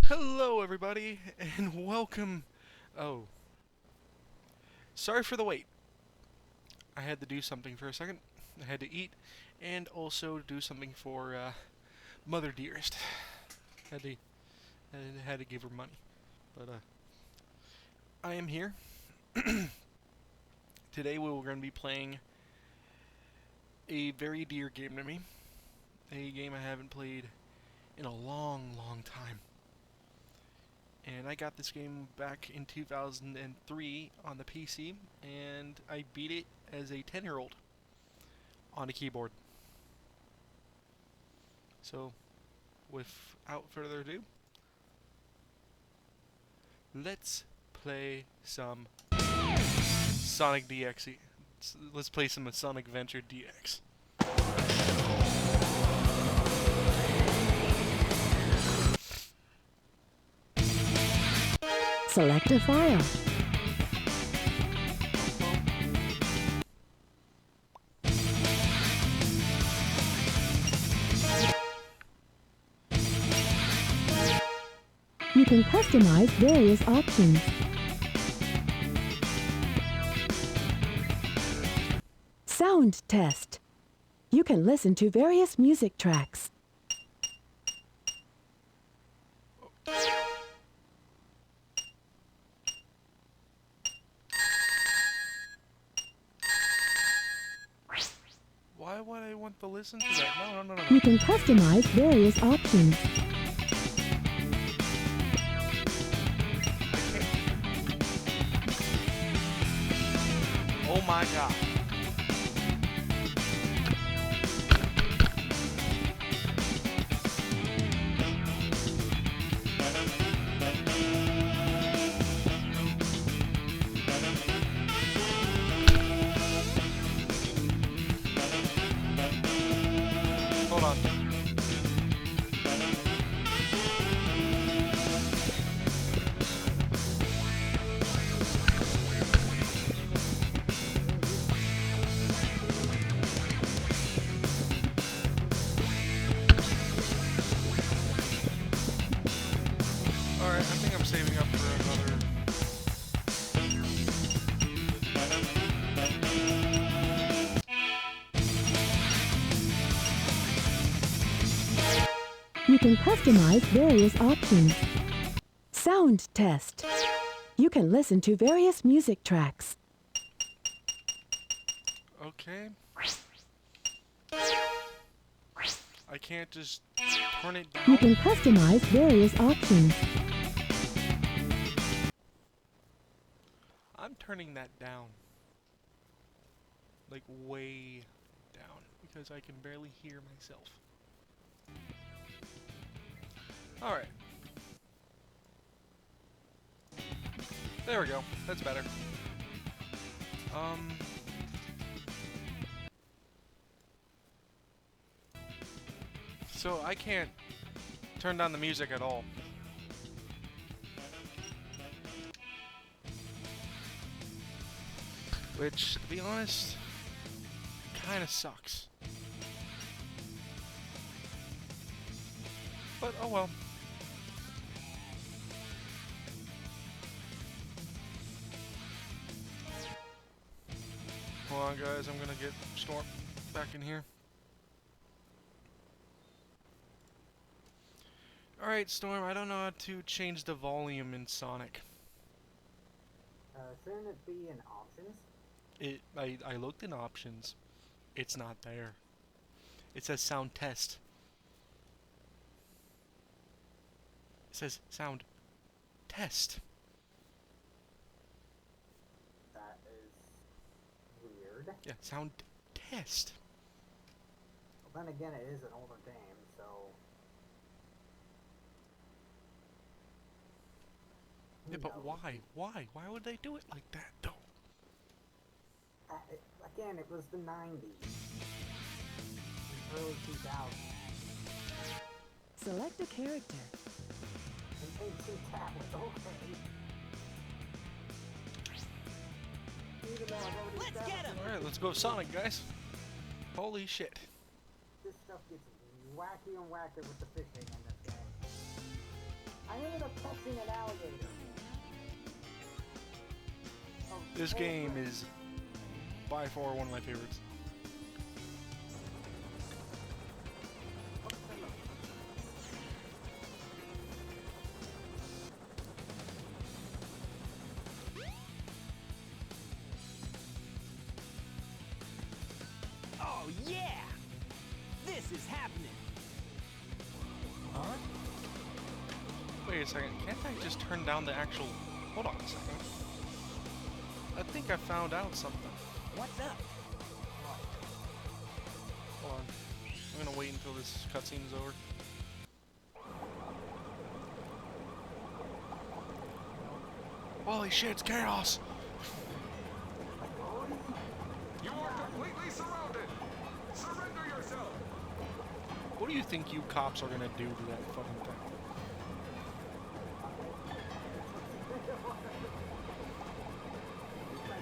Hello, everybody, and welcome. Oh, sorry for the wait. I had to do something for a second. I had to eat, and also do something for Mother Dearest. Had to had to give her money, but I am here. Today we were going to be playing a very dear game to me, a game I haven't played in a long, long time. And I got this game back in 2003 on the PC, and I beat it as a 10-year-old on a keyboard. So, without further ado, let's play some Sonic DX. Let's play some Sonic Adventure DX. Select a file. You can customize various options. Sound test. You can listen to various music tracks. Why would I want to listen to that? No. You can customize various options. Oh my god. Hold on. Alright, I think I'm saving up for another. You can customize various options. Sound test. You can listen to various music tracks. Okay. I can't just turn it down. You can customize various options. I'm turning that down. Like way down. Because I can barely hear myself. Alright. There we go. That's better. So I can't turn down the music at all. Which, to be honest, kinda sucks. But oh well. Hold on guys, I'm gonna get Storm back in here. Alright, Storm, I don't know how to change the volume in Sonic. Shouldn't it be in options? I looked in options. It's not there. It says sound test. It says sound test. That is weird. Yeah, sound test. Well, then again, it is an older game, so... Yeah, but why? Why? Why would they do it like that, though? Again, it was the 90s. Early 2000s. Select a character. And AC Cat was okay. Even though I've already Let's get him! Alright, let's go Sonic, guys. Holy shit. This stuff gets wacky and wacker with the fishing in this game. I ended up catching an alligator. Oh, This oh, game frick. is by far one of my favorites. Oh, yeah! This is happening! Huh? Wait a second, can't I just turn down the actual... Hold on a second. I think I found out something. What's up? Hold on. I'm gonna wait until this cutscene is over. Holy shit, it's chaos! You are completely surrounded! Surrender yourself! What do you think you cops are gonna do to that fucking thing?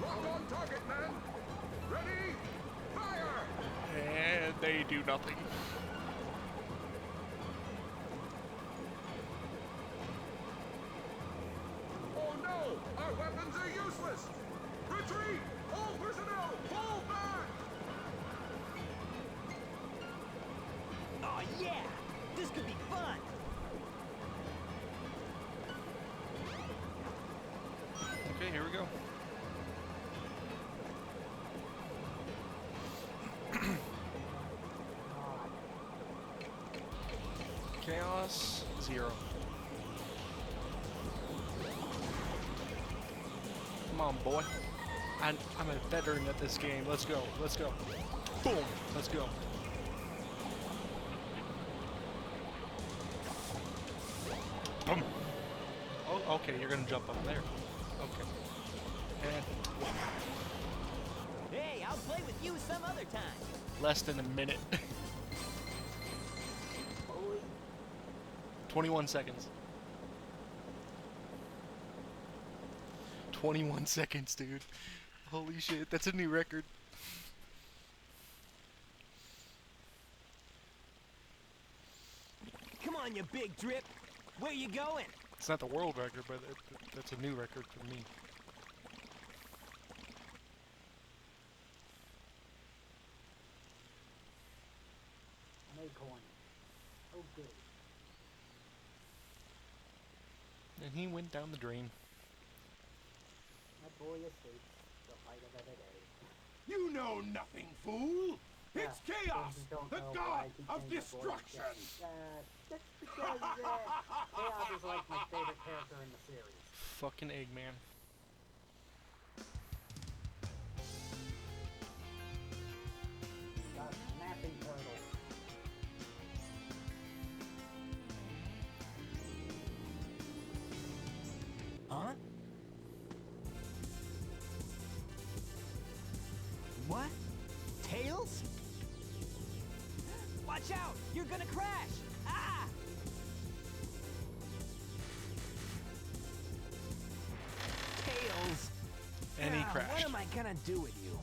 Lock on target, men! Ready? Fire! And they do nothing. Oh no! Our weapons are useless! Retreat! All personnel, fall back! Oh, yeah! This could be fun! Okay, here we go. Chaos 0. Come on, boy. I'm a veteran at this game. Let's go. Let's go. Boom. Let's go. Boom. Oh, okay. You're gonna jump up there. Okay. And Hey, I'll play with you some other time! less than a minute. 21 seconds. 21 seconds, dude. Holy shit, that's a new record. Come on, you big drip! Where you going? It's not the world record, but that's a new record for me. An acorn. Oh, good. And he went down the drain. My boy escapes the fight of the day. You know nothing, fool! It's Yeah, chaos! things don't The know god why I keep of saying my boy destruction! escapes. That's because Chaos is like my favorite character in the series. Fucking Eggman. The snapping turtle. Huh? What? Tails? Watch out! You're gonna crash! Ah! Tails! And he What crashed. am I gonna do with you?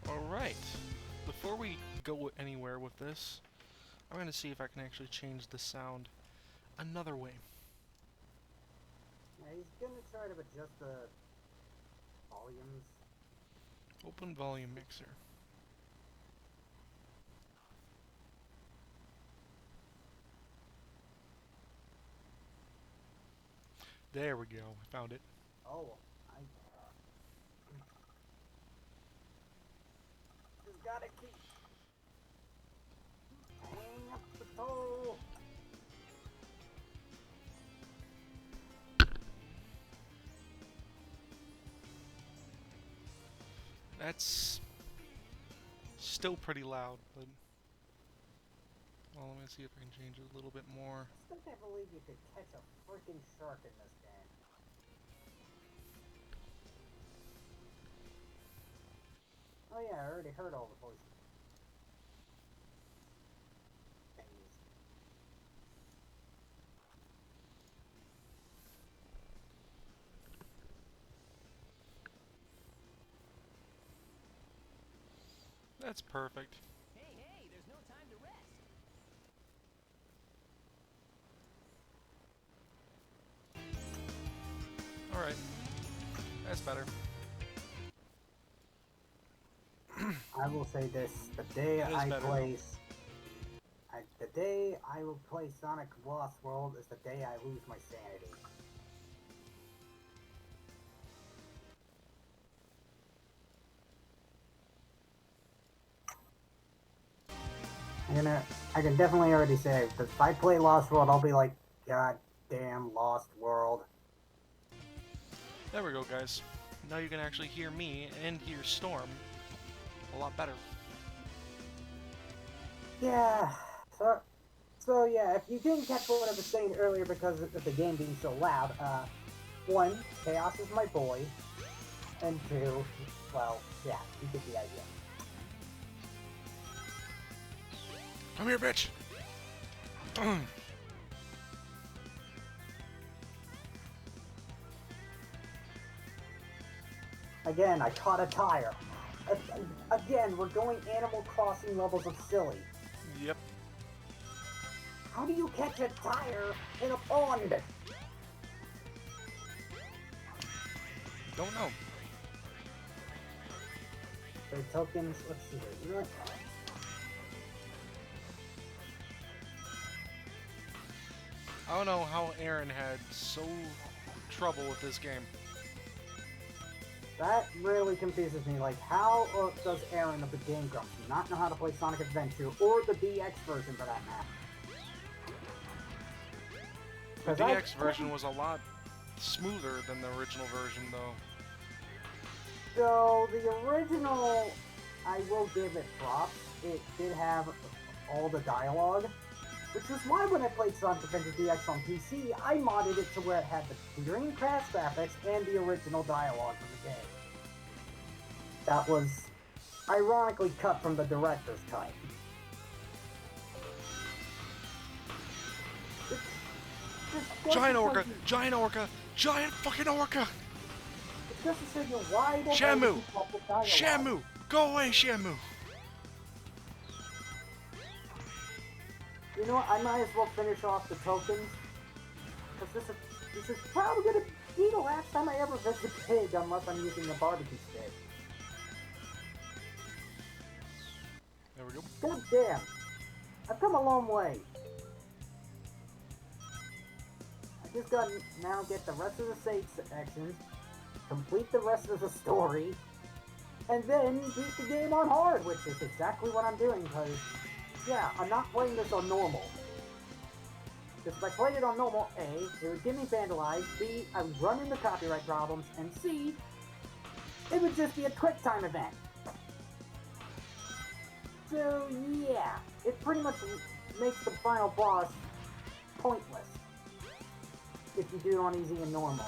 Alright. Before we go anywhere with this, I'm going to see if I can actually change the sound another way. Yeah, he's gonna try to adjust the volumes. Open volume mixer. There we go. I found it. Oh, I just gotta keep hanging up the toe. That's still pretty loud, but well, let me see if I can change it a little bit more. I still can't believe you could catch a freaking shark in this game. Oh yeah, I already heard all the voices. Things. That's perfect. Hey, hey, there's no time to rest. Alright. That's better. I will say this: the day That is I better. play, the day I will play Sonic Lost World is the day I lose my sanity. I can definitely already say that if I play Lost World, I'll be like, God damn Lost World. There we go, guys. Now you can actually hear me and hear Storm a lot better. Yeah. So yeah, if you didn't catch what I was saying earlier because of the game being so loud, one, Chaos is my boy, and two, well, yeah, you get the idea. Come here, bitch! Again, I caught a tire. Again, we're going Animal Crossing levels of silly. Yep. How do you catch a tire in a pond? Don't know. The tokens, let's see here. You know what? I don't know how Aaron had so trouble with this game. That really confuses me. Like, how does Aaron of the Game Grumps not know how to play Sonic Adventure or the DX version for that matter? The DX version was a lot smoother than the original version, though. So the original, I will give it props. It did have all the dialogue, which was why when I played Sonic Adventure DX on PC, I modded it to where it had the green crash graphics and the original dialogue from the game. That was ironically cut from the director's cut. Giant orca! Giant orca! Giant fucking orca! It just to show you why the hell Shamu! you cut the dialogue. Shamu! Go away, Shamu! You know what? I might as well finish off the tokens. Because this is probably going to be the last time I ever visit Pig unless I'm using the barbecue stick. There we go. God damn. I've come a long way. I just got to now get the rest of the save sections, complete the rest of the story, and then beat the game on hard, which is exactly what I'm doing, because, yeah, I'm not playing this on normal. Because if I played it on normal, A, it would get me vandalized, B, I would run into copyright problems, and C, it would just be a quick time event. So, yeah, it pretty much makes the final boss pointless if you do it on easy and normal.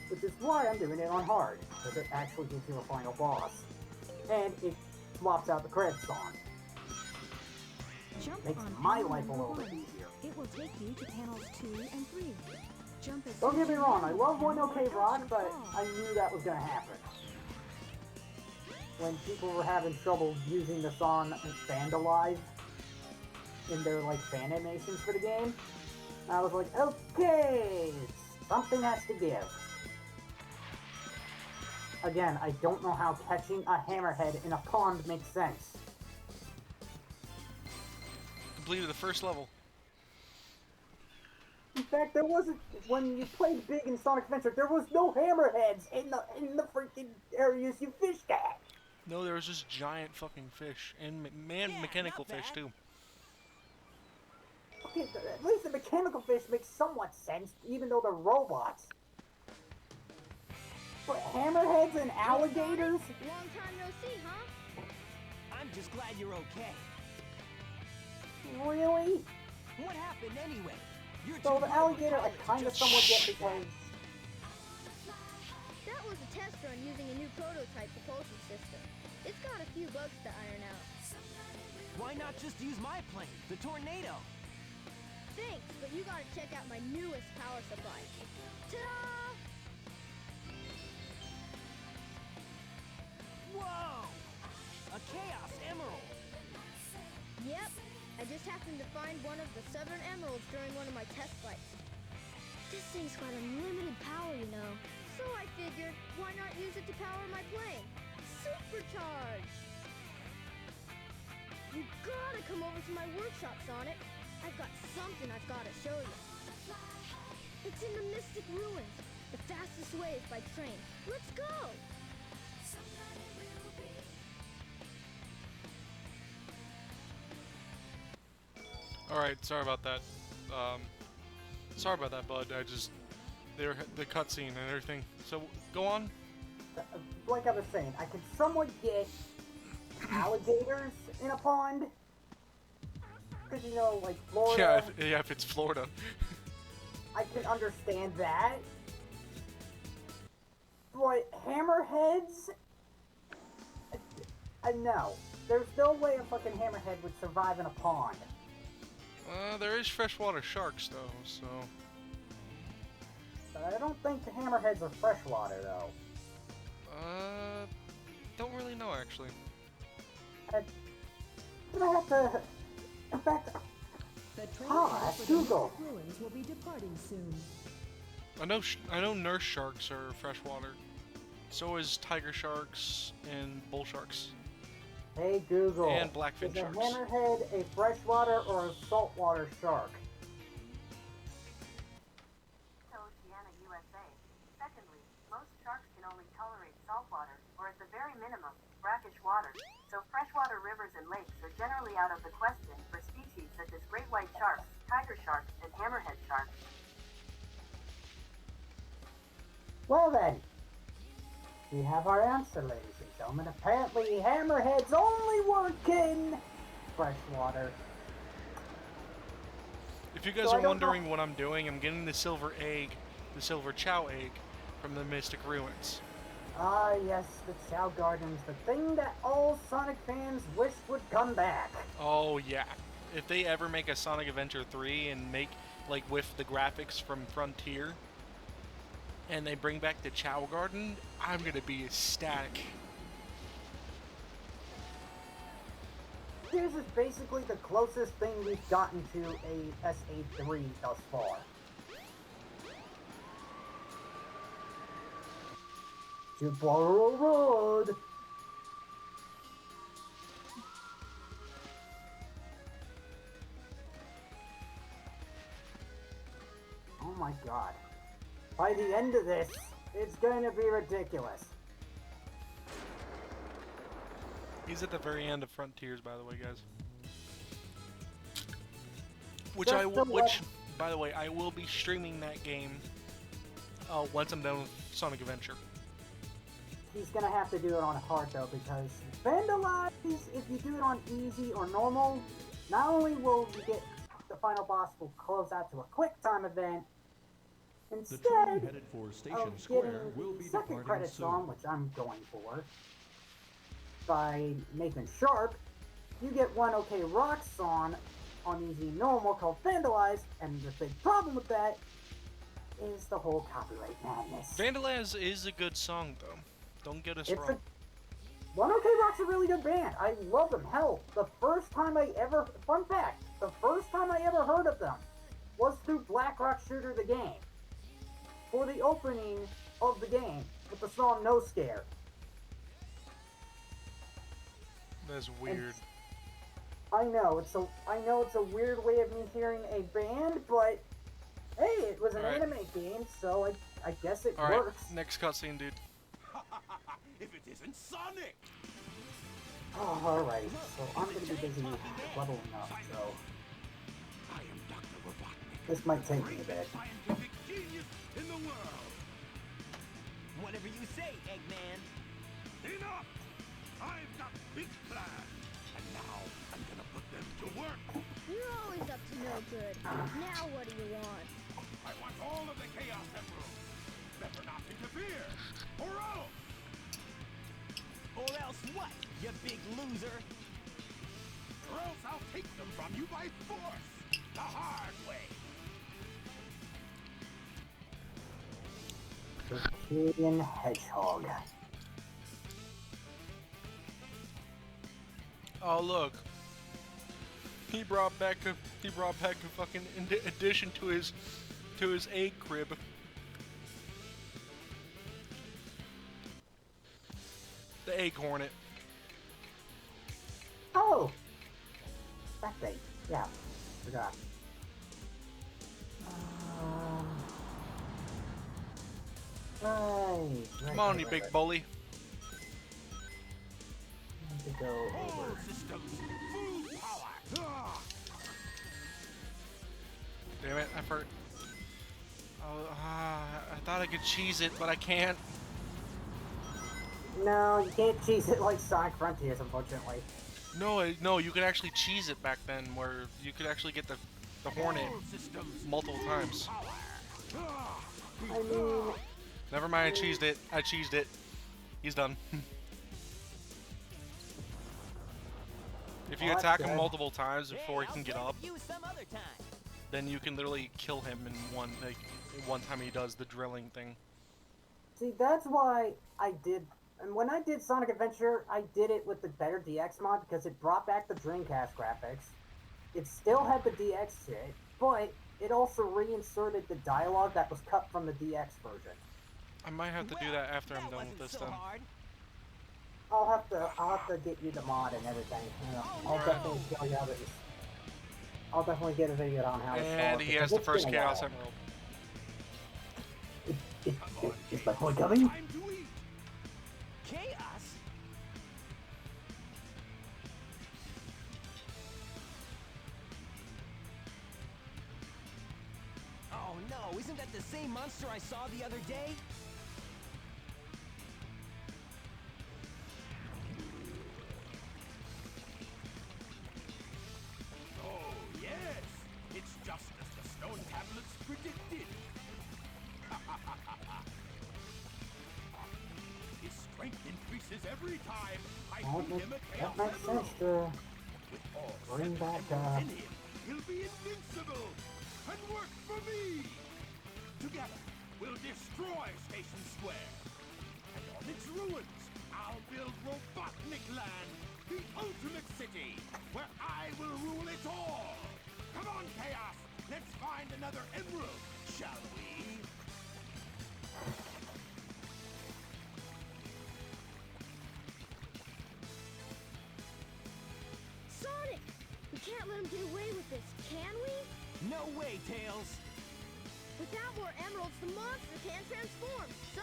Which is why I'm doing it on hard, because it actually gives you a final boss. And it swaps out the credit song. Jump Makes on my panel life a number little bit 1. easier. It will take you to panels 2 and 3. Jump as Don't soon get me as wrong, I you love can One OK without Rock, your but fall. I knew that was going to happen. When people were having trouble using the song Vandalized in their, like, fan animations for the game, I was like, okay, something has to give. Again, I don't know how catching a hammerhead in a pond makes sense. Completed the first level. In fact, there wasn't, when you played big in Sonic Adventure, there was no hammerheads in the freaking areas you fished at. No, there was just giant fucking fish. And Yeah, mechanical not fish, bad. too. Okay, at least the mechanical fish makes somewhat sense, even though they're robots. But hammerheads and alligators? Long time no see, huh? I'm just glad you're okay. Really? What happened anyway? You're So too the good of a alligator I pilot to kind of just- somewhat get because That was a test run using a new prototype propulsion system. It's got a few bugs to iron out. Why not just use my plane, the Tornado? Thanks, but you gotta check out my newest power supply. Ta-da! Whoa! just happened to find one of the Southern Emeralds during one of my test flights. This thing's got unlimited power, you know. So I figured, why not use it to power my plane? Supercharge! You gotta come over to my workshop, Sonic. I've got something I've gotta show you. It's in the Mystic Ruins. The fastest way is by train. Let's go! Alright, sorry about that. Sorry about that, bud. The cutscene and everything. So, go on. Like I was saying, I can somewhat get alligators in a pond. Because, you know, like Florida. Yeah, if it's Florida. I can understand that. But hammerheads? No. There's no way a fucking hammerhead would survive in a pond. There is freshwater sharks, though, so... I don't think the hammerheads are freshwater, though. Don't really know, actually. I'm gonna have to... In fact... The train that's for the Google. Mystic Ruins will be departing soon. I know nurse sharks are freshwater. So is tiger sharks and bull sharks. Hey Google, And blackfin is a sharks. hammerhead a freshwater or a saltwater shark? Oceana, USA. Secondly, most sharks can only tolerate saltwater, or at the very minimum, brackish water. So freshwater rivers and lakes are generally out of the question for species such as great white sharks, tiger sharks, and hammerhead sharks. Well then, we have our answer, ladies and gentlemen. Apparently, hammerheads only work in freshwater. If you guys So I are don't wondering what I'm doing, I'm getting the silver egg, the silver chow egg, from the Mystic Ruins. Ah, yes, the Chow Gardens, the thing that all Sonic fans wish would come back. Oh yeah. If they ever make a Sonic Adventure 3 and make, like, with the graphics from Frontier, and they bring back the Chow Garden, I'm gonna be ecstatic. This is basically the closest thing we've gotten to a SA3 thus far. To Borrow Road! Oh my god. By the end of this, it's going to be ridiculous. He's at the very end of Frontiers, by the way, guys. By the way, I will be streaming that game once I'm done with Sonic Adventure. He's gonna have to do it on hard though, because Vandalize, if you do it on easy or normal, not only will you get the final boss will close out to a quick time event, The instead train headed for of Station getting Square will be the second departing credit soon. song, which I'm going for, by Nathan Sharp, you get one OK Rock song on easy and normal called Vandalize, and the big problem with that is the whole copyright madness. Vandalize is a good song, though. Don't get us It's wrong. One OK Rock's a really good band. I love them. Hell, the first time I ever heard of them was through Black Rock Shooter the game. For the opening of the game with the song No Scare. That's weird. I know it's a weird way of me hearing a band, but hey, it was an Alright. anime game, so I guess it Alright, works. next cutscene, dude. If it isn't Sonic! Oh, alright. So I'm gonna be busy leveling up, so I am Dr. Robotnik, this might take me a bit. scientific genius in the world. Whatever you say, Eggman. Enough! I've got big plans, and now I'm gonna put them to work. You're always up to no good. Now what do you want? I want all of the Chaos Emeralds. Better not interfere, or else! Or else what, you big loser? Or else I'll take them from you by force, the hard way. Circadian Hedgehog. Oh, look. He brought back a fucking addition to his egg crib. The egg hornet. Oh! That thing. Yeah. Forgot. Right. Come on, you big bully. Need to go over. All systems, full power. Damn it, I forgot. Oh, I thought I could cheese it, but I can't. No, you can't cheese it like Sonic Frontiers, unfortunately. No, you could actually cheese it back then, where you could actually get the hornet All systems, multiple times. I mean, Never mind, I cheesed it. He's done. If you Oh, that's attack him good. multiple times before he I'll can get play up, with you some other time. then you can literally kill him in one time he does the drilling thing. see, that's why I did. And when I did Sonic Adventure, I did it with the better DX mod because it brought back the Dreamcast graphics. It still had the DX shit, but it also reinserted the dialogue that was cut from the DX version. I might have to do that after I'm done with wasn't this so then. hard. I'll have to get you the mod and everything. You know, I'll no. definitely show you how this. I'll definitely get a video on how to install And it, he because has the it's first been a Chaos while. Emerald. Is my boy coming? Time to eat. Chaos? Oh no, isn't that the same monster I saw the other day? Oh, yes! It's just as the stone tablets predicted. His strength increases every time I That feed him a makes, chaos that makes emerald. sense to With all bring 7 back, emeralds in him, he'll be invincible and work for me. Together, we'll destroy Station Square. And on its ruins, I'll build Robotnik Land, the ultimate city, where I will rule it all. Come on, Chaos! Let's find another emerald, shall we? Sonic! We can't let him get away with this, can we? No way, Tails. Without more emeralds, the monster can't transform. So,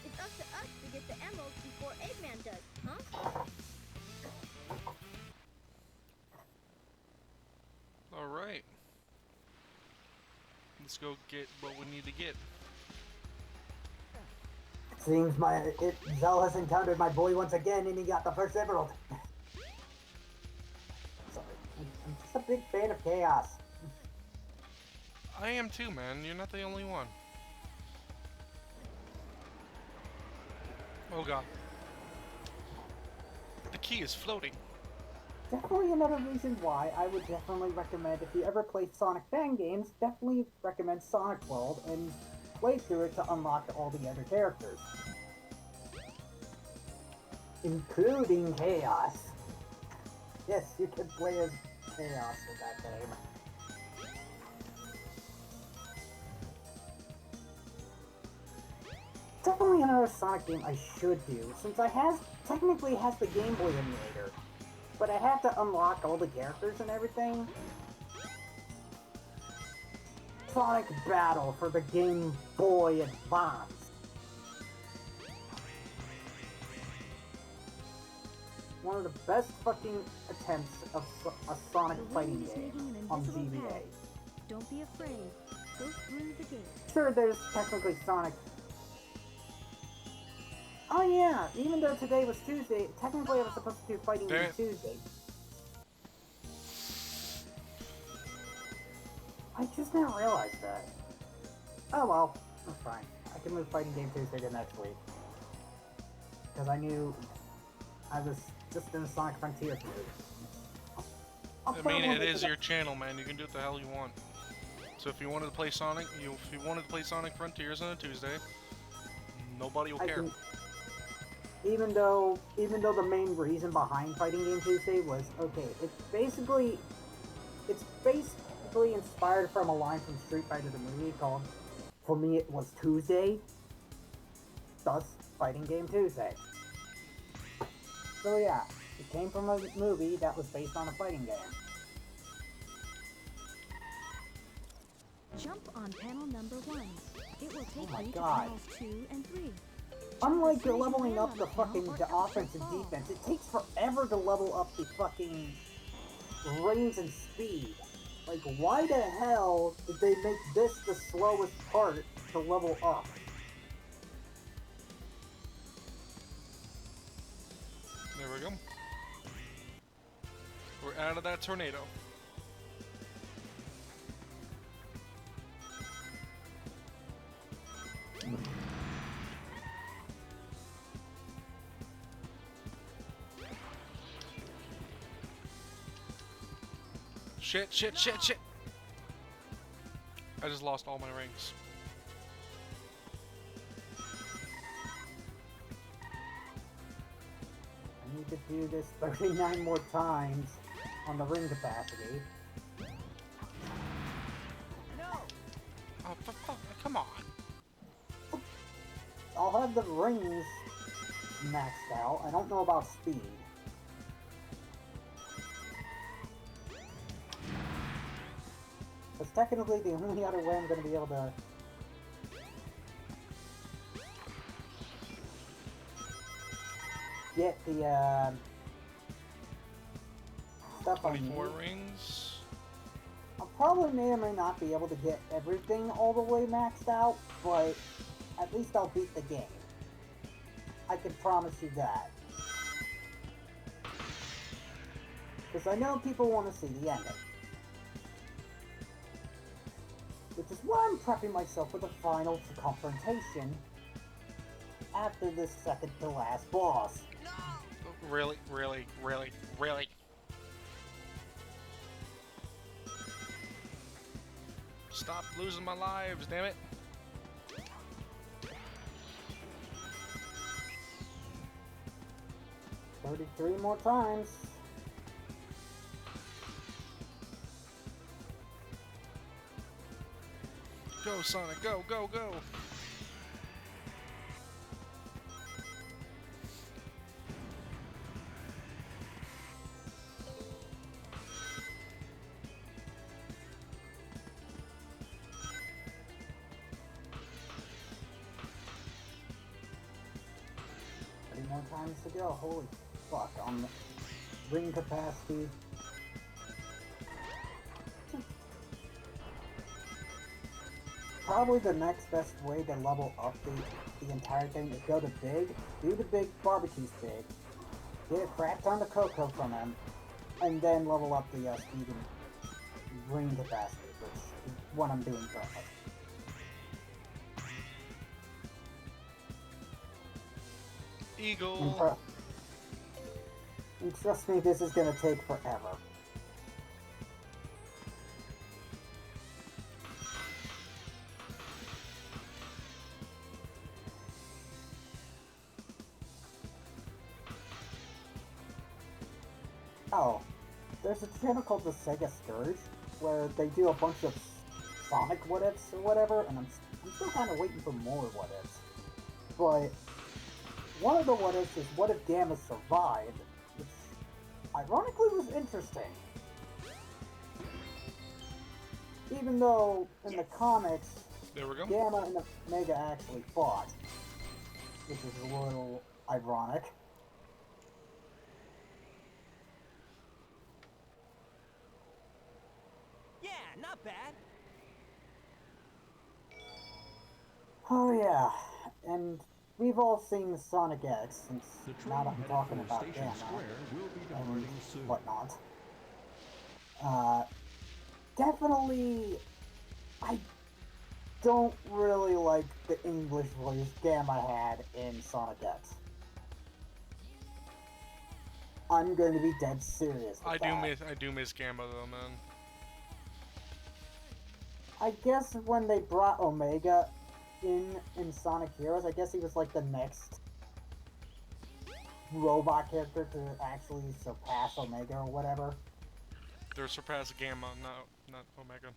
it's up to us to get the emeralds before Eggman does, huh? Alright. Let's go get what we need to get. seems Zell has encountered my boy once again, and he got the first emerald. Sorry, I'm just a big fan of Chaos. I am too, man. You're not the only one. Oh god. The key is floating. Definitely another reason why I would definitely recommend, if you ever play Sonic fan games, definitely recommend Sonic World and play through it to unlock all the other characters. Including Chaos. Yes, you can play as Chaos in that game. Definitely another Sonic game I should do, since technically has the Game Boy emulator. But I have to unlock all the characters and everything. Sonic Battle for the Game Boy Advance. One of the best fucking attempts of a Sonic fighting game on GBA. Don't be afraid. Go through the gate. Sure, there's technically Sonic. Oh yeah, even though today was Tuesday, technically I was supposed to do Fighting Damn Game it. Tuesday. I just now realized that. Oh well, that's fine. I can move Fighting Game Tuesday to next week. Because I knew I was just in Sonic Frontiers mood. I mean, it is your channel, man. You can do what the hell you want. So if you wanted to play Sonic, if you wanted to play Sonic Frontiers on a Tuesday, nobody will care. Even though the main reason behind Fighting Game Tuesday was, okay, it's basically It's basically inspired from a line from Street Fighter the movie called "For Me It Was Tuesday," thus Fighting Game Tuesday. So yeah, it came from a movie that was based on a fighting game. Jump on panel number 1. It will take my you to God. panels 2 and 3. Unlike leveling up the offense and defense, it takes forever to level up the fucking range and speed. Like, why the hell did they make this the slowest part to level up? There we go. We're out of that tornado. Shit, shit, shit, shit! I just lost all my rings. I need to do this 39 more times on the ring capacity. Oh, come on. I'll have the rings maxed out. I don't know about speed. Because technically the only other way I'm going to be able to get the stuff I need. 24 rings. I probably may or may not be able to get everything all the way maxed out, but at least I'll beat the game. I can promise you that. Because I know people want to see the ending. Which is why I'm prepping myself for the final confrontation after the second to last boss. Really, really, really, really. Stop losing my lives, damn it. $33 more times. Go, Sonic, go, go, go. More times to go. Holy fuck, on the ring capacity. Probably the next best way to level up the entire thing is go to Big, do the big barbecue stick, get a crap ton of cocoa from him, and then level up the speed and ring capacity, which is what I'm doing currently. Eagle. And trust me, this is gonna take forever. Oh, there's a channel called the Sega Scourge, where they do a bunch of Sonic what-ifs or whatever, and I'm still kind of waiting for more what-ifs. But one of the what-ifs is what if Gamma survived, which ironically was interesting. Even though in the comics, There we go. Gamma and Omega actually fought, which is a little ironic. Yeah, not bad. Oh yeah, and we've all seen Sonic X, since The now train that I'm headed talking for about Station Gamma Square will be and departing soon. whatnot. Definitely, I don't really like the English voice Gamma had in Sonic X. I'm going to be dead serious with that. I do miss Gamma though, man. I guess when they brought Omega in Sonic Heroes, I guess he was like the next robot character to actually surpass Omega or whatever. They're surpass Gamma, not Omega.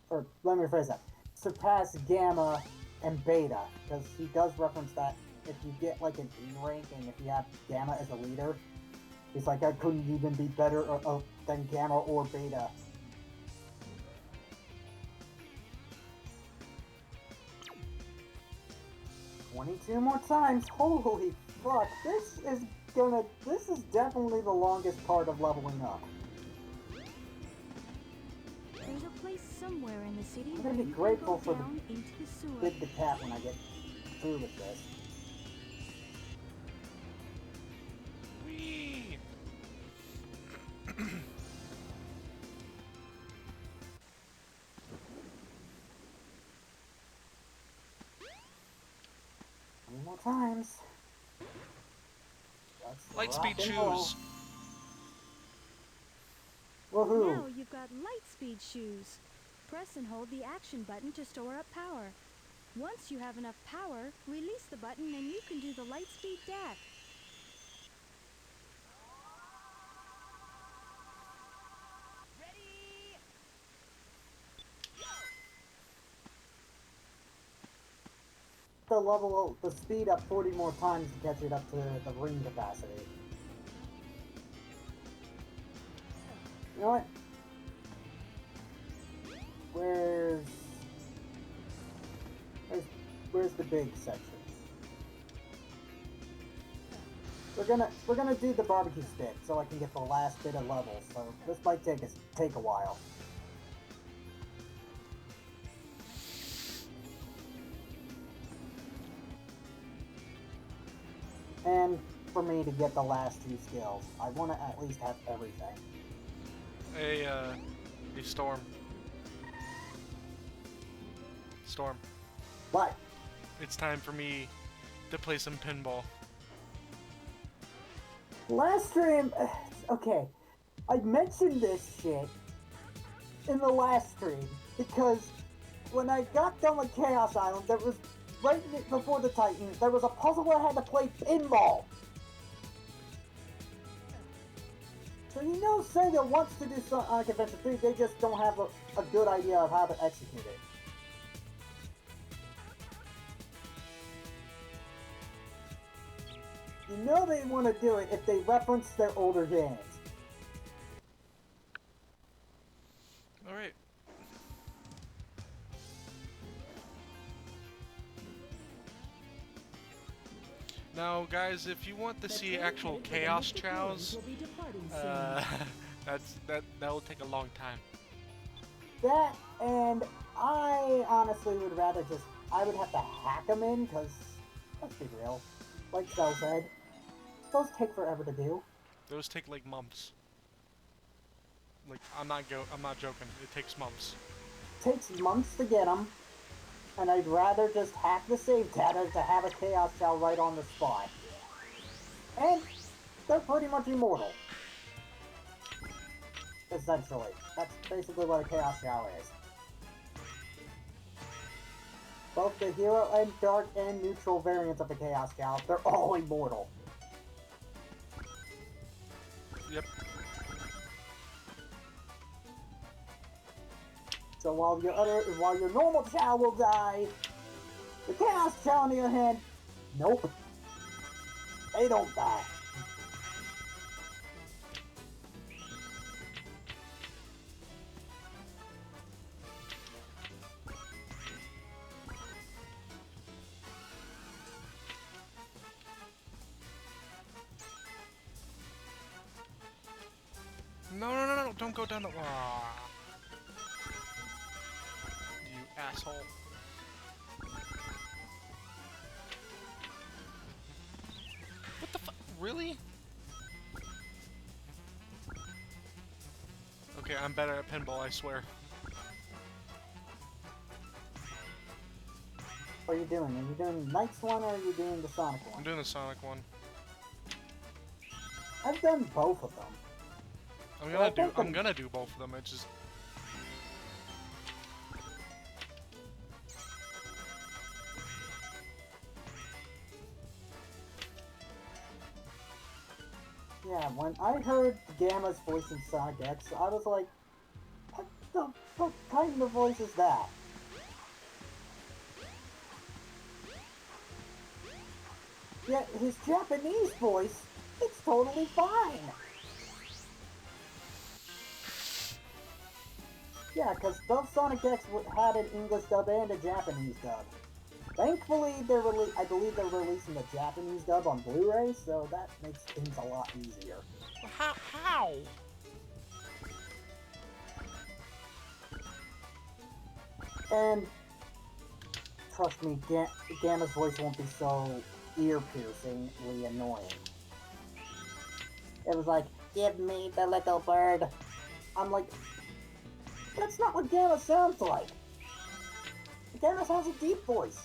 Or let me rephrase that. Surpass Gamma and Beta, because he does reference that if you get like an E rank and if you have Gamma as a leader, he's like, I couldn't even be better than Gamma or Beta. "22 more times. Holy fuck! This is definitely the longest part of leveling up. There's a place somewhere in the city I'm where gonna be you grateful can go for down into the sewer. the cat when I get through with this. Whee! Three more times. Let's Lightspeed rock and roll. shoes. Woohoo! Now you've got Lightspeed shoes. Press and hold the action button to store up power. Once you have enough power, release the button and you can do the Lightspeed dash. Ready? The speed up 40 more times to catch it up to the ring capacity. You know what? Where's the big section? We're gonna do the barbecue stick so I can get the last bit of levels. So this might take a while. And for me to get the last two skills, I want to at least have everything. A Storm. Storm. But It's time for me to play some pinball. last stream, okay, I mentioned this shit in the last stream because when I got done with Chaos Island, there was right before the Titan, there was a puzzle where I had to play pinball. So you know Sega wants to do something on Convention 3, they just don't have a good idea of how to execute it. You know they want to do it if they reference their older games. Alright. Now, guys, if you want to see actual Chaos Chows, that'll take a long time. That, and I honestly would rather I would have to hack them in, because, let's be real, like Cell said, those take forever to do. Those take like months. Like, I'm not joking. It takes months. Takes months to get them, and I'd rather just hack the save data to have a Chaos Shell right on the spot. And they're pretty much immortal. Essentially. That's basically what a Chaos Shell is. Both the hero and dark and neutral variants of the Chaos Shell, they're all immortal. Yep. So while your normal Chow will die, the Chaos Chow on the other hand, nope. They don't die. No, don't go down the... Aww. You asshole. What the fuck? Really? Okay, I'm better at pinball, I swear. What are you doing? Are you doing Knight's one or are you doing the Sonic one? I'm doing the Sonic one. I've done both of them. I'm gonna do both of them. It's just... Yeah, when I heard Gamma's voice in Sonic X, I was like, what kind of voice is that? Yet his Japanese voice, it's totally fine. Yeah, because both Sonic X had an English dub and a Japanese dub. Thankfully, I believe they're releasing the Japanese dub on Blu-ray, so that makes things a lot easier. How? And trust me, Gamma's voice won't be so ear-piercingly annoying. It was like, give me the little bird. I'm like, that's not what Gamma sounds like. Gamma has a deep voice.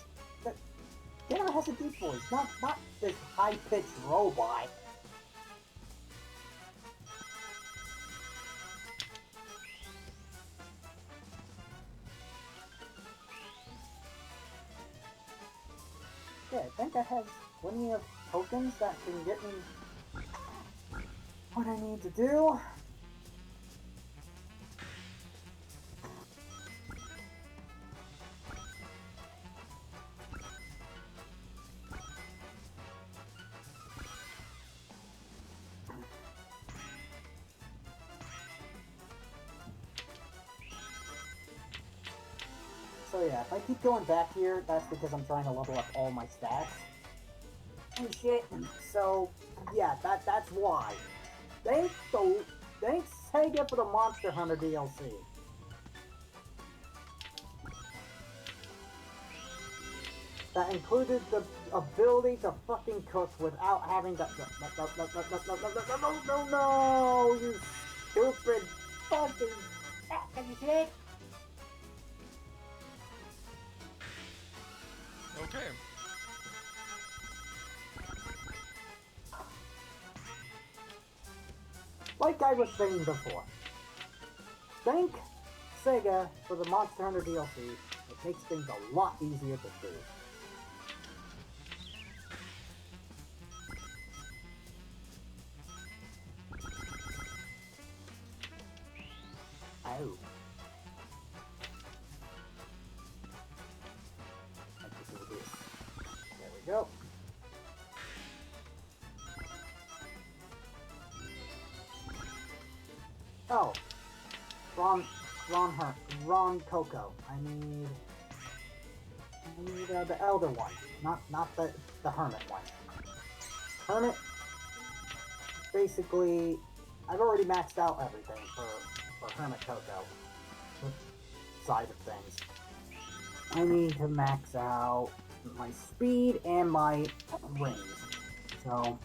Gamma has a deep voice, not this high-pitched robot. Yeah, I think I have plenty of tokens that can get me what I need to do. So yeah, if I keep going back here, that's because I'm trying to level up all my stats and shit. So yeah, that's why. Thanks Sega for the Monster Hunter DLC. That included the ability to fucking cook without having to. No, you stupid fucking fucking shit. Okay. Like I was saying before, thank Sega for the Monster Hunter DLC. It makes things a lot easier to do. Oh. I can do this. There we go. Oh. Ron Coco. I need the Elder one, not the Hermit one. Hermit, basically, I've already maxed out everything for Hermit Coco side of things. I need to max out my speed and my rings. So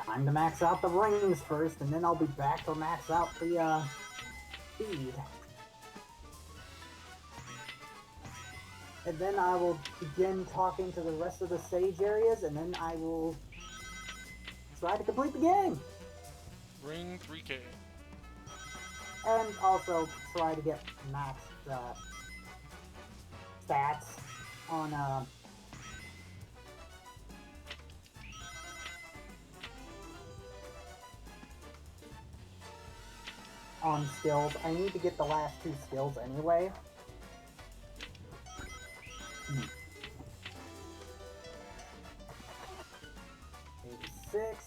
time to max out the rings first, and then I'll be back to max out the speed. And then I will begin talking to the rest of the stage areas, and then I will try to complete the game. Ring 3K. And also try to get max stats on skills. I need to get the last two skills anyway. 86.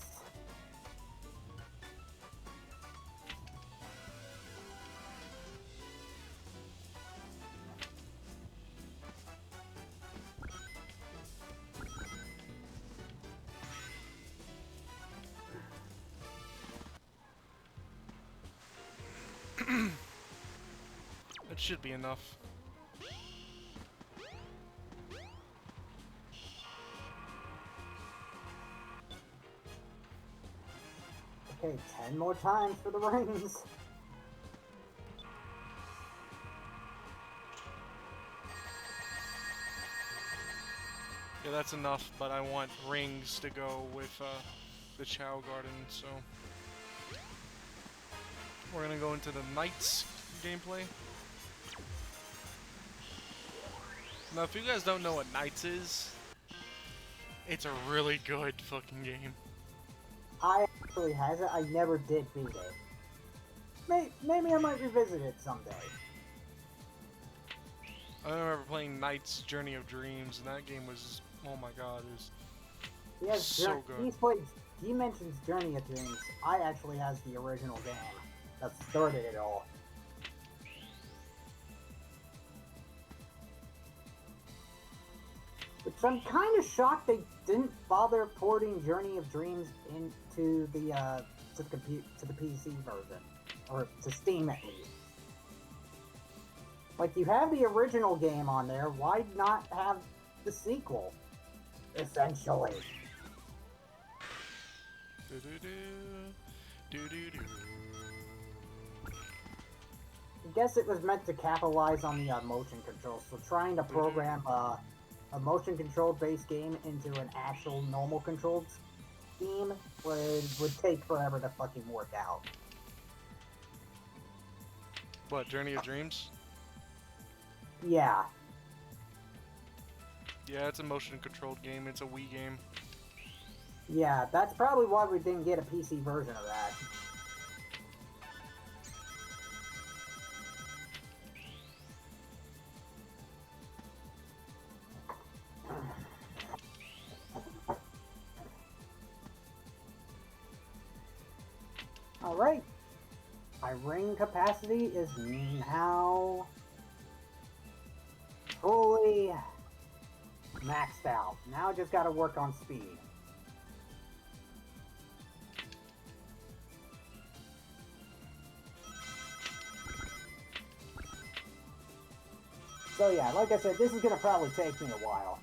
That should be enough. Okay, 10 more times for the rings. Yeah, that's enough, but I want rings to go with the Chow Garden, so... we're gonna go into the Knights gameplay. Now, if you guys don't know what Knights is, it's a really good fucking game. I actually has it. I never did beat it. Maybe I might revisit it someday. I remember playing Knights Journey of Dreams, and that game was, oh my god, it was Yes, so good. He mentions Journey of Dreams. I actually has the original game that started it all. Which I'm kind of shocked they didn't bother porting Journey of Dreams into the to the PC version, or to Steam at least. Like, you have the original game on there, why not have the sequel? Essentially. I guess it was meant to capitalize on the motion controls, so trying to program a motion control based game into an actual normal controlled scheme would take forever to fucking work out. What, Journey of Dreams? Yeah. Yeah, it's a motion controlled game, it's a Wii game. Yeah, that's probably why we didn't get a PC version of that. Alright. My ring capacity is now fully maxed out. Now I just gotta work on speed. So yeah, like I said, this is gonna probably take me a while.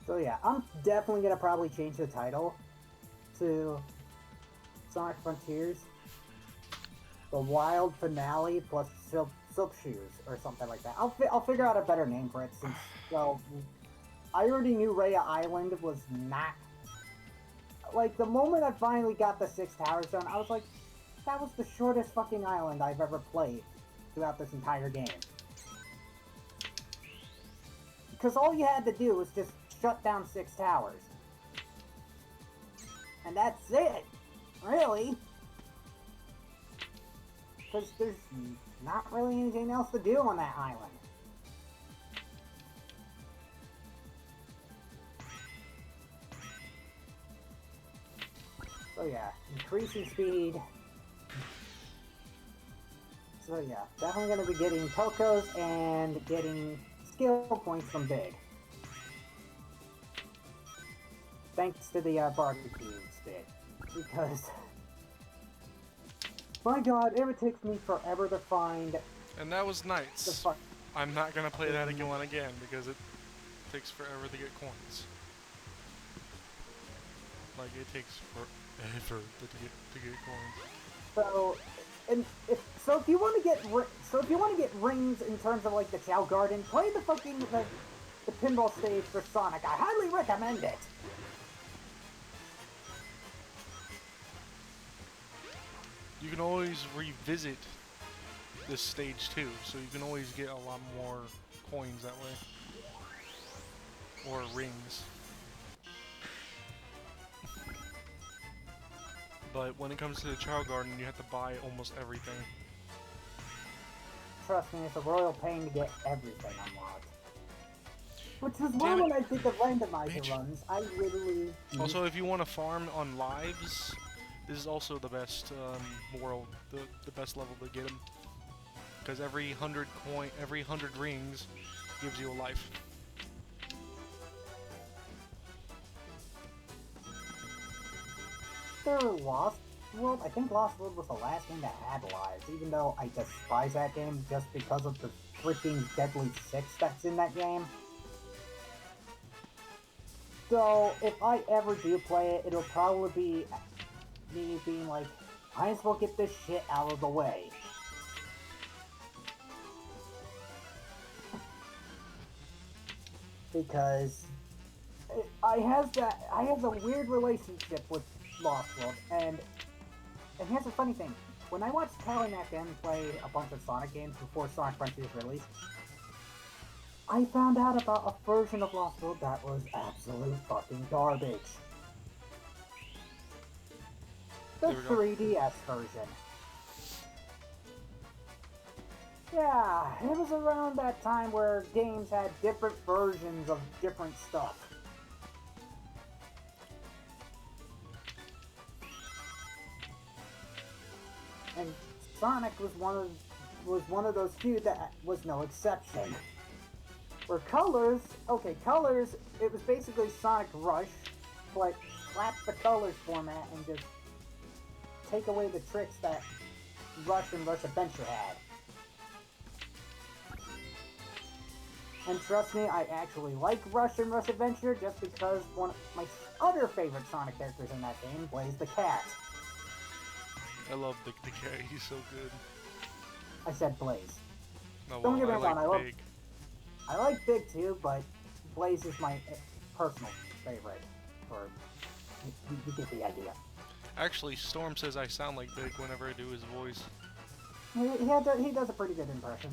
So yeah, I'm definitely gonna probably change the title to Sonic Frontiers, the Wild Finale plus Silk Shoes, or something like that. I'll figure out a better name for it, since, well, I already knew Raya Island was not... Like, the moment I finally got the 6 towers done, I was like, that was the shortest fucking island I've ever played throughout this entire game. Because all you had to do was just shut down 6 towers. And that's it! Really? Because there's not really anything else to do on that island. So yeah, increasing speed. So yeah, definitely going to be getting Tokos and getting skill points from Big. Thanks to the barbecue stick. Because, my god, it would take me forever to find... And that was Knights. I'm not going to play that again because it takes forever to get coins. Like, it takes forever to get coins. So, if you want to get rings in terms of like the Chow Garden, play the fucking the pinball stage for Sonic. I highly recommend it. You can always revisit this stage too, so you can always get a lot more coins that way. Or rings. But when it comes to the Chow Garden, you have to buy almost everything. Trust me, it's a royal pain to get everything unlocked. Which is why when I did the randomizer runs, I literally... Also, if you want to farm on lives, this is also the best world, the best level to get them. Because every 100 rings gives you a life. Lost World? I think Lost World was the last game that had lives, even though I despise that game just because of the freaking Deadly Six that's in that game. So, if I ever do play it, it'll probably be me being like, might as well get this shit out of the way. because I have a weird relationship with Lost World, and here's the funny thing: when I watched Callie M play a bunch of Sonic games before Sonic Frontiers released, I found out about a version of Lost World that was absolute fucking garbage. The 3DS version. Yeah, it was around that time where games had different versions of different stuff. And Sonic was one of those few that was no exception. Where Colors, it was basically Sonic Rush, but slap the Colors format and just take away the tricks that Rush and Rush Adventure had. And trust me, I actually like Rush and Rush Adventure just because one of my other favorite Sonic characters in that game, Blaze the Cat. I love the cat. He's so good. I said Blaze. Oh, Don't get me I wrong, like Big. I like Big too, but Blaze is my personal favorite. Or you get the idea. Actually, Storm says I sound like Big whenever I do his voice. He does a pretty good impression.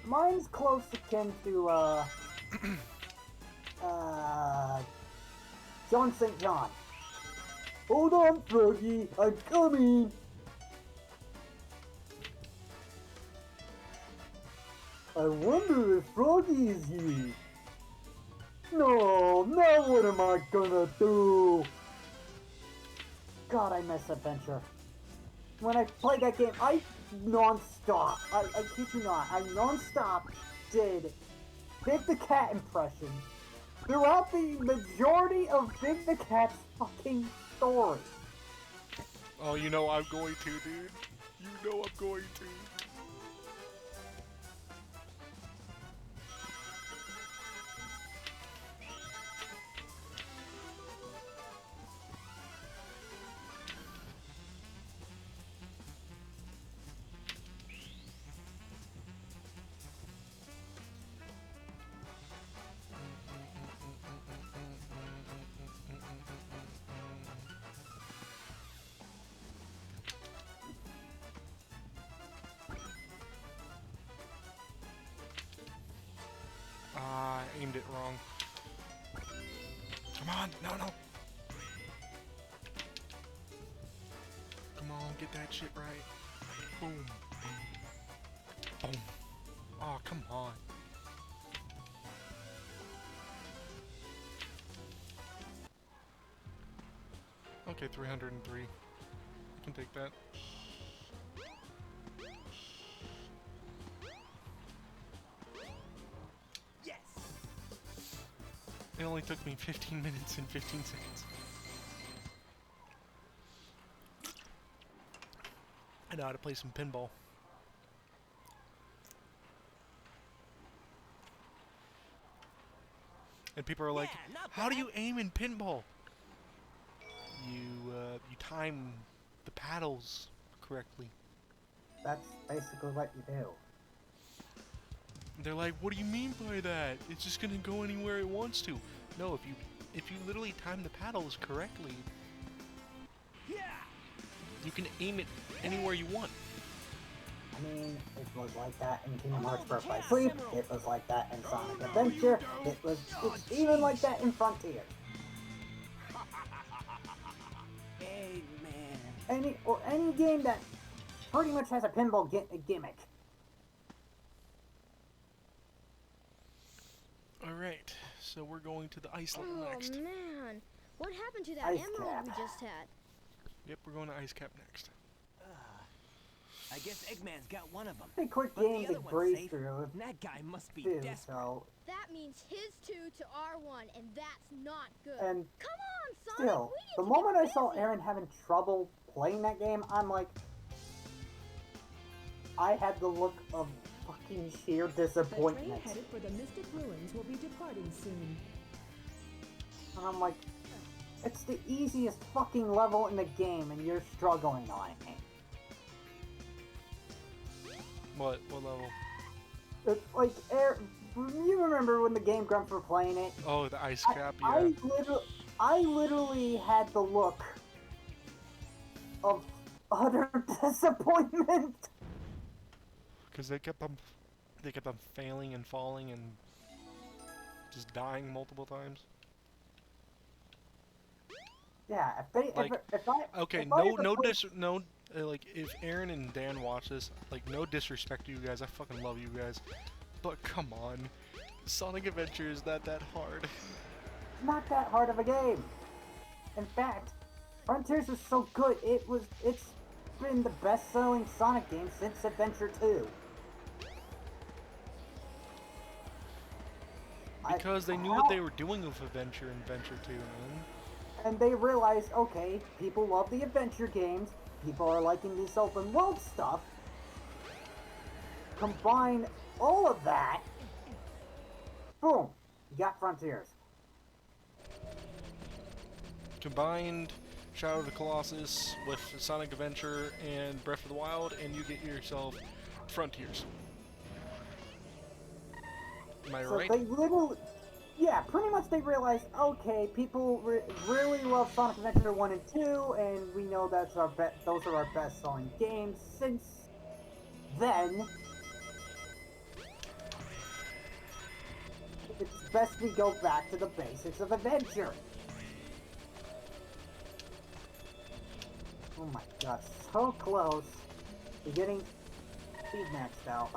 Mine's close akin to John St. John. Hold on, Froggy, I'm coming! I wonder if Froggy is here. No, now what am I gonna do? God, I miss Adventure. When I played that game, I non-stop, I kid you not, I non-stop did Big the Cat impressions throughout the majority of Big the Cat's fucking story. Oh, you know I'm going to, dude. You know I'm going to. I aimed it wrong. Come on, no. Come on, get that shit right. Boom. Boom. Oh, come on. Okay, 303. I can take that. Yes! It only took me 15 minutes and 15 seconds. I know how to play some pinball. And people are like, Yeah, not how do bad." you aim in pinball? You time the paddles correctly. That's basically what you do. They're like, what do you mean by that? It's just gonna go anywhere it wants to. No, if you literally time the paddles correctly, Yeah! you can aim it anywhere you want. I mean, it was like that in Kingdom Hearts Birth by Sleep, it was like that in Sonic Adventure, it's even like that in Frontier. Hey, man. Any game that pretty much has a pinball gimmick. Alright, so we're going to the ice level next. Oh man, what happened to that Ice emerald cap. we just had? Yep, we're going to ice cap next. I guess Eggman's got one of them. Pretty quick But the game to other one's breeze safe. through That guy must be too, desperate. so That means his 2 to our 1, and that's not good. and Come on, Sonic, still, we need the to moment get I saw busy. Aaron having trouble playing that game, I'm like, I had the look of fucking sheer The train disappointment. headed for the Mystic Ruins will be departing soon. And I'm like, it's the easiest fucking level in the game and you're struggling on it. What level? It's like You remember when the Game Grumps were playing it? Oh, the ice I, cap, I, yeah. literally, I literally had the look of utter disappointment. Because they kept on failing and falling and just dying multiple times. Yeah, if they, Like, okay, if I no, ever no played, dis, no, like, if Aaron and Dan watch this, like, no disrespect to you guys, I fucking love you guys, but come on, Sonic Adventure is not that hard. not that hard of a game. In fact, Frontiers is so good, it's been the best-selling Sonic game since Adventure 2. Because they knew what they were doing with Adventure and Adventure 2, man. And they realized, okay, people love the adventure games, people are liking this open world stuff. Combine all of that, boom, you got Frontiers. Combined Shadow of the Colossus with Sonic Adventure and Breath of the Wild, and you get yourself Frontiers. Am I So right? they literally, yeah, pretty much they realized, okay, people really love Sonic Adventure 1 and 2, and we know those are our best-selling games since then. It's best we go back to the basics of adventure. Oh my god, so close to getting speed maxed out.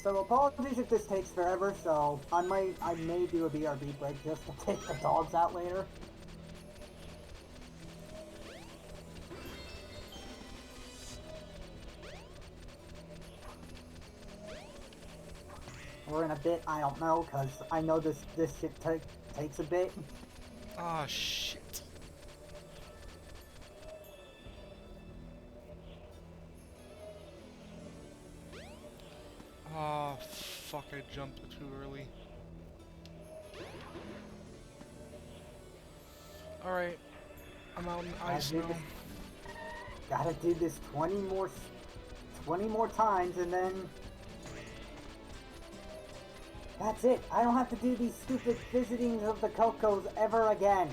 So apologies if this takes forever, so I may do a BRB break just to take the dogs out later. Or in a bit, I don't know, because I know this shit takes a bit. Ah, shit. Ah, fuck, I jumped too early. Alright, I'm out in ice now. Gotta do this 20 more times, and then that's it. I don't have to do these stupid visitings of the Cocos ever again.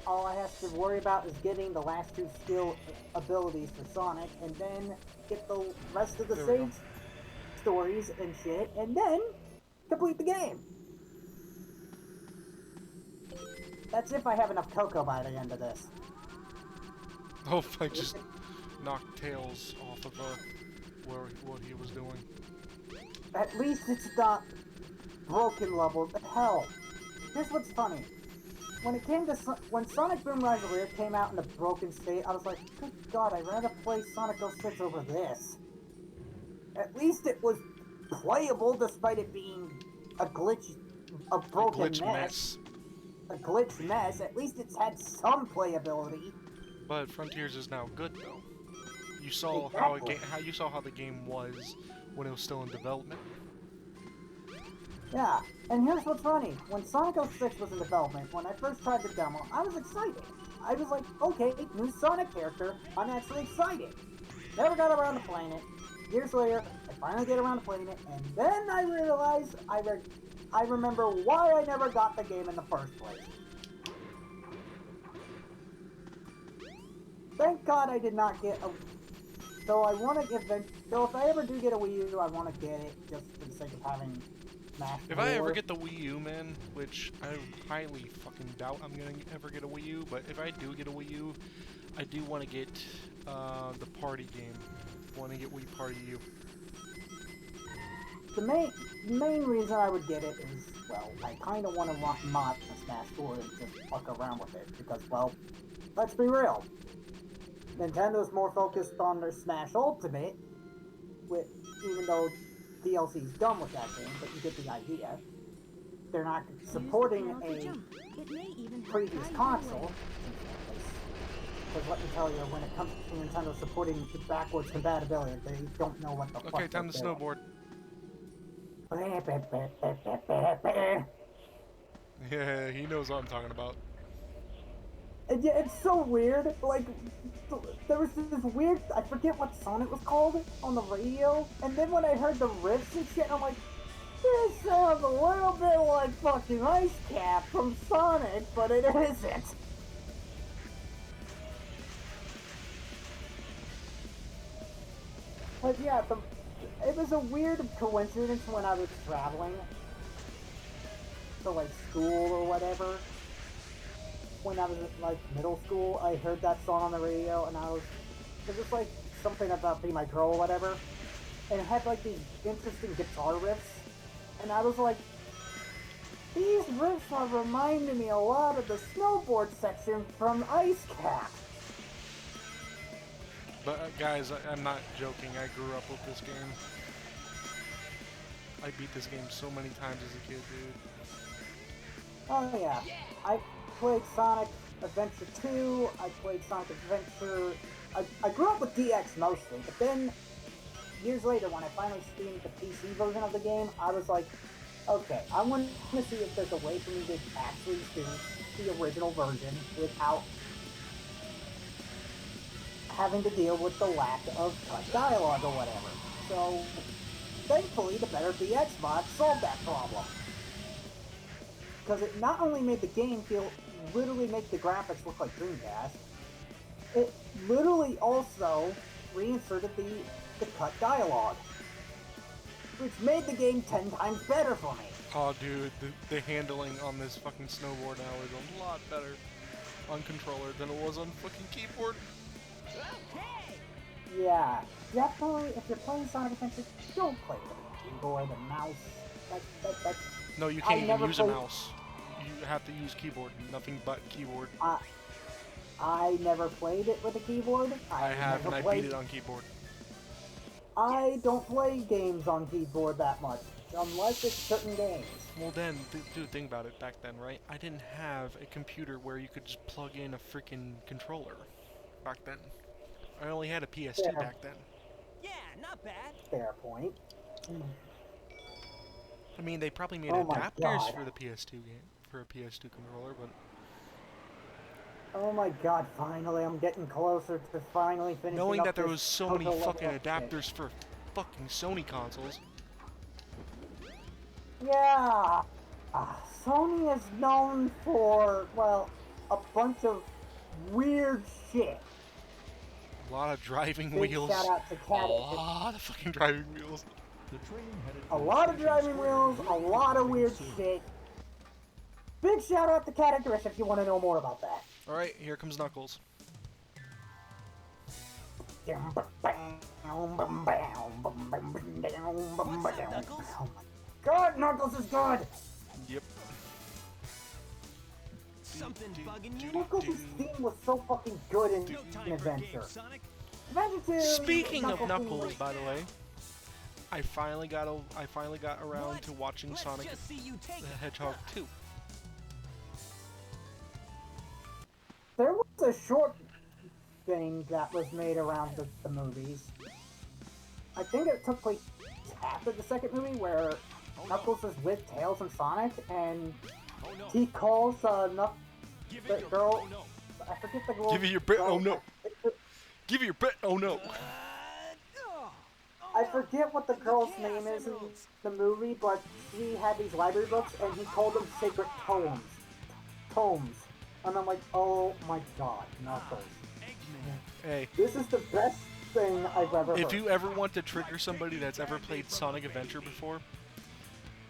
All I have to worry about is getting the last two skill abilities for Sonic, and then get the rest of the save stories and shit, and then complete the game. That's if I have enough Coco by the end of this. Oh, I just knocked Tails off of what he was doing. At least it's not broken level. Hell, here's what's funny. When it came to when Sonic Boom Rise of Lear came out in a broken state, I was like, good god, I'd rather play Sonic 06 over this. At least it was playable despite it being a broken mess. A glitch mess. At least it's had some playability. But Frontiers is now good though. You saw Exactly. how the game was when it was still in development. Yeah, and here's what's funny. When Sonic 06 was in development, when I first tried the demo, I was excited. I was like, okay, new Sonic character, I'm actually excited. Never got around to playing it. Years later, I finally get around to playing it, and then I realized I remember why I never got the game in the first place. Thank God I did not get a... Though I want to give... Though if I ever do get a Wii U, I want to get it just for the sake of having... If I ever get the Wii U, man, which I highly fucking doubt I'm gonna ever get a Wii U, but if I do get a Wii U, I do want to get the party game. I want to get Wii Party U. The main reason I would get it is, well, I kind of want to mod the Smash 4 and just fuck around with it, because, well, let's be real. Nintendo's more focused on their Smash Ultimate, even though DLC's done with that game, but you get the idea. They're not supporting a previous console. Because let me tell you, when it comes to Nintendo supporting backwards compatibility, they don't know what the fuck. Okay, time to snowboard. Snowboard. Yeah, he knows what I'm talking about. Yeah, it's so weird. Like, there was this weird, I forget what song it was called on the radio, and then when I heard the riffs and shit, I'm like, this sounds a little bit like fucking Ice Cap from Sonic, but it isn't. But yeah, it was a weird coincidence when I was traveling to like school or whatever. When I was in like middle school, I heard that song on the radio, and it was just like something about Be My Girl or whatever, and it had like these interesting guitar riffs, and I was like, these riffs are reminding me a lot of the snowboard section from Ice Cap. But guys, I'm not joking. I grew up with this game. I beat this game so many times as a kid, dude. Oh yeah, I played Sonic Adventure 2, I played Sonic Adventure... I grew up with DX mostly, but then, years later, when I finally streamed the PC version of the game, I was like, okay, I want to see if there's a way for me to actually stream the original version without having to deal with the lack of cut dialogue or whatever. So, thankfully, the better DX mod solved that problem. Because it not only made the game literally make the graphics look like Dreamcast, it literally also reinserted the cut dialogue, which made the game 10 times better for me. Oh, dude, the handling on this fucking snowboard now is a lot better on controller than it was on fucking keyboard. Yeah, definitely, if you're playing Sonic Adventure, don't play with a keyboard and mouse. That's No, you can't even use a mouse. You have to use keyboard, nothing but keyboard. I never played it with a keyboard. I have, and I beat it on keyboard. I don't play games on keyboard that much, unless it's certain games. Well then, dude, think about it back then, right? I didn't have a computer where you could just plug in a freaking controller back then. I only had a PS2 back then. Yeah, not bad. Fair point. I mean, they probably made adapters for the PS2 game, for a PS2 controller, but... Oh my god, finally, I'm getting closer to finally finishing knowing up that there this was so many total fucking level adapters for fucking Sony consoles. Yeah! Sony is known for, well, a bunch of weird shit. A lot of driving Big wheels. shout out to A lot of fucking driving wheels. A lot of driving wheels, a lot of weird shit. Big shout out to Categories if you want to know more about that. Alright, here comes Knuckles. Oh my god, Knuckles is good! Yep. Something bugging you? Knuckles' theme was so fucking good in No time for Adventure. games, Sonic. Adventure 2, Speaking of theme Knuckles, was- by the way, I finally got around What? to watching Let's Sonic just see you take the it. Hedgehog 2. There was a short thing that was made around the movies. I think it took place after the second movie where Knuckles is with Tails and Sonic, and Oh no. he calls Give the it your girl. Oh no. I forget the girl. Give it your bit, oh no. Give it your bit, oh no. I forget what the girl's name is in the movie, but she had these library books, and he called them sacred tomes. Tomes. And I'm like, oh my god, Knuckles. Hey, This is the best thing I've ever heard. if you ever want to trigger somebody that's ever played Sonic Adventure before,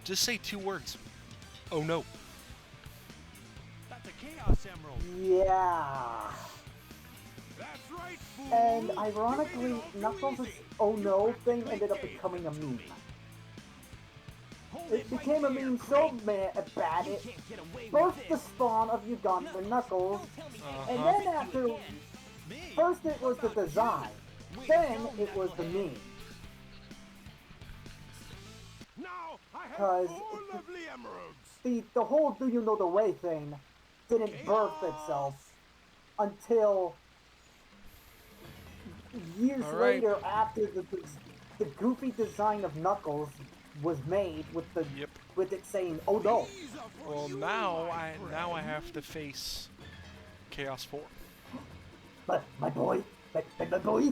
just say 2 words. Oh no. That's a Chaos Emerald. Yeah. That's right, fool. And ironically, Knuckles' oh no thing ended up becoming a meme. Hold It right became a there, meme Crank. so bad You it can't get away first with the this. spawn of Uganda Knuckles, Don't tell me and Uh-huh. then after, Me? first it was the design, then it was the meme. Now I have 'Cause 4 lovely emeralds. The whole do you know the way thing didn't birth itself until years Alright. later after the goofy design of Knuckles was made with the Yep. with it saying oh no. These are for Well, you, now my I friend. have to face Chaos 4. But my boy, my boy.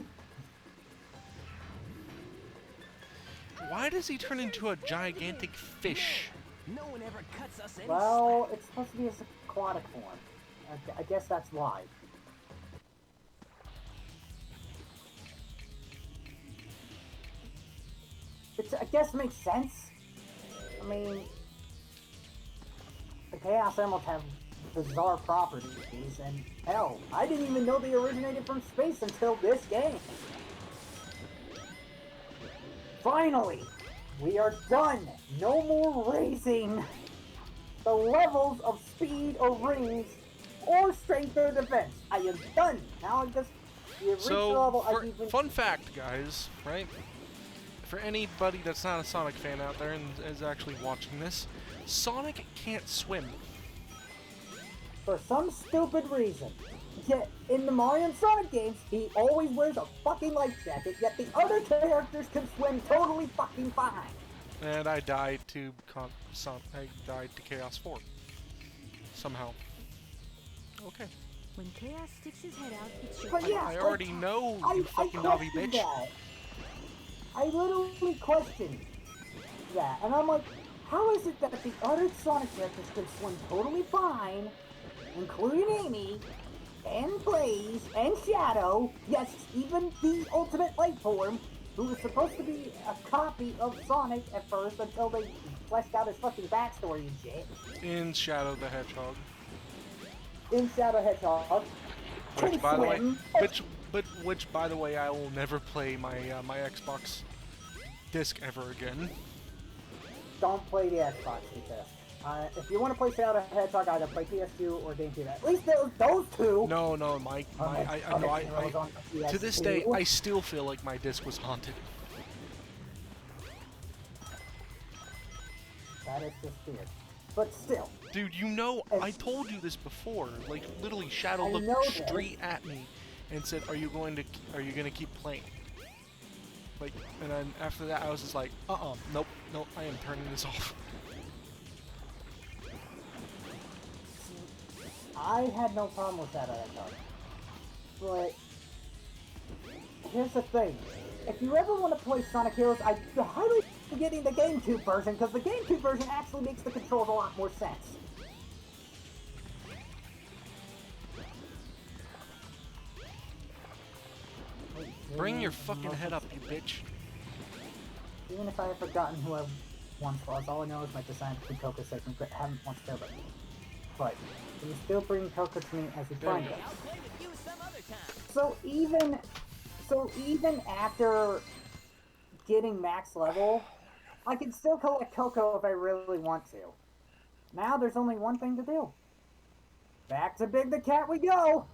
Why does he turn into a gigantic fish? No one ever cuts us any Well, it's supposed to be his aquatic form. I guess that's why. I guess it makes sense. I mean, the Chaos Emeralds have bizarre properties, and hell, I didn't even know they originated from space until this game. Finally, we are done. No more raising the levels of speed or rings or strength or defense. I am done. Now I just reach the So, level fun fact, guys, right? For anybody that's not a Sonic fan out there and is actually watching this, Sonic can't swim. For some stupid reason. Yet, in the Mario and Sonic games, he always wears a fucking life jacket, yet the other characters can swim totally fucking fine. And I died to Chaos 4. Somehow. Okay. When Chaos sticks his head out, it's your But yeah, I already know, you fucking I Navi bitch. that. I literally questioned that, and I'm like, how is it that the other Sonic characters can swim totally fine, including Amy, and Blaze, and Shadow, yes, even the Ultimate Light Form, who was supposed to be a copy of Sonic at first until they fleshed out his fucking backstory and shit. In Shadow the Hedgehog. In Shadow Hedgehog. Which, by the way, which, by the way, I will never play my my Xbox disc ever again. Don't play the Xbox disc. If you want to play Shadow Hedgehog, either play PS2 or GameCube. At least those two. No, Mike. To this day, I still feel like my disc was haunted. That is just weird. But still. Dude, you know, I told you this before. Like, literally, Shadow looked straight at me and said, "Are you gonna keep playing?" Like, and then after that, I was just like, nope, I am turning this off. I had no problem with Shadow Hedgehog. But here's the thing. If you ever want to play Sonic Heroes, I highly recommend getting the GameCube version, because the GameCube version actually makes the controls a lot more sense. Bring your fucking head up, you bitch. Even if I have forgotten who I once was, all I know is my design between Coco said and haven't once cared about me. But you still bring Coco to me as you find it. So even after getting max level, I can still collect Coco if I really want to. Now there's only one thing to do. Back to Big the Cat we go!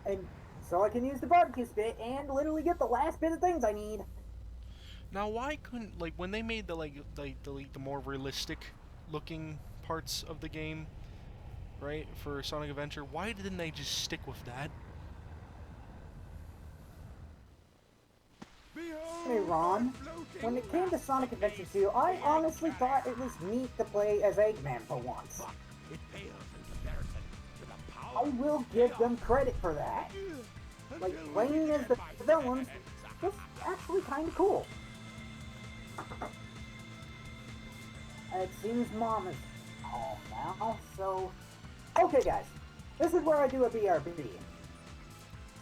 And so I can use the barbecue spit and literally get the last bit of things I need. Now, why couldn't, like, when they made the the more realistic looking parts of the game, right, for Sonic Adventure, why didn't they just stick with that? Hey Ron, when it came to Sonic Adventure 2, I honestly thought it was neat to play as Eggman for once. I will give them credit for that. Like, playing as the villains was actually kind of cool. It seems Mom is home now, so... Okay guys, this is where I do a BRB.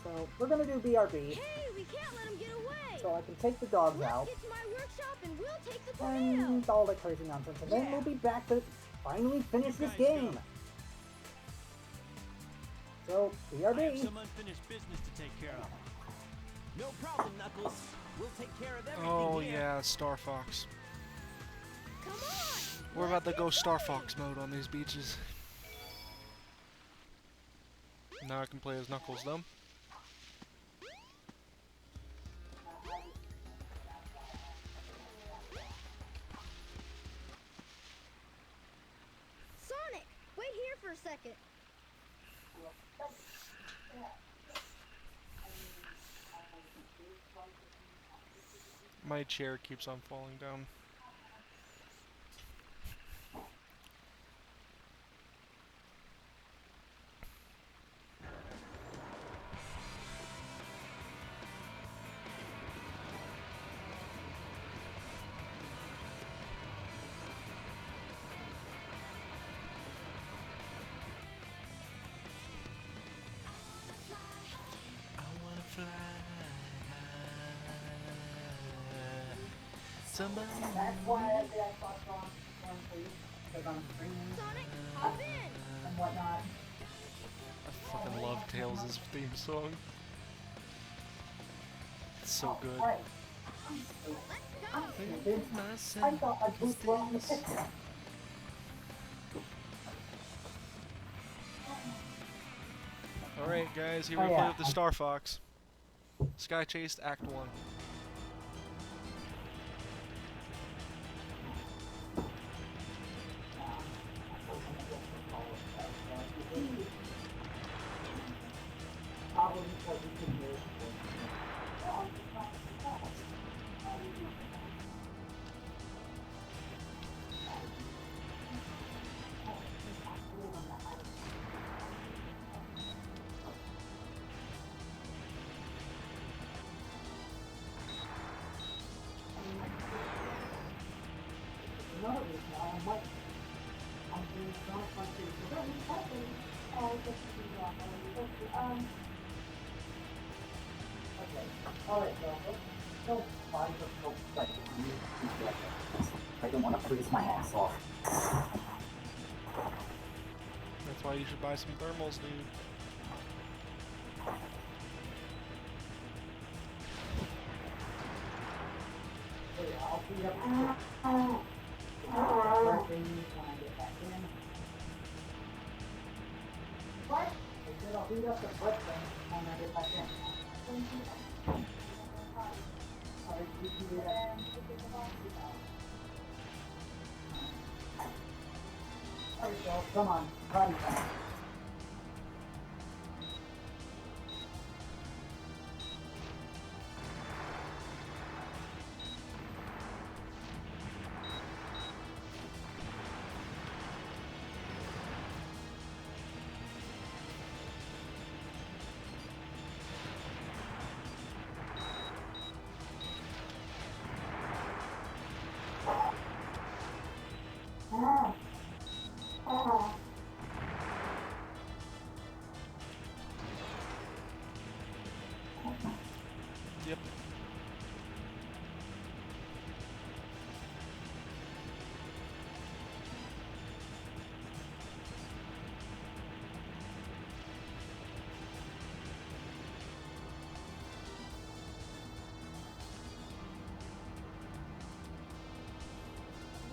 So, we're gonna do BRB. Hey, we can't let him get away! So I can take the dogs out. Let's get to my workshop and we'll take the tornado! And all that crazy nonsense, and then we'll be back to finally finish this game. So, I have BRB. some unfinished business to take care of. No problem, Knuckles. We'll take care of everything Oh here. yeah, Star Fox. Come on! We're about to go Star Fox mode on these beaches. Now I can play as Knuckles though. Sonic, wait here for a second. My chair keeps on falling down. somebody. That's why I say I thought Storm please, because I'm streaming Sonic, hop in! and whatnot. I fucking love Tails' theme song. It's so good. Right. Let's I'm go! stupid. I thought my boots were on the picture. Alright, guys, here Oh, we play yeah. with the Star Fox. Sky Chase Act 1. Probably because you can hear it. Another reason why I'm like, I'm doing so much fun to okay. Alright, so let's buy the scope like I don't want to freeze my ass off. That's why you should buy some thermals, dude. So yeah, I'll beat up the first thing when I get back in. What? I said I'll beat up the flip thing when I get back in. Alright, you can do that. Alright, so come on, body time. Yep.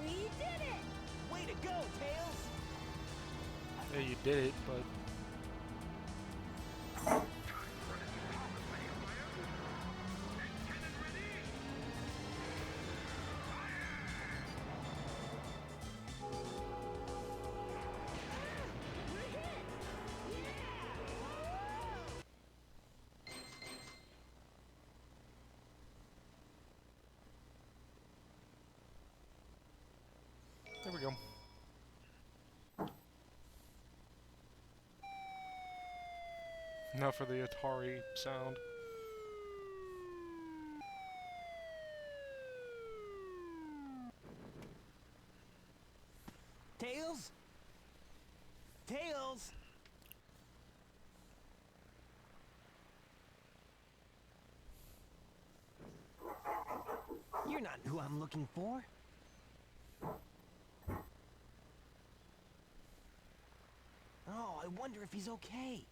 We did it! Way to go, Tails! Yeah, you did it, but We're hit! there we go. Now for the Atari sound. Tails? Tails! You're not who I'm looking for. Oh, I wonder if he's okay.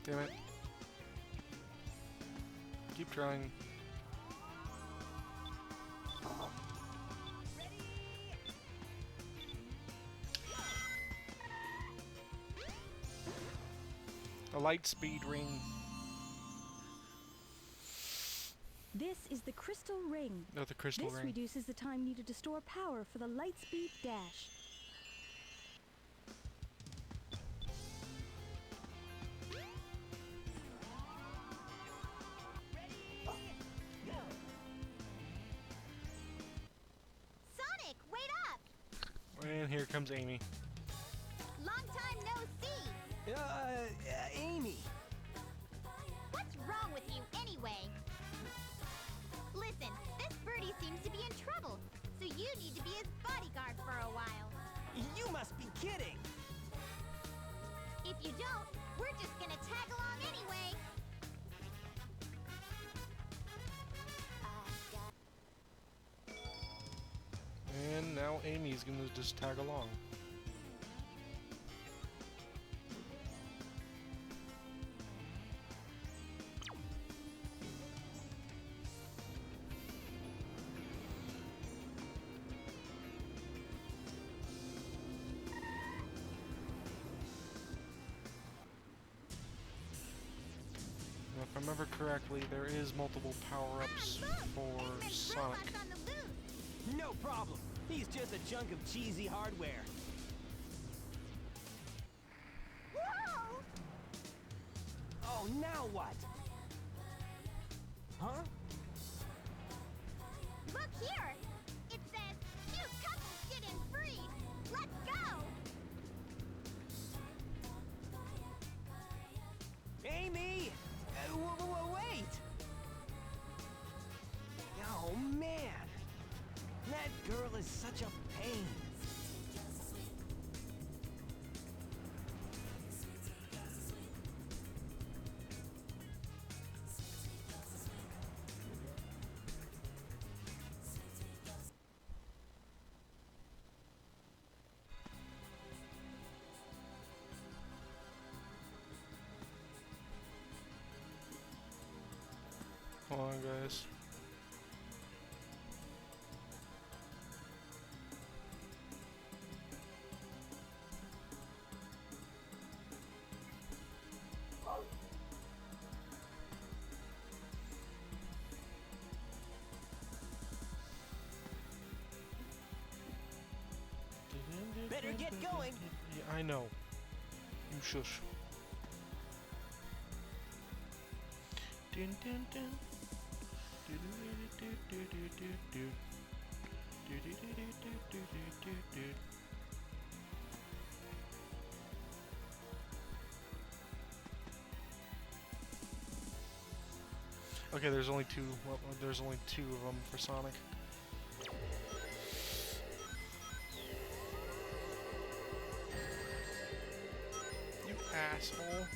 Damn it. Keep trying. A light speed ring. This is the crystal ring. No, the crystal This ring. reduces the time needed to store power for the Lightspeed Dash. And here comes Amy. Long time no see. Amy. What's wrong with you anyway? Listen, this birdie seems to be in trouble, so you need to be his bodyguard for a while. You must be kidding. If you don't, we're just gonna tag along anyway. And now Amy's gonna just tag along. Now, if I remember correctly, there is multiple power-ups for Sonic. On the loose. No problem. He's just a chunk of cheesy hardware. Whoa! Oh, now what? Huh? Look here! It says, cute couples get in free! Let's go! Amy! Wait! Oh, man! That girl is such a pain. Hold on, guys. Better get going. Yeah, I know. You shush. Dun, dun, dun. Do, do, do, do, do, do, do. Do, do, do, do, do, do, do, do. Okay, there's only two. Well, there's only two of them for Sonic. You asshole.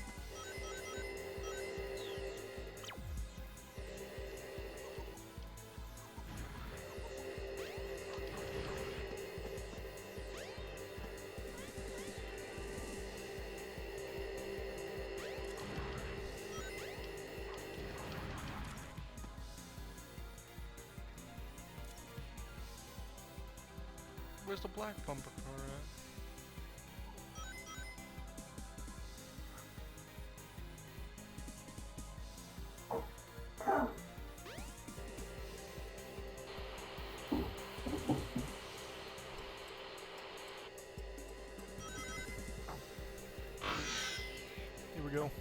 Where's the black bumper car at? Here we go.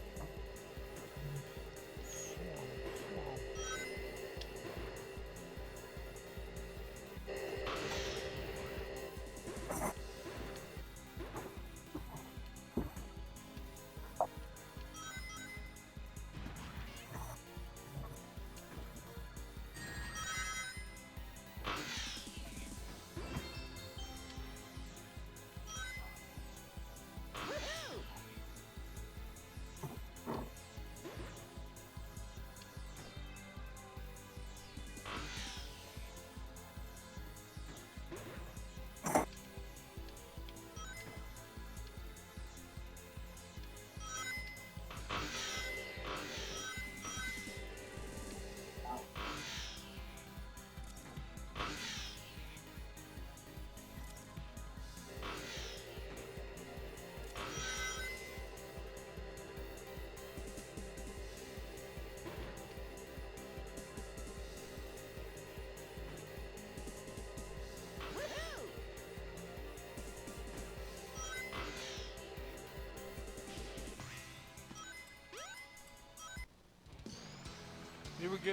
Here we go.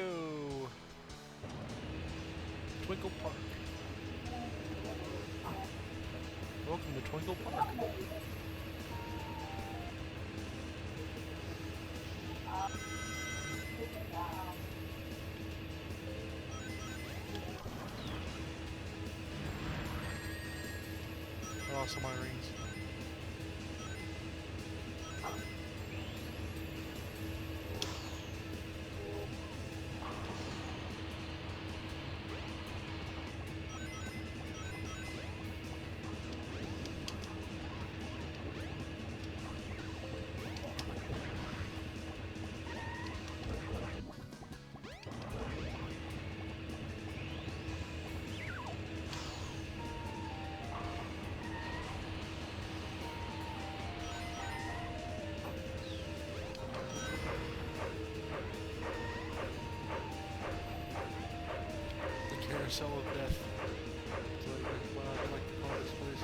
Twinkle Park. Welcome to Twinkle Park. I lost all my rings. Carousel of Death. That's what I'd like to call this place.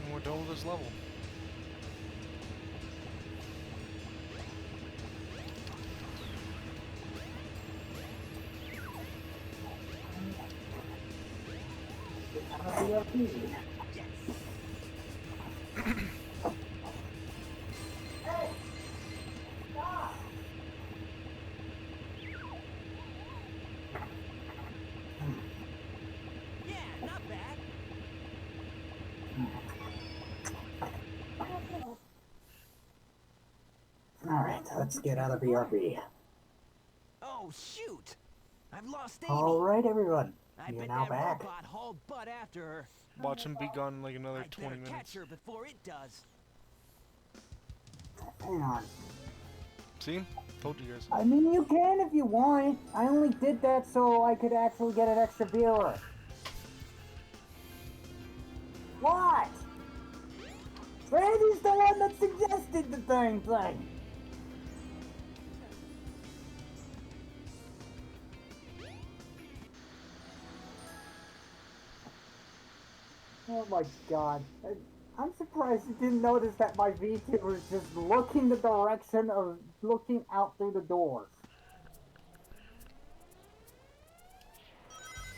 And we're done with this level. Yeah, not bad. Alright, let's get out of BRB. Oh, shoot! I've lost Amy. Alright, everyone. I You're bet now that back. robot hauled butt after her. Watch him be gone in like another I 20 better minutes. catch her before it does. Hang on. See? Told you guys. I mean, you can if you want. I only did that so I could actually get an extra viewer. What? Randy's the one that suggested the dang thing. Oh my god. I'm surprised you didn't notice that my VT was just looking the direction of looking out through the doors.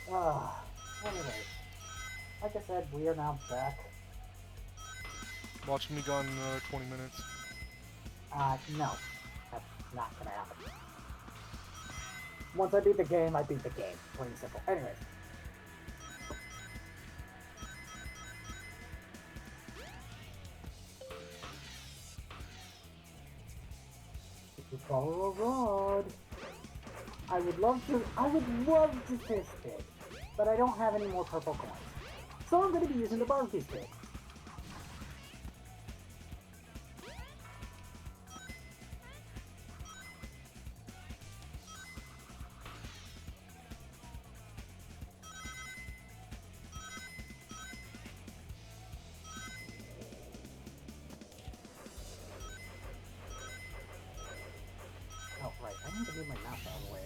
Anyway. Like I said, we are now back. Watch him be gone in another 20 minutes. No. That's not gonna happen. Once I beat the game, I beat the game. Plain and simple. Anyways. If you follow a rod, I would love to fish stick, but I don't have any more purple coins. So I'm going to be using the barbecue stick. move my mouse out of the way.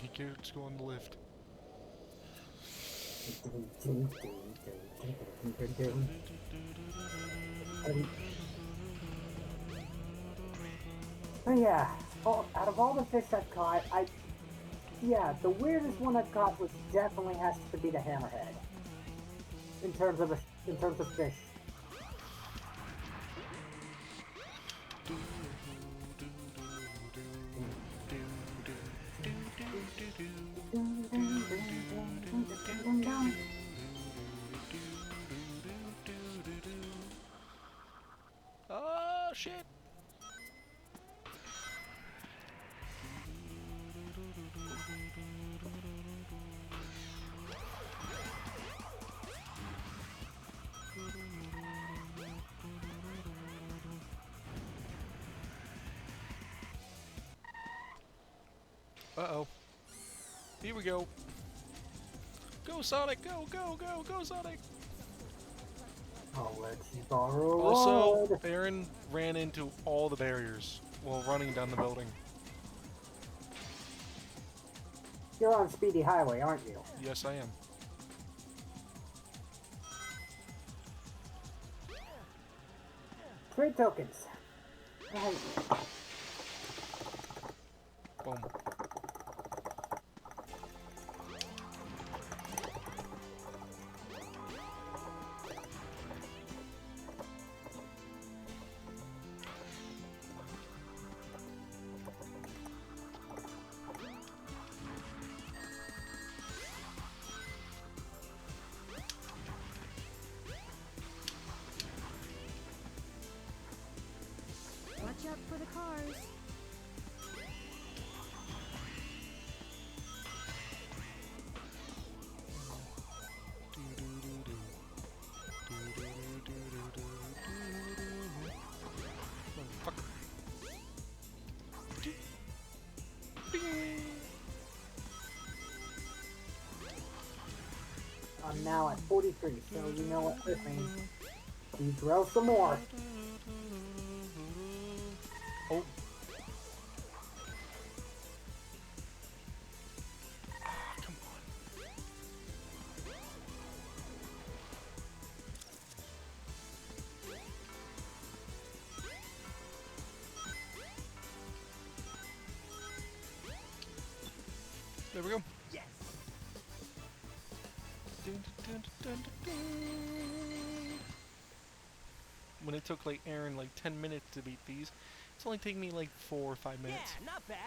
You can't go on the lift. But yeah, out of all the fish I've caught, yeah, the weirdest one I've caught was definitely has to be the hammerhead. In terms of fish. Oh shit! Uh-oh. Here we go. Go Sonic! Go, go, go, go Sonic! I'll let you borrow a Also, ride. Aaron ran into all the barriers while running down the building. You're on Speedy Highway, aren't you? Yes, I am. Trade tokens. Right. Boom. Watch out for the cars. I'm now at 43, so you know what this means. You drill some more. Oh. Come on. There we go. Yes. When it took like Aaron like 10 minutes to beat these, it's only taking me like 4 or 5 minutes. Yeah, not bad.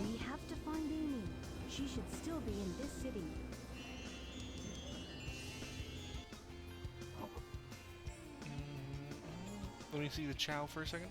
We have to find Amy. She should still be in this city. Let me see the chow for a second.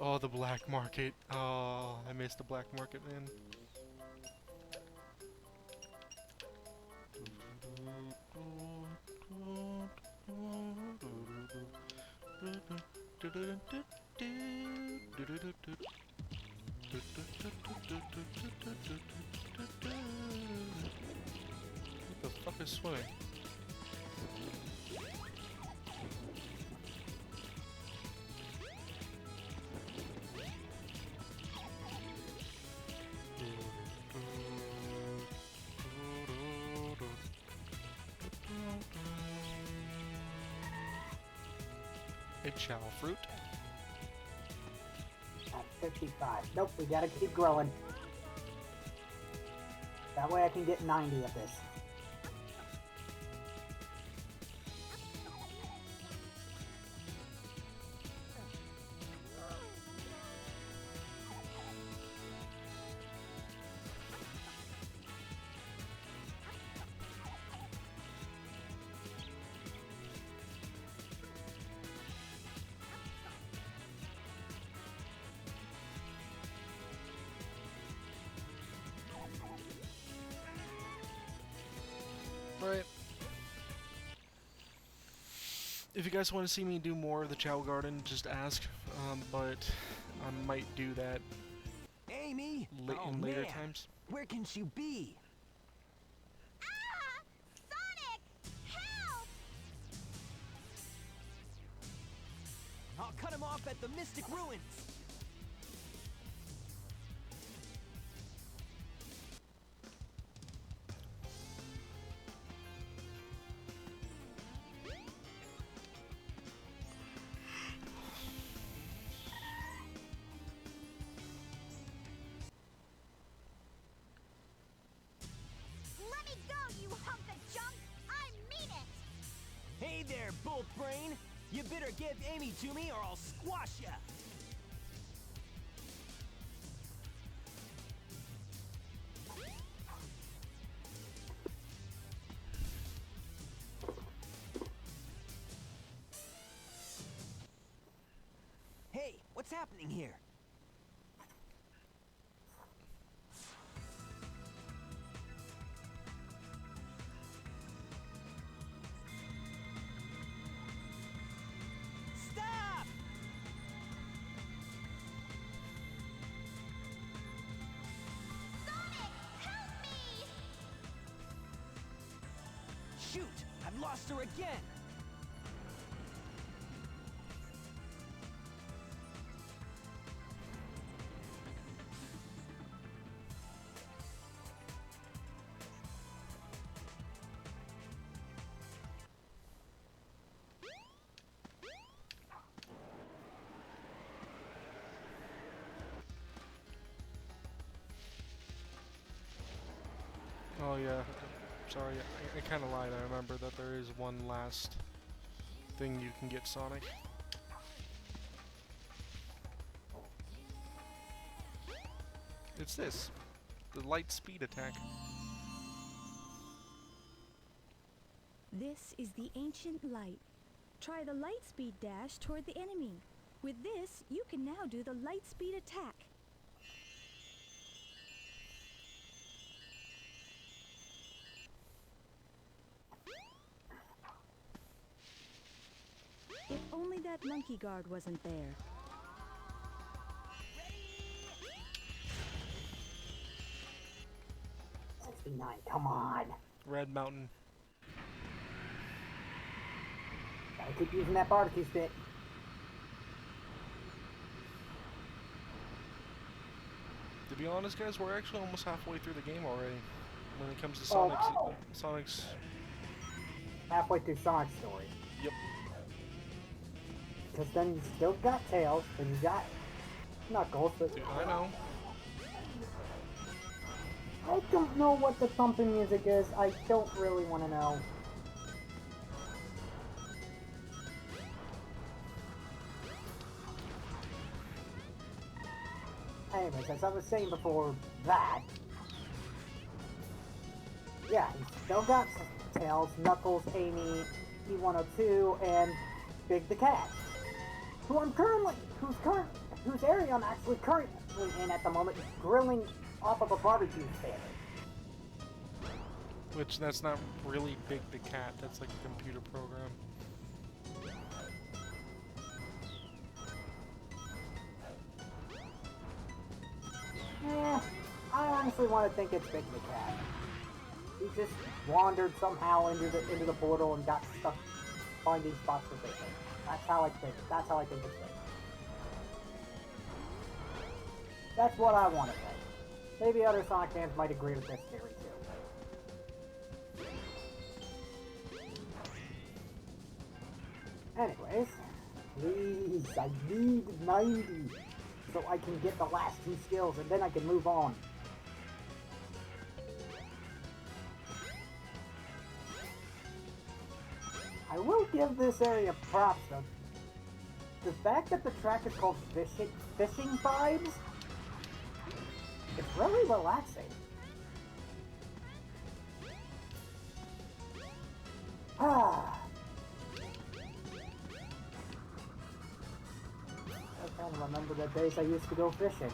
Oh, the black market. Oh, I missed the black market, man. What the fuck is swimming? Eggshell fruit. At 55. Nope, we gotta keep growing. That way I can get 90 of this. Right. If you guys want to see me do more of the Chow Garden, just ask. But I might do that Amy! in later times. Where can she be? Ah! Sonic! Help! I'll cut him off at the Mystic Ruins. Let me go, you hunk of junk! I mean it! Hey there, Bolt Brain! You better give Amy to me or I'll squash ya! Hey, what's happening here? Stop! Sonic, help me! Shoot! I've lost her again! Oh yeah, sorry, I kind of lied. I remember that there is one last thing you can get Sonic. It's this, the light speed attack. This is the ancient light. Try the light speed dash toward the enemy. With this, you can now do the light speed attack. If only that monkey guard wasn't there. 69, come on. Red Mountain. Gotta keep using that barbecue stick. To be honest, guys, we're actually almost halfway through the game already. When it comes to Oh. Sonic's. Halfway through Sonic's story. Yep. Because then you still got Tails, and you got Knuckles, but Dude, I know. I don't know what the thumping music is. I don't really want to know. Anyways, as I was saying before that, yeah, he's still got Tails, Knuckles, Amy, E102, and Big the Cat, whose area I'm actually currently in at the moment, is grilling off of a barbecue stand. Which, that's not really Big the Cat, that's like a computer program. honestly want to think it's Big the Cat. He just wandered somehow into the portal and got stuck finding spots for fishing. That's how I think. That's how I think it's fake. That's what I want to think. Maybe other Sonic fans might agree with this theory too. Anyways, please, I need 90 so I can get the last 2 skills and then I can move on. I will give this area props though. The fact that the track is called Fishing Vibes, it's really relaxing. Ah. I kind of remember the days I used to go fishing.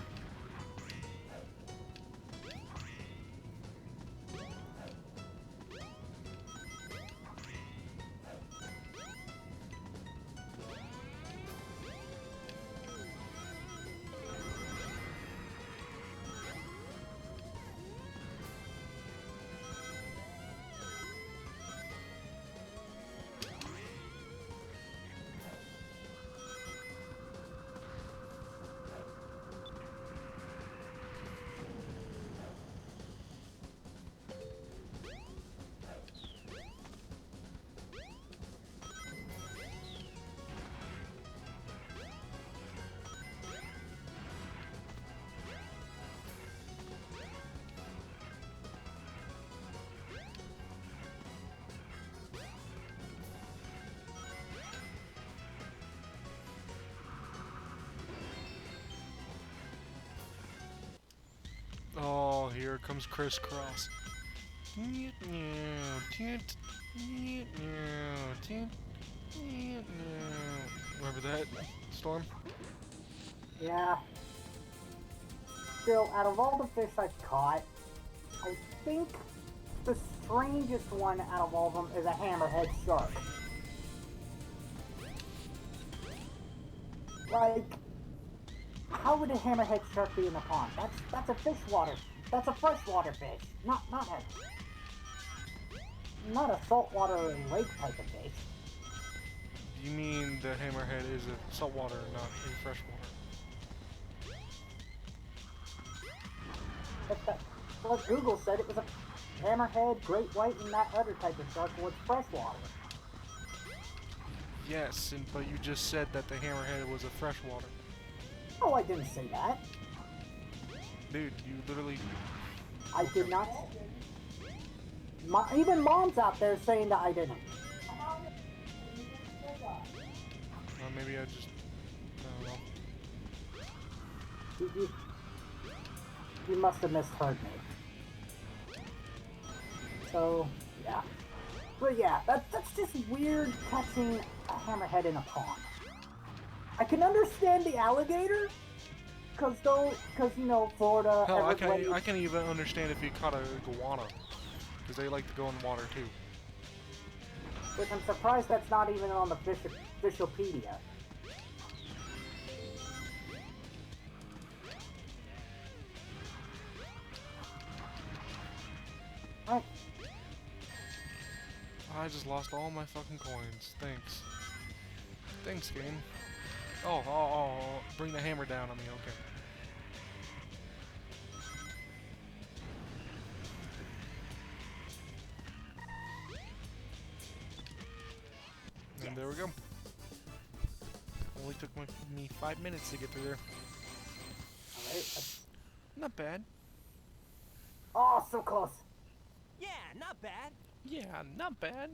Oh, here comes Crisscross. Remember that, Storm? Yeah. Still, out of all the fish I've caught, I think the strangest one out of all of them is a hammerhead shark. Like, how would a hammerhead shark be in the pond? That's a that's a freshwater fish, not a saltwater lake type of fish. You mean the hammerhead is a saltwater, not a freshwater? That's what Google said. It was a hammerhead, great white, and that other type of shark was freshwater. Yes, but you just said that the hammerhead was a freshwater. Oh, I didn't say that. Dude, you literally... I did not. Even mom's out there saying that I didn't. Maybe I just... I don't know. You must have misheard me. So, yeah. But yeah, that's just weird catching a hammerhead in a pond. I can understand the alligator, cause you know, Florida, Hell, Everglades. I can even understand if you caught a iguana, because they like to go in water too. Which I'm surprised that's not even on the Fishopedia. Right. I just lost all my fucking coins. Thanks. Thanks, game. Oh, bring the hammer down on me, okay. And there we go. Only took me 5 minutes to get through there. Alright. Not bad. Oh, so close. Yeah, not bad. Yeah, not bad.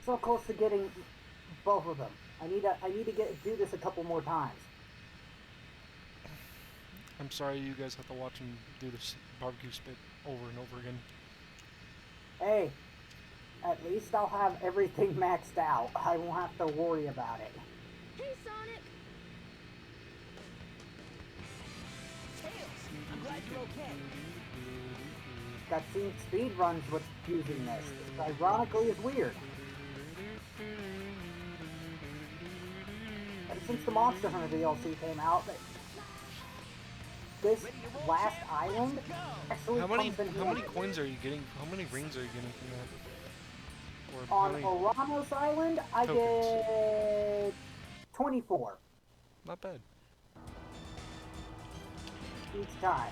So close to getting both of them. I need to do this a couple more times. I'm sorry you guys have to watch him do this barbecue spit over and over again. Hey, at least I'll have everything maxed out. I won't have to worry about it. Hey, Sonic! Tails, I'm glad you're okay. That seems speedruns what's using this. Ironically, is weird. Ever since the Monster Hunter DLC came out, this Ready to roll, last champ? island Let's go! actually How many comes in how many handy. coins are you getting? How many rings are you getting from that? Or how On many Oramos Island, I tokens? get 24 Not bad. each time.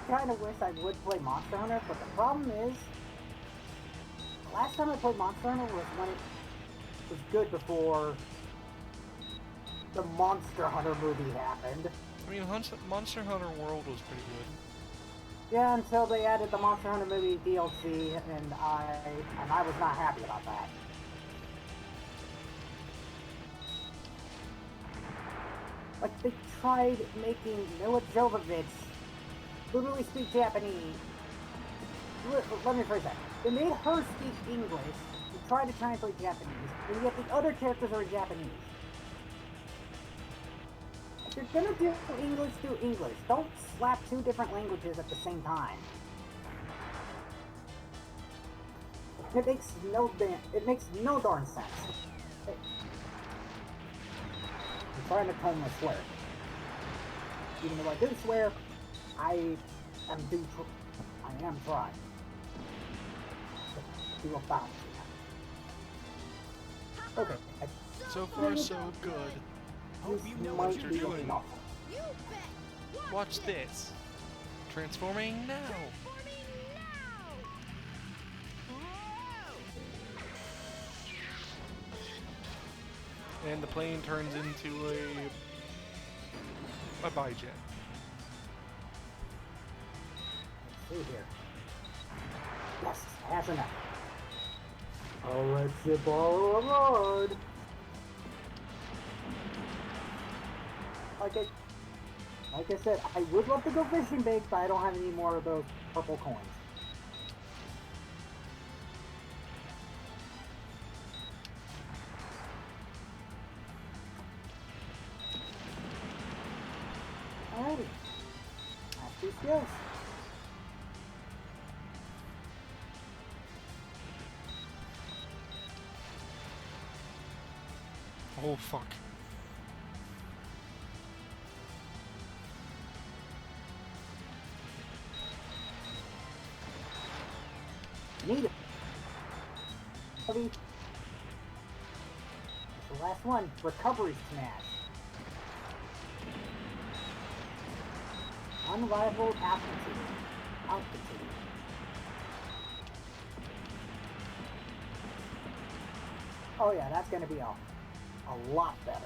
Kind of wish I would play Monster Hunter, but the problem is, the last time I played Monster Hunter was when it was good before the Monster Hunter movie happened. I mean, Monster Hunter World was pretty good. Yeah, until they added the Monster Hunter movie DLC, and I was not happy about that. Like, they tried making Mila Jovovich literally speak Japanese. Let me phrase that. They made her speak English to try to translate Japanese, and yet the other characters are Japanese. If you're gonna do English, do English. Don't slap two different languages at the same time. It makes no darn sense. I'm trying to tone my swear. Even though I do swear, I am trying to do a balance. Okay. So far, so good. Hope you know what what you're you're doing. doing. You bet! Watch this. Transforming now. Transforming now! And the plane turns into a bijet. See here. Yes, half enough. I'll let you borrow a ride. Like I said, I would love to go fishing bait, but I don't have any more of those purple coins. Alrighty. Mastery skills. Oh fuck. Need it. Heavy. The last one, recovery smash. Unrivaled altitude. Oh yeah, that's gonna be a lot better.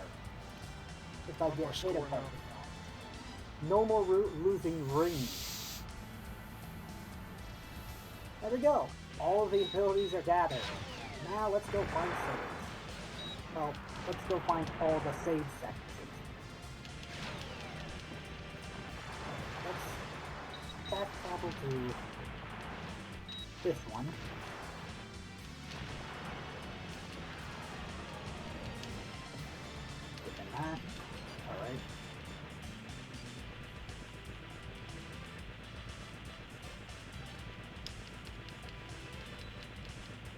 If I One get more hit score above now. it. No more losing rings. There we go. All of the abilities are gathered. Now let's go find saves. Well, let's go find all the save sections. Let's fast travel to this one. Open that. Alright.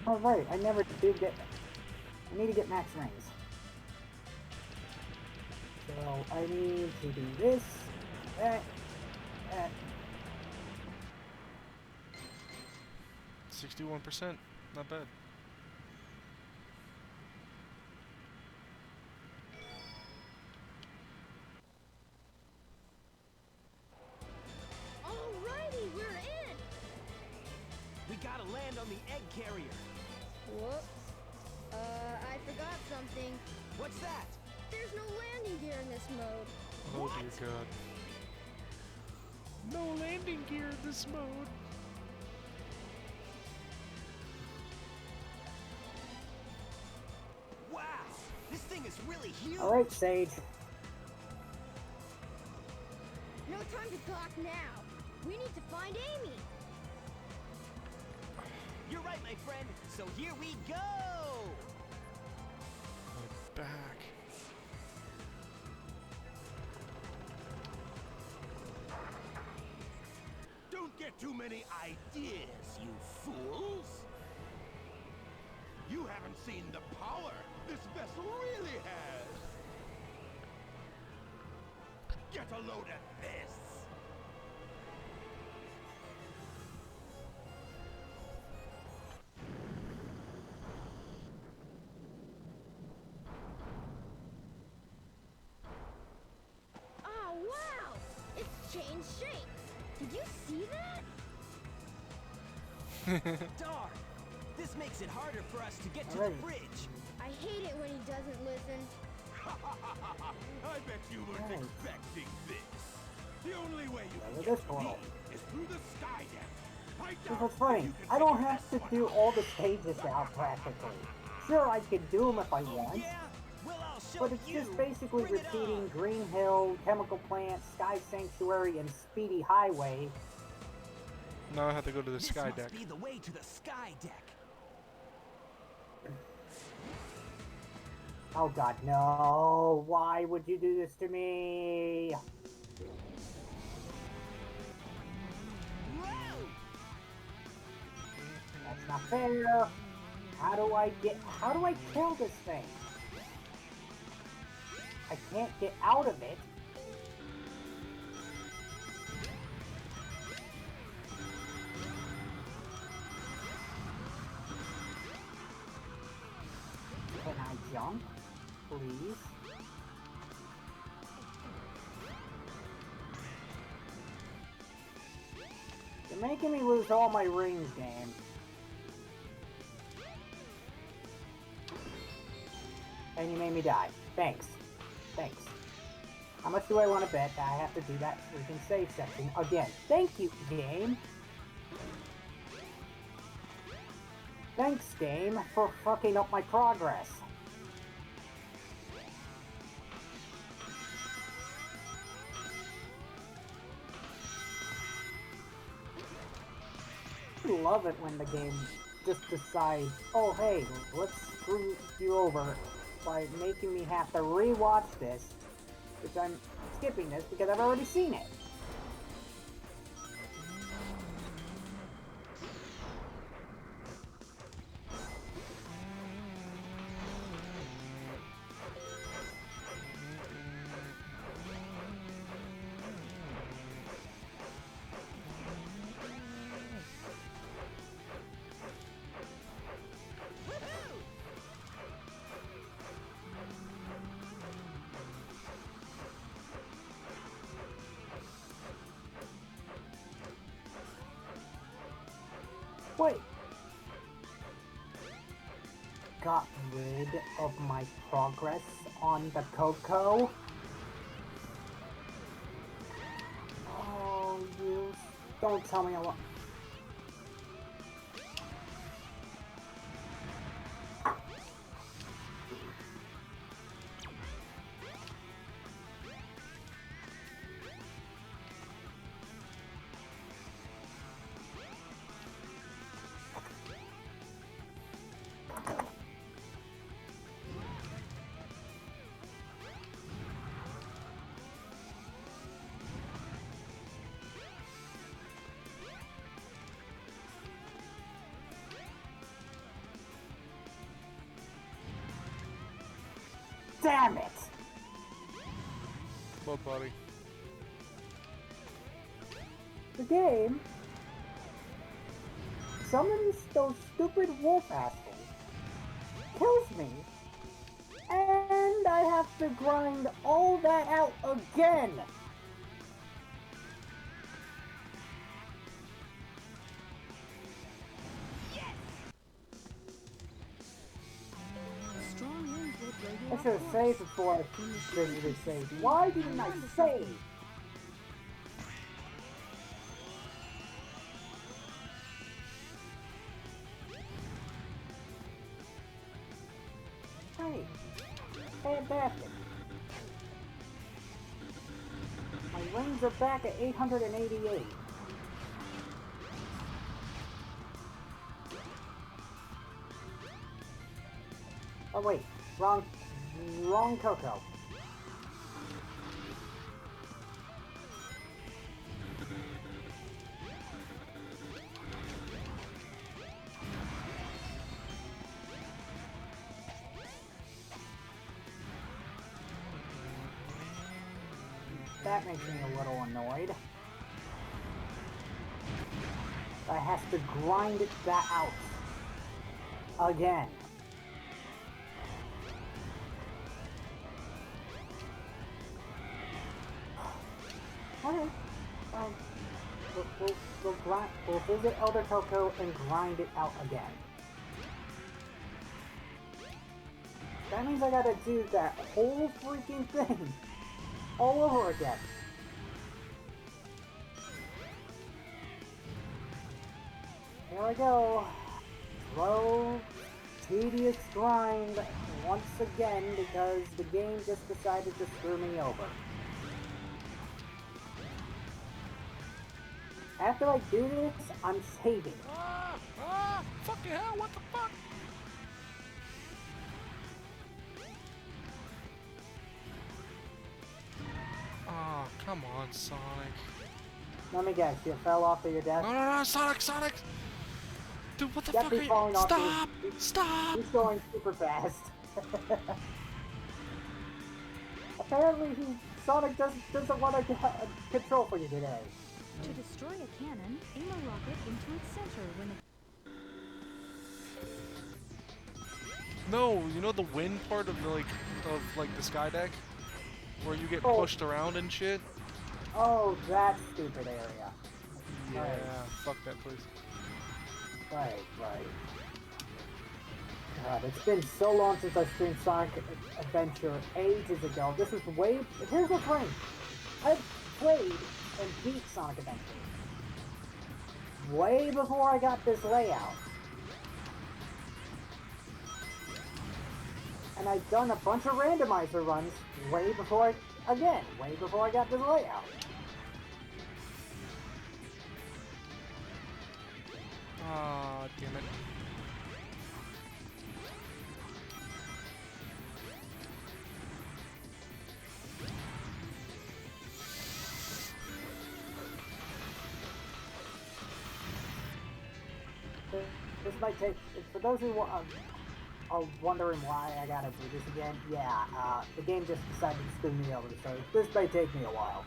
Alright, I never did get... I need to get max rings. So, I need to do this, that, 61%. Not bad. Alrighty, we're in! We gotta land on the egg carrier. Whoops. I forgot something. What's that? There's no landing gear in this mode. Oh dear god. No landing gear in this mode. Wow, this thing is really huge. Alright, Sage. No time to talk now. We need to find Amy. You're right, my friend. So here we go. My back. Don't get too many ideas, you fools! You haven't seen the power this vessel really has! Get a load of this! Oh, wow! It's changed shape. Did you see that? Darn! This makes it harder for us to get to Alright. the bridge. I hate it when he doesn't listen. I bet you weren't Right. expecting this. The only way you Yeah, can with get this to me portal. is through the sky deck. I See, doubt what's funny, you can I don't figure have this to one do out. all the stages now, practically. Sure, I could do them if I Oh want, yeah? Well, I'll show but it's you. just basically Bring it repeating on. Green Hill, Chemical Plant, Sky Sanctuary, and Speedy Highway. Now I have to go to the This sky must deck. be the way to the sky deck. Oh god, no! Why would you do this to me? Whoa! That's not fair! How do I kill this thing? I can't get out of it. Can I jump? Please? You're making me lose all my rings, game. And you made me die. Thanks. Thanks. How much do I want to bet that I have to do that freaking save section again? Thank you, game. Thanks, game, for fucking up my progress. I love it when the game just decides, oh hey, let's screw you over by making me have to rewatch this, which I'm skipping this because I've already seen it. Wait. Got rid of my progress on the Coco? Oh, you... Don't tell me I want... Damn it! What, buddy? The game summons those stupid wolf assholes, kills me, and I have to grind all that out again! Strong winds will blow you I off should have course. saved before I visited save. Why didn't I save? Hey, fantastic. My rings are back at 888. Oh wait, wrong Coco. That makes me a little annoyed. I have to grind that out. Again. Alright. We'll visit Elder Coco and grind it out again. That means I gotta do that whole freaking thing all over again. Here I go. Slow, tedious grind once again because the game just decided to screw me over. After I do this, I'm saving. Fucking hell, what the fuck? Oh, come on, Sonic. Let me guess, you fell off of your desk? No, Sonic! Dude, what the Yep, fuck he's are you? falling off Stop! his- Stop! He's going super fast. Apparently, Sonic doesn't want to control for you today. To destroy a cannon, aim a rocket into its center when the No, you know the wind part of the the sky deck? Where you get pushed around and shit? Oh, that stupid area. Yeah, Right. fuck that place. Right. God, it's been so long since I streamed Sonic Adventure ages ago. This is way... Here's the thing. I played and beat Sonic Adventure way before I got this layout. And I've done a bunch of randomizer runs way before I got this layout. Ah, damn it. This might take, for those who are wondering why I gotta do this again, the game just decided to screw me over, so this may take me a while.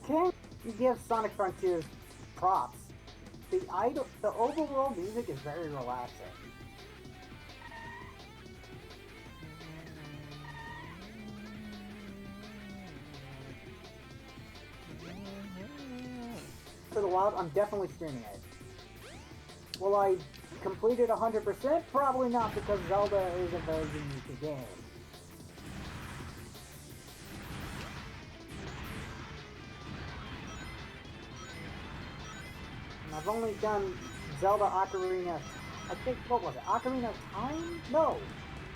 Can give Sonic Frontiers props. The overworld music is very relaxing. For the Wild, I'm definitely streaming it. Will I complete it 100%? Probably not, because Zelda is a very unique game. I've only done Zelda Ocarina, I think, what was it, Ocarina of Time? No,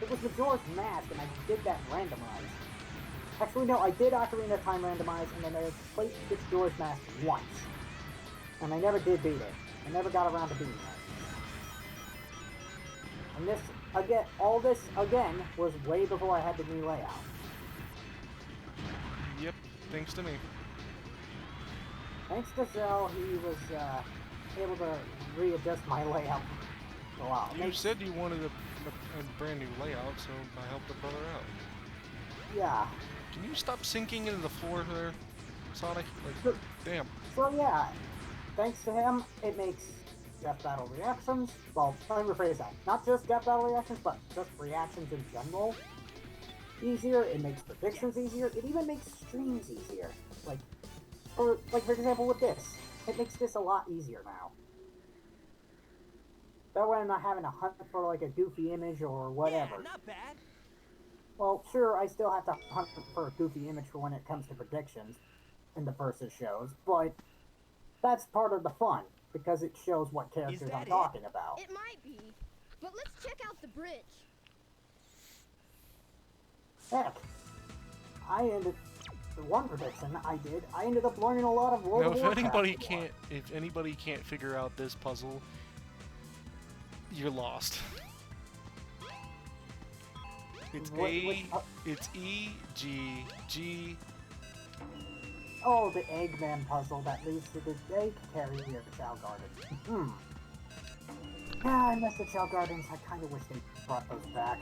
it was Majora's Mask, and I did that randomized. Actually, no, I did Ocarina of Time randomized, and then I played Majora's Mask once. And I never did beat it. I never got around to beating it. And this, again, all this, again, was way before I had the new layout. Yep, thanks to me. Thanks to Zell, he was, able to readjust my layout a lot. You said you wanted a brand new layout, so I helped a brother out. Yeah. Can you stop sinking into the floor there, Sonic? Like, damn. So yeah, thanks to him, it makes death battle reactions, well, let me rephrase that, not just death battle reactions, but just reactions in general easier. It makes predictions easier. It even makes streams easier. Like for example with this. It makes this a lot easier now. That way I'm not having to hunt for like a goofy image or whatever. Yeah, not bad. Well, sure, I still have to hunt for a goofy image for when it comes to predictions in the versus shows, but that's part of the fun, because it shows what characters I'm talking about. It might be, but let's check out the bridge. Heck, the one prediction I ended up learning a lot of World of Warcraft. If anybody can't figure out this puzzle, you're lost. It's Wait, it's E, G, G. oh, the Eggman puzzle that leads to the egg carrier Chow Garden. Yeah, I miss the Chow Gardens. I kind of wish they brought those back.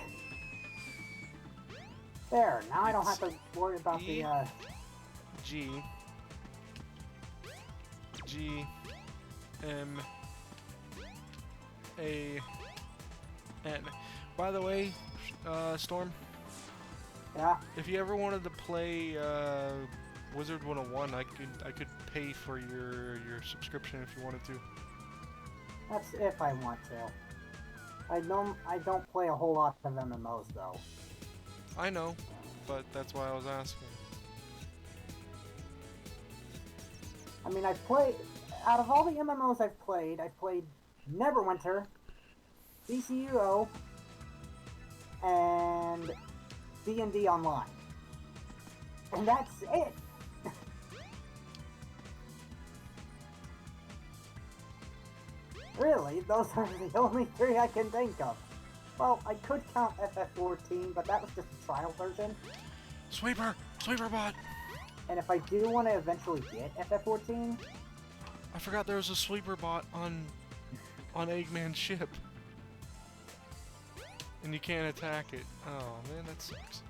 There, now I don't have to worry about E, the, G, G, M, A, N. By the way, Storm, yeah, if you ever wanted to play Wizard 101, I could pay for your subscription if you wanted to. that's if I want to. I don't play a whole lot of MMOs though. I know, but that's why I was asking. I mean, I've played, out of all the MMOs I've played Neverwinter, CCUO, and D&D Online. And that's it! Really, those are the only three I can think of. Well, I could count FF14, but that was just a trial version. Sweeper! Sweeper bot! And if I do want to eventually get FF14, I forgot there was a sweeper bot on Eggman's ship. And you can't attack it. Oh man, that sucks.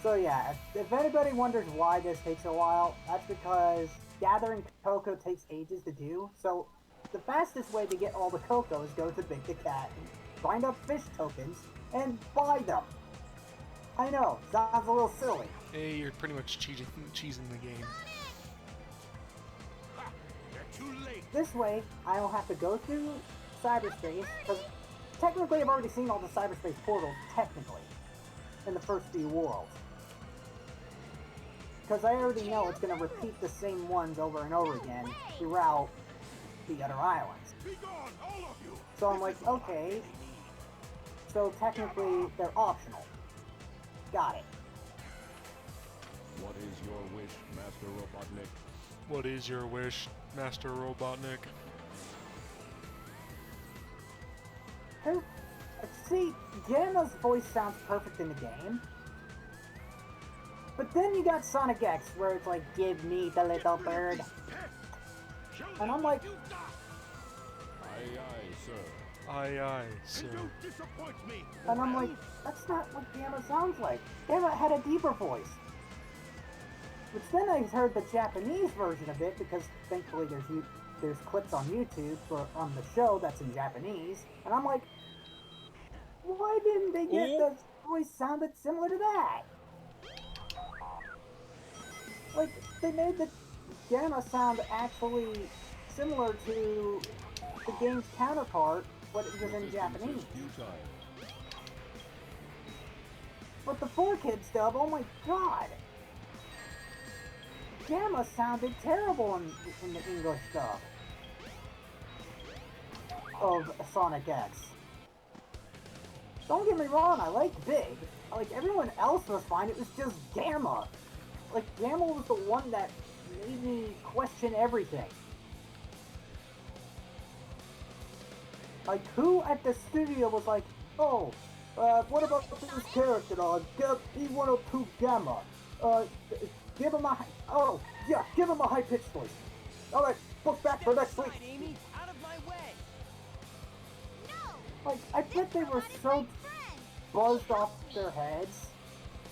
so yeah, if anybody wonders why this takes a while, that's because gathering cocoa takes ages to do. So the fastest way to get all the cocoa is go to Big the Cat, find up fish tokens, and buy them. I know, sounds a little silly. Hey, you're pretty much cheesing the game. Ha! They're too late. This way, I don't have to go through cyberspace, because technically I've already seen all the cyberspace portals, technically, in the first few worlds. Because I already know it's going to repeat the same ones over and over again throughout the other islands. Be gone, all of you. So I'm like, okay, so technically they're optional. Got it. What is your wish, Master Robotnik? What is your wish, Master Robotnik? See, Gamma's voice sounds perfect in the game. But then you got Sonic X, where it's like, give me the little bird. And I'm like, Aye, aye, sir. Aye, aye, sir. And don't disappoint me. and I'm like, that's not what Gamma sounds like. Gamma had a deeper voice. Which then I heard the Japanese version of it, because thankfully there's clips on YouTube on the show that's in Japanese. And I'm like, why didn't they get the voice sounded similar to that? Like, they made the Gamma sound actually similar to the game's counterpart, but it was in Japanese. Due time. But the 4Kids dub, oh my god! Gamma sounded terrible in the English dub of Sonic X. Don't get me wrong, I liked Big. Like, everyone else was fine, it was just Gamma. Like, Gamma was the one that made me question everything. Like, who at the studio was like, oh, what about this character, E102 Gamma? Give him a, oh, yeah, give him a high-pitched voice. Alright, book back for next week. Amy, out of my way. No! Like, I bet they were so buzzed off their heads,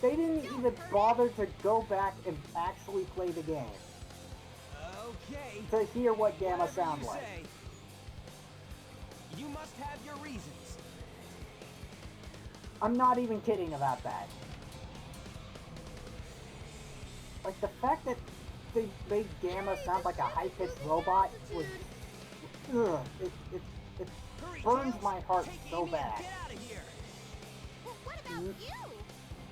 they didn't even bother to go back and actually play the game Okay. to hear what Gamma Whatever sound you like. say. You must have your reasons. I'm not even kidding about that. Like, the fact that they made Gamma sound like a high-pitched robot was... Ugh, it Hurry, burns Tails. my heart Take so Amy and bad. Get out of here. Well, what about you?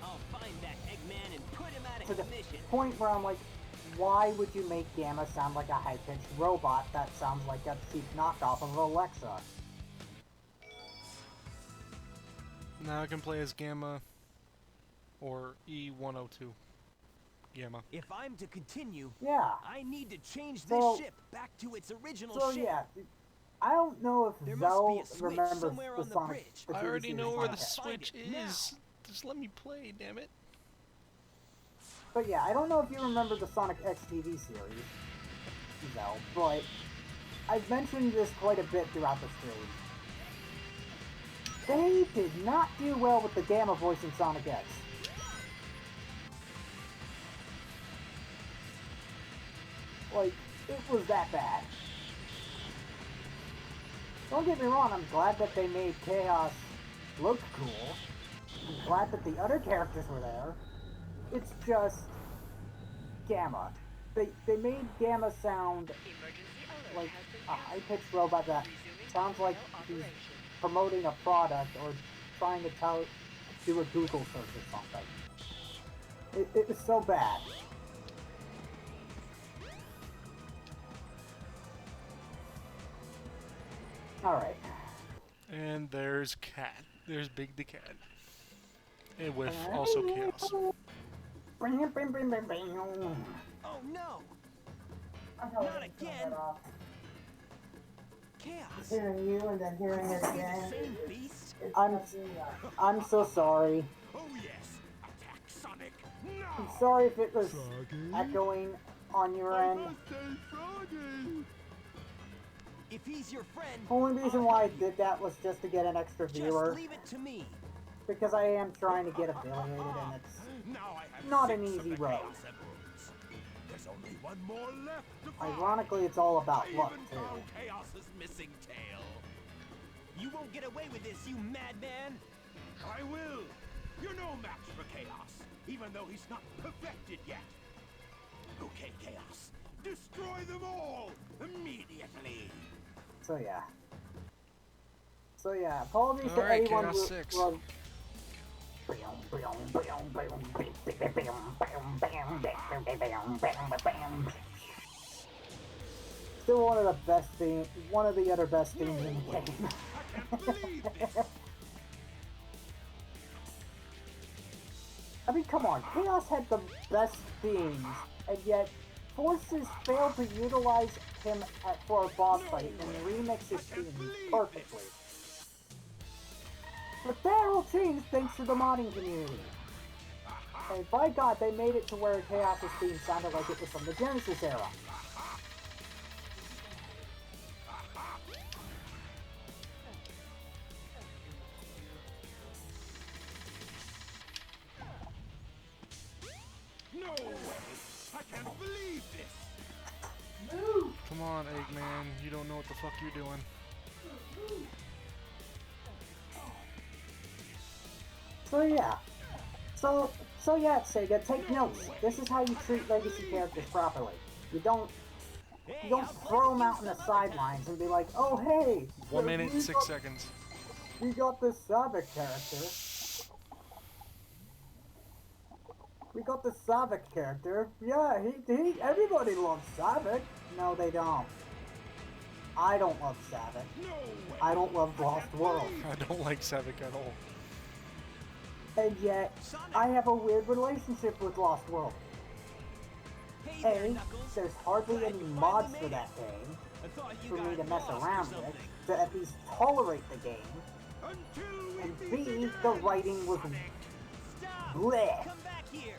I'll find that Eggman and put him out of To the commission. point where I'm like, why would you make Gamma sound like a high-pitched robot that sounds like a cheap knockoff of Alexa? Now I can play as Gamma or E102 Gamma. If I'm to continue, Yeah. I need to change this So- ship back to its original So shape. yeah, I don't know if There must be Zell a switch remembers somewhere the on the Sonic. bridge. The I TV already series know where the Sonic X. Find switch it now. is. Just let me play, damn it. But yeah, I don't know if you remember the Sonic X TV series, Zell, but I've mentioned this quite a bit throughout the stream. They did not do well with the Gamma voice in Sonic X. Like, it was that bad. Don't get me wrong, I'm glad that they made Chaos look cool. I'm glad that the other characters were there. It's just Gamma. They made Gamma sound like a high-pitched robot that sounds like he's promoting a product or trying to do a Google search or something. It was so bad. Alright. And there's Cat. There's Big the Cat. And with also Chaos. Oh no! Not again! Chaos! Hearing you and then hearing it Could this be again. the same beast? I'm so sorry. Oh yes! Attack Sonic! Now! I'm sorry if it was echoing on your end. If he's your friend, Only reason why I did that was just to get an extra just viewer. leave it to me. Because I am trying to get affiliated and it's Now I have not 6 an of easy the road. Chaos Emeralds. There's only one more left to find. Ironically, it's all about I luck, even too. found Chaos's missing tail. You won't get away with this, you madman! I will. You're no match for Chaos, even though he's not perfected yet. Okay, Chaos. Destroy them all immediately. So yeah. So yeah, apologies to Alright, anyone Chaos who 6. loved... Still one of the best themes, one of the other best themes in the game. I can't believe this. I mean, come on, Chaos had the best themes, and yet Forces failed to utilize him for a boss fight and remix his themes perfectly. But that all changed thanks to the modding community. And by God, they made it to where Chaos' theme sounded like it was from the Genesis era. No way! I can't believe this! Come on, Eggman. You don't know what the fuck you're doing. So yeah. So yeah, Sega, take notes. This is how you treat legacy characters properly. You don't throw them out in the sidelines and be like, oh hey, 1 minute, 6 seconds. we got this Savik character. We got this Savik character. Yeah, he everybody loves Savik. No, they don't. I don't love Savik. No way! I don't love Lost World. I don't like Savik at all. And yet, I have a weird relationship with Lost World. Hey there, A, Knuckles. there's hardly Glad any you mods finally for made that it. game I thought you for me got to mess lost or around with, something. to at least tolerate the game. Until we And meet B, again, the writing was Sonic. Stop! bleh. Come back here!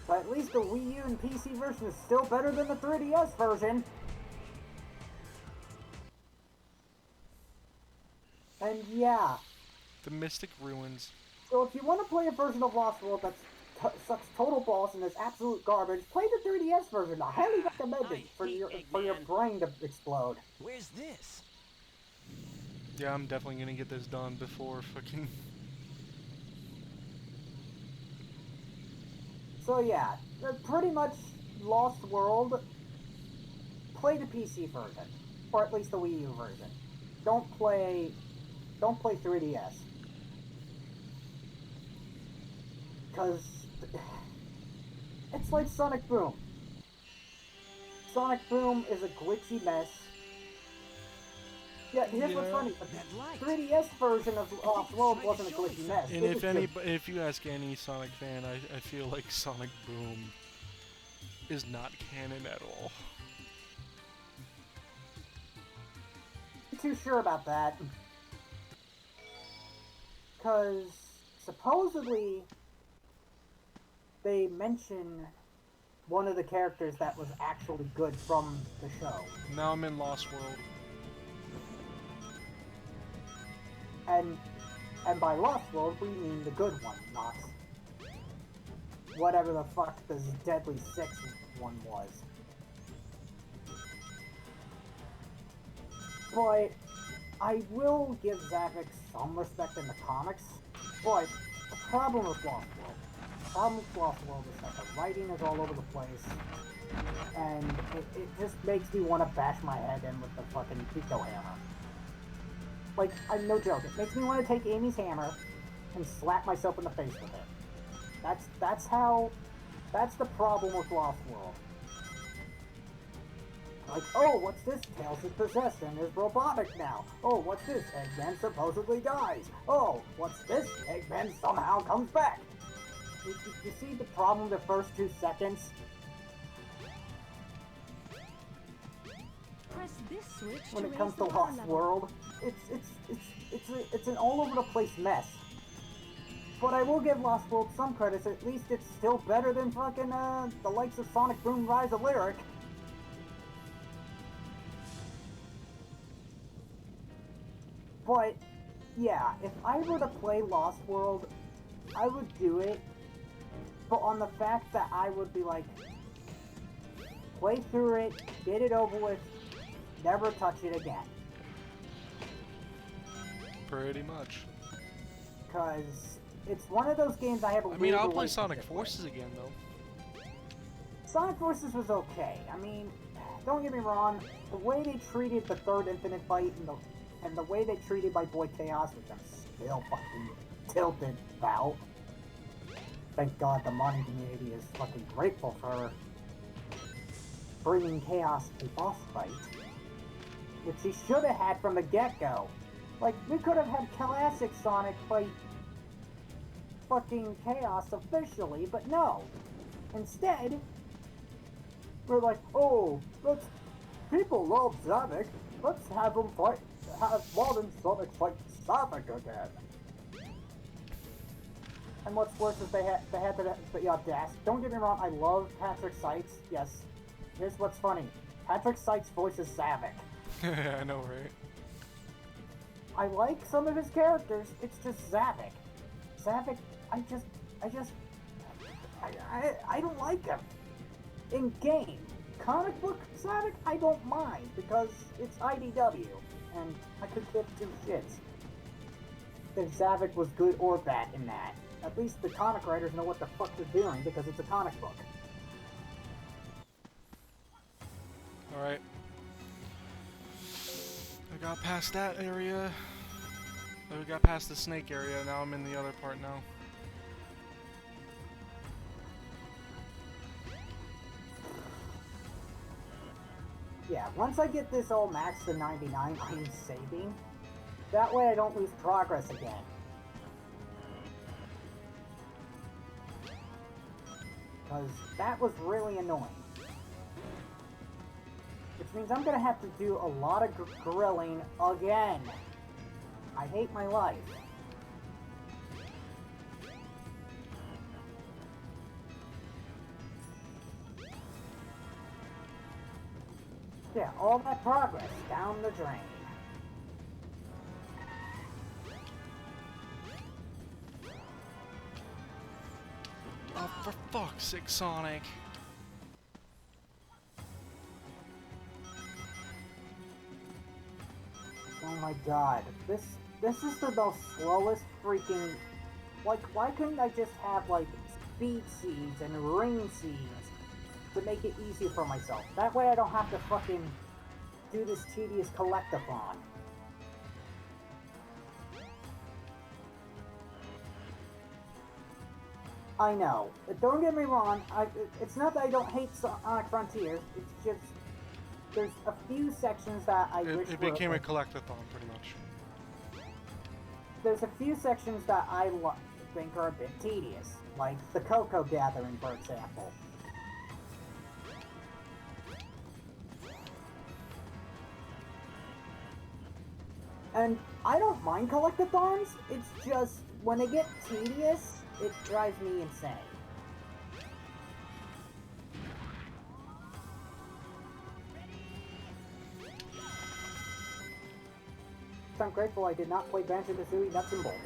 But at least the Wii U and PC version is still better than the 3DS version. And yeah, The Mystic Ruins. so if you want to play a version of Lost World that sucks total balls and is absolute garbage, play the 3DS version. I highly recommend it for your brain to explode. Where's this? Yeah, I'm definitely gonna get this done before fucking... So yeah, pretty much Lost World. Play the PC version, or at least the Wii U version. Don't play 3DS, because it's like Sonic Boom. Sonic Boom is a glitchy mess. Yeah, here's what's Yeah. funny. That light. 3DS version of Lost World wasn't a glitchy mess. And It was just- if you ask any Sonic fan, I feel like Sonic Boom is not canon at all. too sure about that. Because supposedly they mention one of the characters that was actually good from the show. Now I'm in Lost World. And by Lost World, we mean the good one, not whatever the fuck this Deadly Six one was. But I will give Zavik some respect in the comics, but the problem with Lost World, is that the writing is all over the place, and it just makes me want to bash my head in with the fucking Pico hammer. Like, I'm no joke, it makes me want to take Amy's hammer and slap myself in the face with it. That's the problem with Lost World. Like, oh, what's this? Tails is possessed and is robotic now. Oh, what's this? Eggman supposedly dies. Oh, what's this? Eggman somehow comes back. You see the problem the first 2 seconds? Press this switch When to it raise comes to the water Lost level. World, it's an all over the place mess. But I will give Lost World some credit. At least it's still better than fucking the likes of Sonic Boom Rise of Lyric. But yeah, if I were to play Lost World, I would do it. But on the fact that I would be like, play through it, get it over with, never touch it again. Pretty much. Because it's one of those games I have a I mean, weird I'll play relationship Sonic with. Forces again, though. Sonic Forces was okay. I mean, don't get me wrong, the way they treated the third Infinite fight and the way they treated my boy Chaos, which I'm still fucking tilted about. Thank God the modding community is fucking grateful for bringing Chaos a boss fight, which he should have had from the get-go. Like, we could have had classic Sonic fight fucking Chaos officially, but no. Instead, we're like, oh, people love Zavik, let's have modern Sonic fight Zavik again. And what's worse is they had the audacity. Don't get me wrong, I love Patrick Sykes. Yes. Here's what's funny. Patrick Sykes voices Zavik. I know, right? I like some of his characters. It's just Zavik. Zavik, I don't like him. In game, comic book Zavik, I don't mind because it's IDW, and I could give 2 shits if Zavik was good or bad in that. At least the comic writers know what the fuck they're doing because it's a comic book. Alright. I got past that area. Then we got past the snake area. Now I'm in the other part now. Yeah, once I get this all maxed to 99, I'm saving. That way I don't lose progress again. Because that was really annoying. Which means I'm going to have to do a lot of grilling again. I hate my life. Yeah, all that progress down the drain. Oh, for fuck's sake, Sonic. Oh my god, this is the most slowest freaking... Like, why couldn't I just have, like, speed seeds and ring seeds to make it easier for myself? That way I don't have to fucking do this tedious collectathon. I know. Don't get me wrong, it's not that I don't hate Sonic Frontiers, it's just... There's a few sections that I wish It were, became a like, collectathon, pretty much. there's a few sections that I think are a bit tedious, like the Cocoa Gathering, for example. And I don't mind collectathons, it's just when they get tedious, it drives me insane. I'm grateful I did not play Banjo-Kazooie Nuts and Bolts.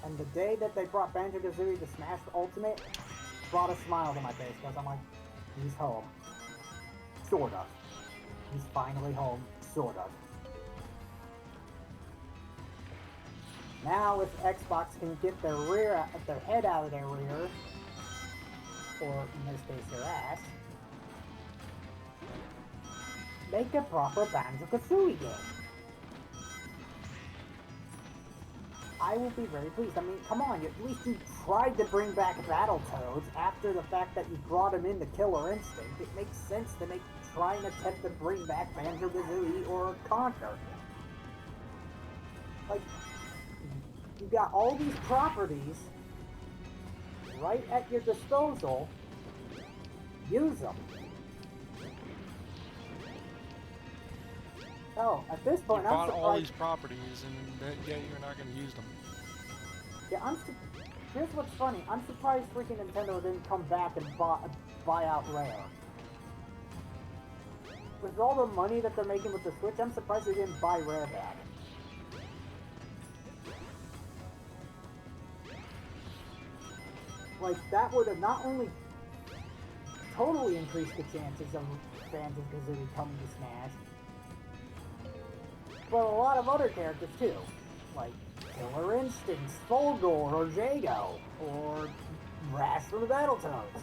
And the day that they brought Banjo-Kazooie to Smash Ultimate brought a smile to my face, because I'm like, he's home. Sort of. He's finally home, sort of. Now, if Xbox can get their head out of their rear, or in this case, their ass, make a proper Banjo-Kazooie game. I will be very pleased. I mean, come on, at least you tried to bring back Battletoads after the fact that you brought him into Killer Instinct. It makes sense to try and attempt to bring back Banjo-Kazooie or Conker. Like, you got all these properties right at your disposal. Use them. Oh, at this point, You I'm bought surprised. all these properties, and yet you're not going to use them. Yeah, here's what's funny. I'm surprised freaking Nintendo didn't come back and buy out Rare. With all the money that they're making with the Switch, I'm surprised they didn't buy Rare back. Like, that would have not only totally increased the chances of Banjo-Kazooie coming to Smash, but a lot of other characters too. Like Killer Instincts, Fulgor, or Jago, or Rash from the Battletoads.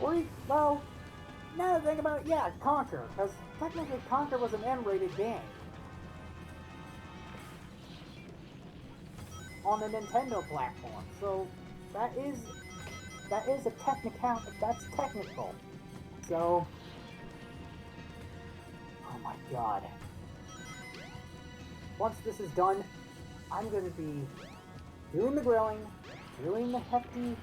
Or, well, now that I think about it, yeah, Conker, because technically Conker was an M-rated game. On the Nintendo platform, so that is a that's technical. So, oh my god. Once this is done, I'm going to be doing the grilling, doing the hefty,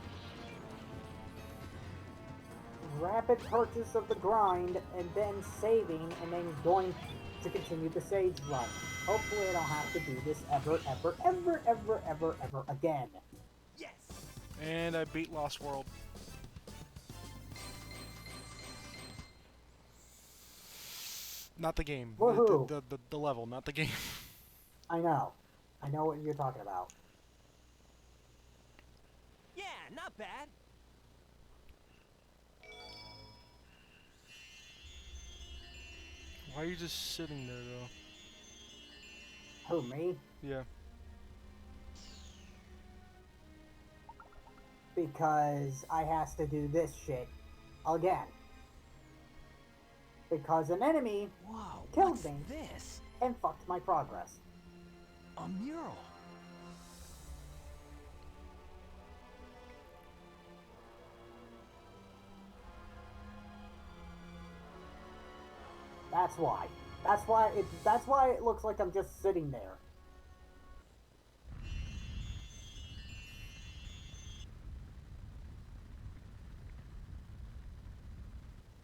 rapid purchase of the grind, and then saving, and then going to continue the sage run. Hopefully I don't have to do this ever again. Yes! And I beat Lost World. Not the game. Woohoo! The level, not the game. I know what you're talking about. Yeah, not bad. Why are you just sitting there, though? Who, me? Yeah. Because I has to do this shit again. Because an enemy Whoa, killed what's me this? and fucked my progress. A mural. That's why. That's why it looks like I'm just sitting there.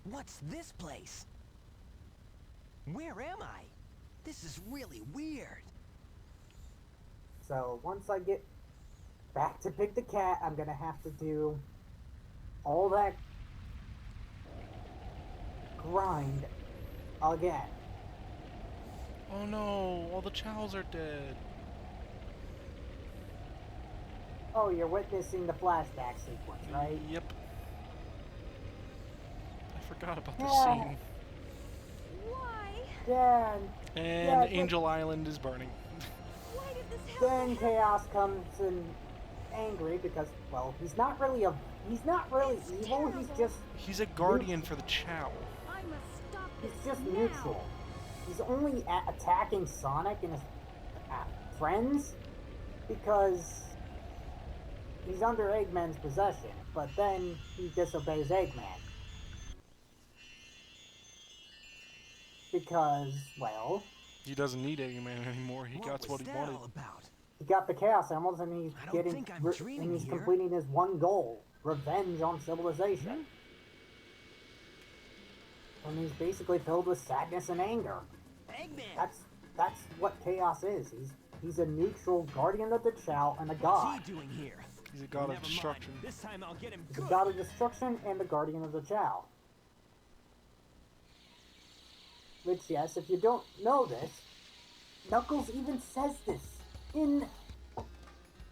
What's this place? Where am I? This is really weird. So once I get back to pick the cat, I'm gonna have to do all that grind again. Oh no, all the chows are dead. Oh, you're witnessing the flashback sequence, right? Yep. I forgot about this Yeah. scene. Why? Yeah, And Yeah, Angel Island is burning. Why did this happen? then Chaos comes in angry because, well, he's not really evil, he's terrible. just He's a guardian for the chow. I must stop this He's just now. neutral. He's only attacking Sonic and his friends because he's under Eggman's possession, but then he disobeys Eggman. Because, well, He doesn't need Eggman anymore. He got was what he that wanted. all about? he got the Chaos Emeralds and he's I don't think I'm dreaming and he's here. completing his one goal, revenge on civilization. And he's basically filled with sadness and anger. Eggman! That's what Chaos is. He's a neutral guardian of the Chow and a What's god. he doing here? He's a god Never of mind. destruction. This time I'll get him He's good. a god of destruction and the guardian of the Chow. Which, yes, if you don't know this, Knuckles even says this in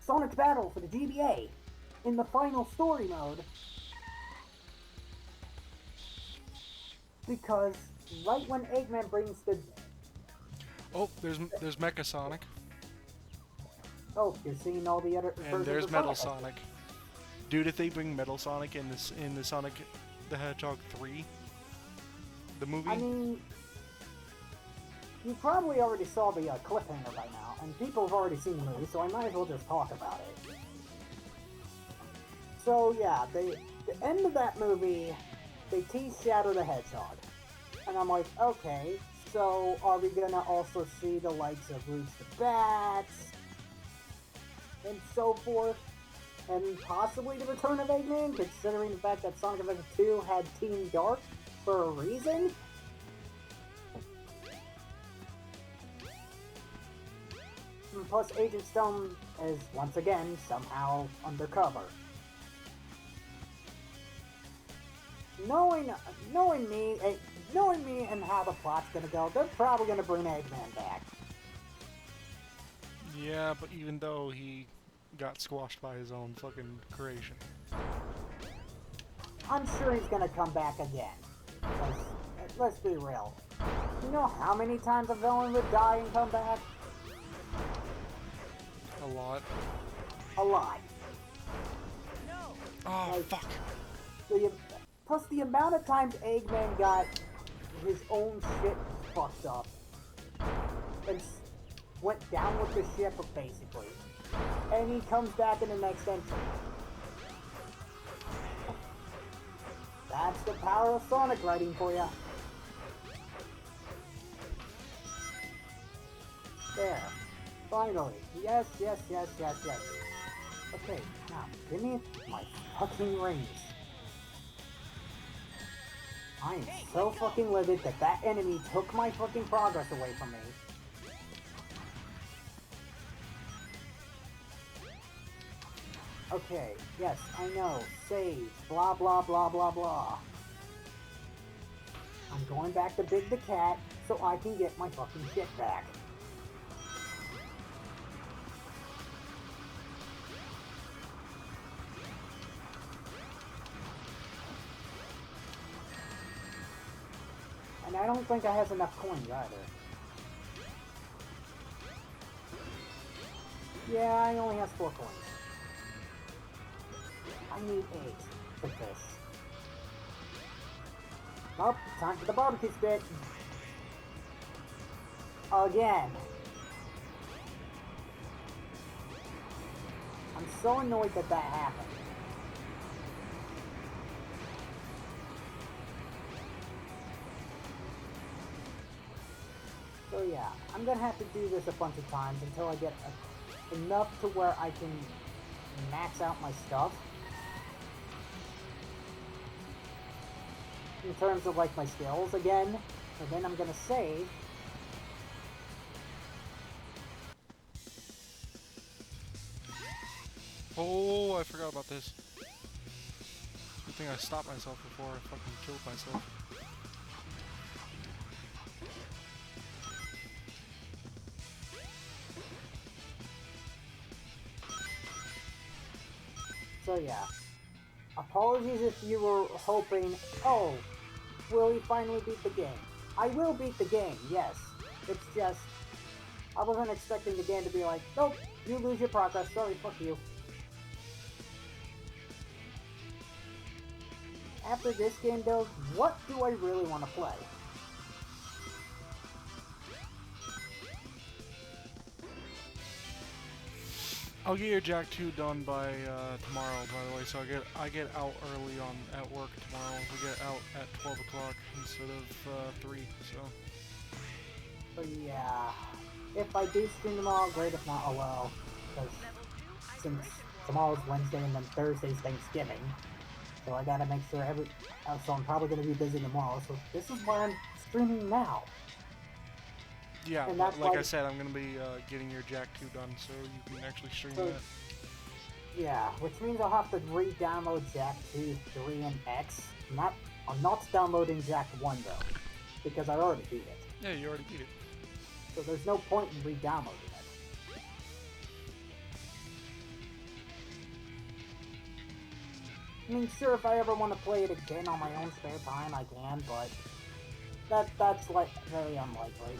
Sonic Battle for the GBA, in the final story mode. Because right when Eggman brings the... Oh, there's Mecha Sonic. Oh, you're seeing all the other And versions there's of Metal Sonic. Sonic. Dude, if they bring Metal Sonic in the Sonic the Hedgehog 3, the movie, I mean, you probably already saw the cliffhanger by now, and people have already seen the movie, so I might as well just talk about it. So yeah, the end of that movie, they tease Shadow the Hedgehog. And I'm like, okay, so are we gonna also see the likes of Roots the Bats, and so forth? And possibly the return of Eggman, considering the fact that Sonic Adventure 2 had Team Dark for a reason? And plus, Agent Stone is once again somehow undercover. Knowing me and how the plot's gonna go, they're probably gonna bring Eggman back. yeah, but even though he got squashed by his own fucking creation. I'm sure he's gonna come back again. Because, let's be real. You know how many times a villain would die and come back? A lot. A lot. Oh, Like, fuck. Plus the amount of times Eggman got his own shit fucked up and went down with the ship, basically. And he comes back in the next entry. That's the power of Sonic writing for ya. There. Finally. Yes, yes, yes, yes, yes. Okay, now, give me my fucking rings. I am so fucking livid that that enemy took my fucking progress away from me. Okay, yes, I know. Save. Blah, blah, blah, blah, blah. I'm going back to Big the Cat so I can get my fucking shit back. And I don't think I have enough coins either. Yeah, I only have 4 coins. I need 8 for this. Nope, time for the barbecue spit. Again. I'm so annoyed that that happened. So yeah, I'm gonna have to do this a bunch of times until I get enough to where I can max out my stuff. In terms of like my skills again, and then I'm gonna save. Oh, I forgot about this. Good thing I stopped myself before I fucking killed myself. So yeah. Apologies if you were hoping, oh, will he finally beat the game? I will beat the game, yes. It's just, I wasn't expecting the game to be like, nope, you lose your progress, sorry, fuck you. After this game though, what do I really want to play? I'll get your Jack 2 done by tomorrow, by the way. So I get out early on at work tomorrow. We get out at 12 o'clock instead of 3. So So yeah, if I do stream tomorrow, great. If not, oh well. Because since tomorrow's Wednesday and then Thursday's Thanksgiving, so I gotta make sure so I'm probably going to be busy tomorrow. So this is why I'm streaming now. Yeah, And but that's like why- I said, I'm gonna be getting your Jack 2 done, so you can actually stream So- that. Yeah, which means I'll have to re-download Jak 2, 3, and X. I'm not downloading Jak 1 though, because I already beat it. Yeah, you already beat it. So there's no point in re-downloading it. I mean, sure, if I ever want to play it again on my own spare time, I can, but that's like very unlikely.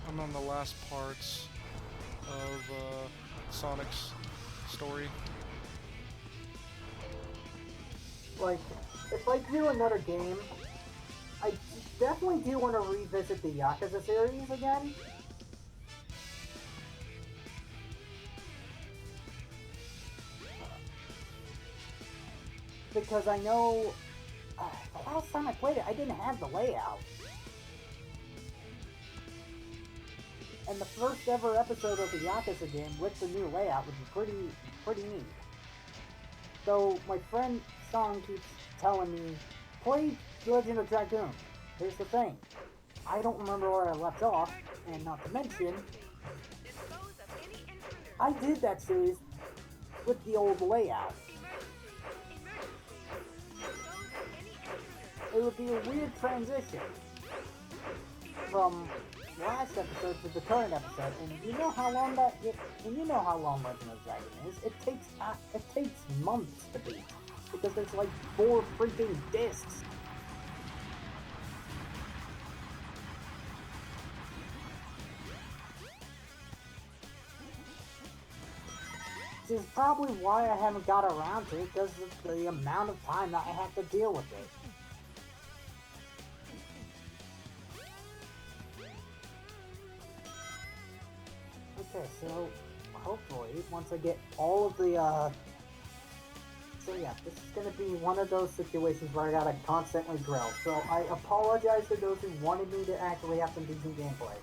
I'm on the last parts of Sonic's story. Like, if I do another game, I definitely do want to revisit the Yakuza series again. Because I know the last time I played it, I didn't have the layout. And the first ever episode of the Yakuza game with the new layout would be pretty neat. So my friend Song keeps telling me, play Legend of Dragoon. Here's the thing, I don't remember where I left off, and not to mention, I did that series with the old layout. It would be a weird transition from last episode to the current episode, and you know how long Legend of Dragon is. It takes months to beat because there's like 4 freaking discs. Which is probably why I haven't got around to it, because of the amount of time that I have to deal with it. Okay, so hopefully once I get all of the so yeah, this is gonna be one of those situations where I gotta constantly grill. So I apologize to those who wanted me to actually have some decent gameplay.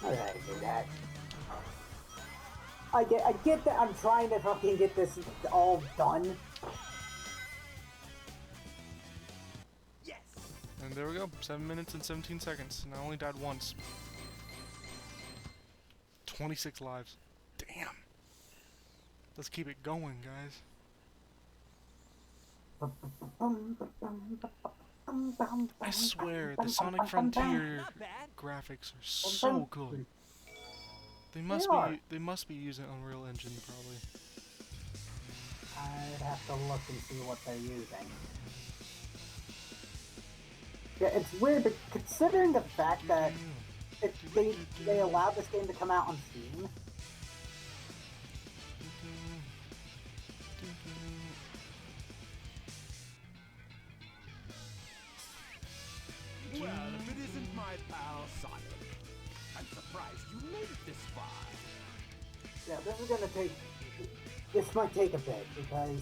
I gotta do that. I get that I'm trying to fucking get this all done. Yes. And there we go. 7 minutes and 17 seconds. And I only died once. 26 lives. Damn. Let's keep it going, guys. I swear, the Sonic Frontier Not bad. graphics are so good. They must be using Unreal Engine probably. I'd have to look and see what they're using. Yeah, it's weird, but considering the fact that they allowed this game to come out on Steam. Well, if it isn't my pal Sonic, I'm surprised you made it this far. Yeah, this is gonna take this might take a bit because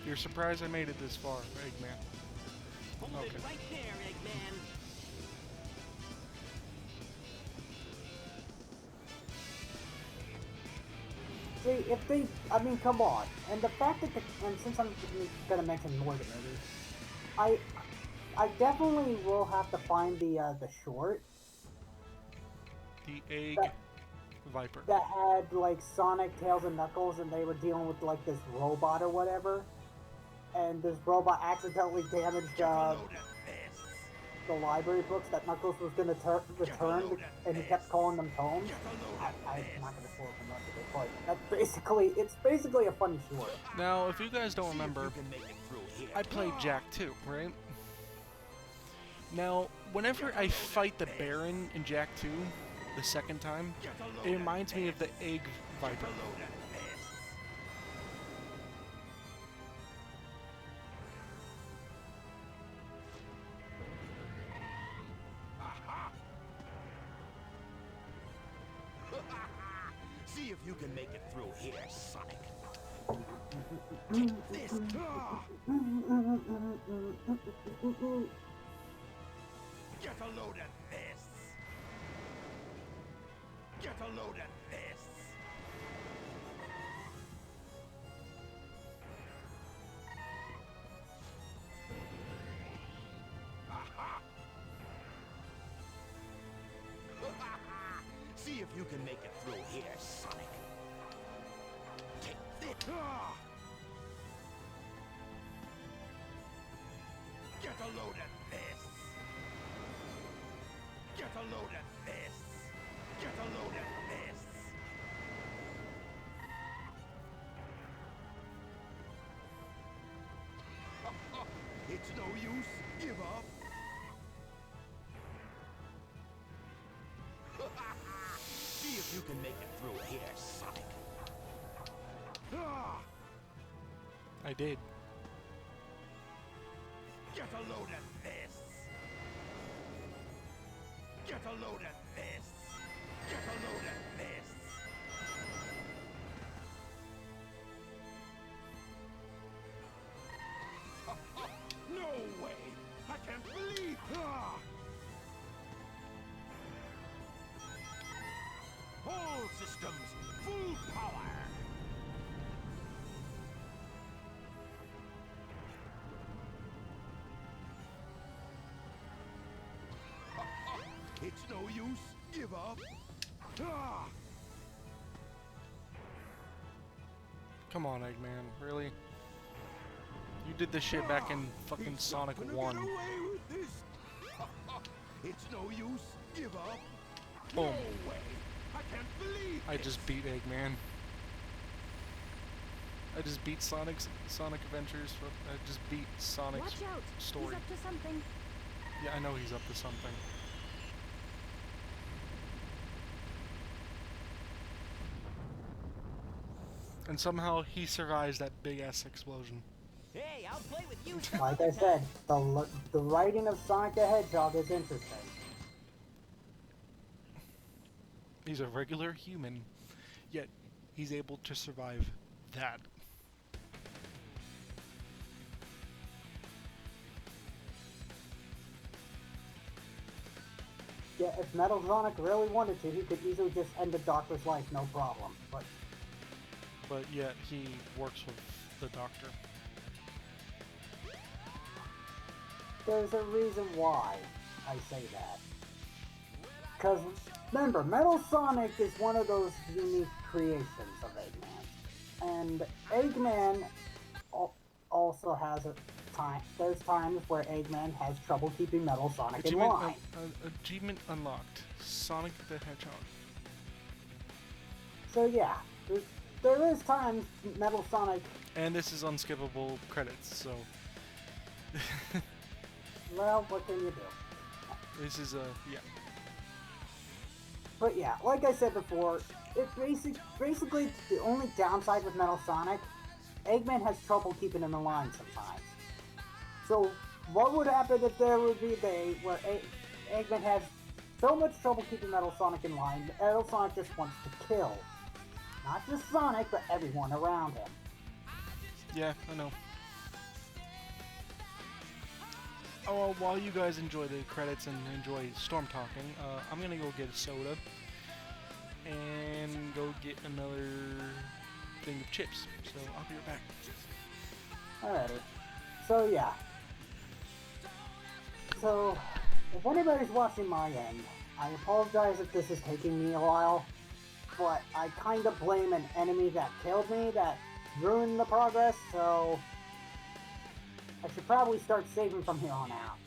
You're surprised I made it this far, Eggman. Hold Okay. it right there, Eggman. see if they. I mean, come on. And the fact that and since I'm gonna mention more of the movie, I I definitely will have to find the short The Egg that Viper. that had like Sonic, Tails, and Knuckles, and they were dealing with like this robot or whatever, and this robot accidentally damaged the library books that Knuckles was gonna return, and he kept calling them tomes. I'm not gonna spoil too much of it, but it's basically a funny short. Now, if you guys don't remember, I played Jack 2, right? Now, whenever I fight the Baron in Jack 2, the second time, it reminds me of the Egg Viper. See if you can make it through here, Sonic. Take this. Get a load of this. Get a load of this. Aha! See if you can make it through here, Sonic. Take this. Get a load of this. Get a load of this. Get a load of this. It's no use. Give up. See if you can make it through here, Sonic. I did. Get a load of this. Get a load of this. Get a load of this. No way! I can't believe. All systems, full power. It's no use. Give up. Come on, Eggman. Really? You did this shit back in fucking He's Sonic not gonna 1. get away with this. It's no use. Give up. Boom. No way. I can't believe I this. just beat Eggman. I just beat Sonic Adventures. I just beat Sonic's Watch out! story. He's up to something. Yeah, I know he's up to something. And somehow he survives that big ass explosion. Hey, I'll play with you some Like other I said, time. the writing of Sonic the Hedgehog is interesting. He's a regular human, yet he's able to survive that. Yeah, if Metal Sonic really wanted to, he could easily just end the Doctor's life, no problem. But yet he works with the Doctor. There's a reason why I say that. Because, remember, Metal Sonic is one of those unique creations of Eggman. And Eggman also has a time. There's times where Eggman has trouble keeping Metal Sonic in line. Achievement unlocked. Sonic the Hedgehog. So yeah, there is times Metal Sonic. And this is unskippable credits, so... Well, what can you do? This is yeah. But yeah, like I said before, it's basically the only downside with Metal Sonic. Eggman has trouble keeping him in line sometimes. So, what would happen if there would be a day where Eggman has so much trouble keeping Metal Sonic in line, Metal Sonic just wants to kill Not just Sonic, but everyone around him. Yeah, I know. Oh, well, while you guys enjoy the credits and enjoy Storm talking, I'm gonna go get a soda and go get another thing of chips. So I'll be right back. Alrighty. So yeah. So, if anybody's watching my end, I apologize if this is taking me a while, but I kinda blame an enemy that killed me that ruined the progress, so I should probably start saving from here on out.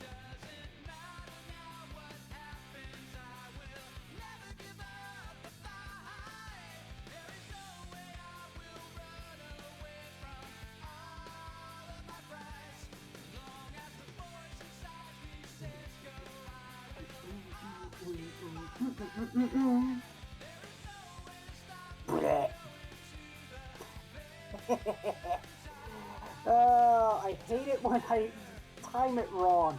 Oh, I hate it when I time it wrong.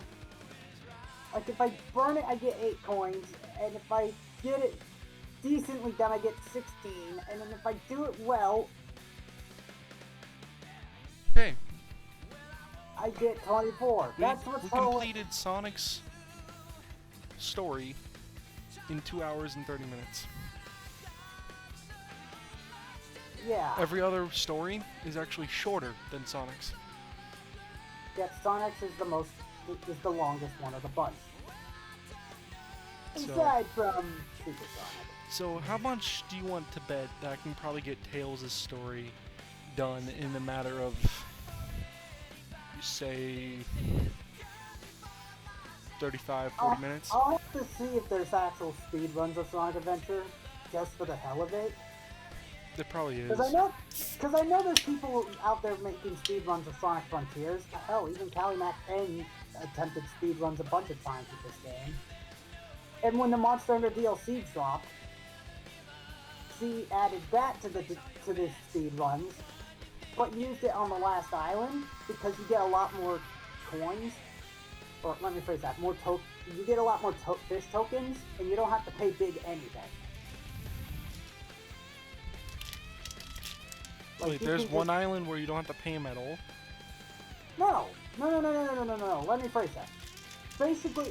Like if I burn it, I get 8 coins, and if I get it decently done, I get 16, and then if I do it well, Okay, I get 24. That's we what's completed Sonic's story in 2 hours and 30 minutes. Yeah. Every other story is actually shorter than Sonic's. Yet Sonic's is the longest one of the bunch. So- Aside from Super Sonic. So how much do you want to bet that I can probably get Tails' story done in a matter of, say, 35, 40 minutes? I'll have to see if there's actual speed runs of Sonic Adventure, just for the hell of it. There probably is. Because I know there's people out there making speed runs of Sonic Frontiers. Hell, even Mac N attempted speed runs a bunch of times with this game. And when the Monster Hunter DLC dropped, she added that to the speed runs, but used it on the last island because you get a lot more coins. Or let me phrase that: you get a lot more fish tokens, and you don't have to pay big anything. Wait, there's one island where you don't have to pay him at all? No. Let me phrase that. Basically,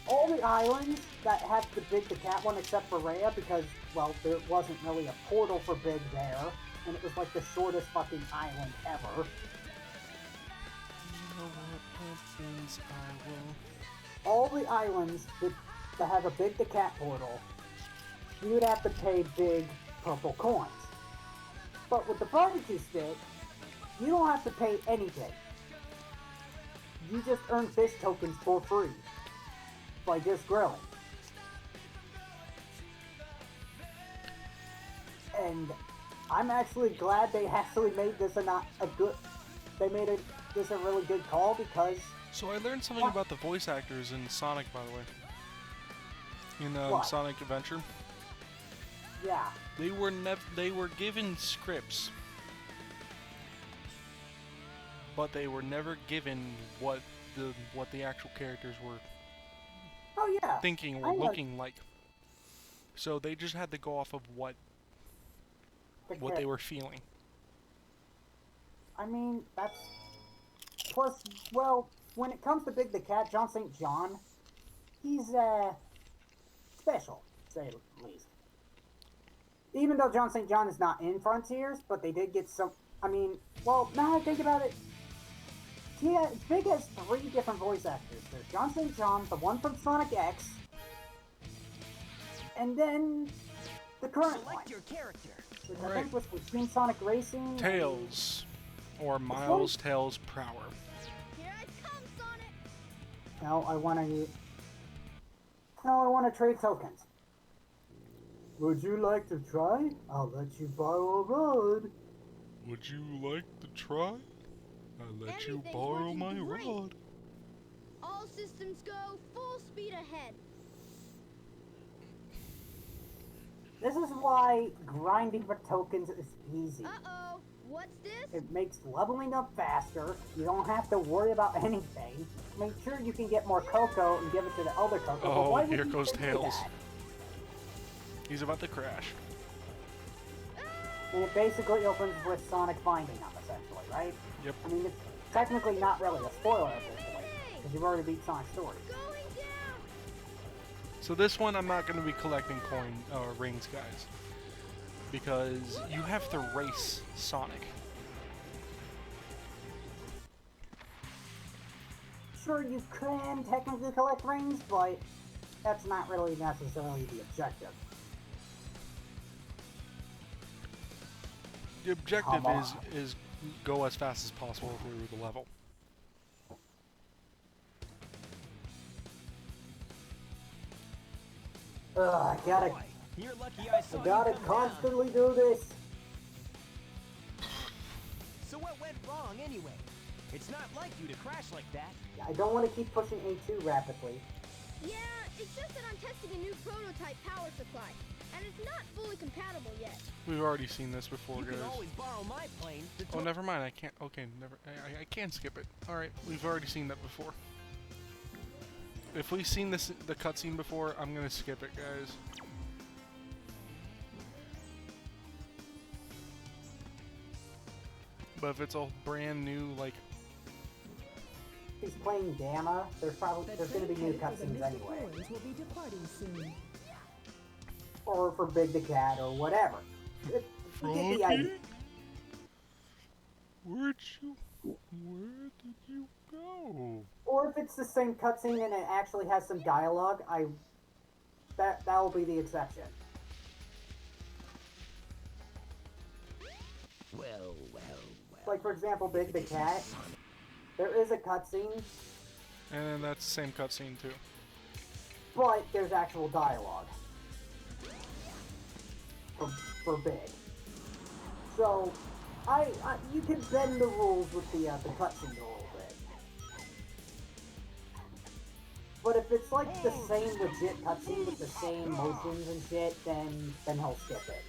all the islands that have the Big the Cat one, except for Rhea, because, well, there wasn't really a portal for Big there, and it was like the shortest fucking island ever. You know what happens, I will... All the islands that have a Big the Cat portal, you would have to pay big purple coins. But with the barbecue stick, you don't have to pay anything. You just earn fish tokens for free by just grilling. And I'm actually glad they actually made this this a really good call, because So I learned something about the voice actors in Sonic, by the way. In What? Sonic Adventure. yeah, They were given scripts, but they were never given what the actual characters were oh yeah, thinking I or know. looking like. So they just had to go off of what they were feeling. I mean, that's... Plus, well, when it comes to Big the Cat, John St. John, he's, special, to say the least. Even though John St. John is not in Frontiers, but they did get some... I mean, well, now I think about it, Big has 3 different voice actors. There's John St. John, the one from Sonic X, and then the current one. Select your character. Which I think was between Sonic Racing and... Tails, or Miles Tails Prower. Here I come, Sonic! No, I want to trade tokens. Would you like to try? I'll let you borrow a rod. Would you like to try? I'll let you Everything's borrow working my great. rod. All systems go, full speed ahead. This is why grinding for tokens is easy. Uh-oh, what's this? It makes leveling up faster. You don't have to worry about anything. Make sure you can get more cocoa and give it to the elder cocoa. but Oh, why would here you goes do Tails. that? He's about to crash. And it basically opens with Sonic finding him, essentially, right? Yep. I mean, it's technically not really a spoiler at this point, because you've already beat Sonic's story. Going down. So this one I'm not going to be collecting rings, guys, because you have to race Sonic. Sure, you can technically collect rings, but that's not really necessarily the objective. The objective is go as fast as possible through the level. I gotta Boy, you're lucky I saw I gotta you come constantly do this. So what went wrong anyway? It's not like you to crash like that. I don't want to keep pushing A2 rapidly. Yeah, it's just that I'm testing a new prototype power supply, and it's not fully compatible yet. We've already seen this before, You guys. can always borrow my plane. Oh, never mind. I can't. Okay, never. I can skip it. All right, we've already seen that before. If we've seen the cutscene before, I'm gonna skip it, guys. But if it's all brand new, like, He's playing Gamma. There's going to be new cutscenes anyway, will be departing soon. or for Big the Cat or whatever. You get the idea. Where did you go? Or if it's the same cutscene and it actually has some dialogue, that will be the exception. Well. Like for example, Big the Cat. There is a cutscene, And then that's the same cutscene too. but there's actual dialogue for Big. So, you can bend the rules with the cutscene a little bit. But if it's like the same legit cutscene with the same motions and shit, then he'll skip it.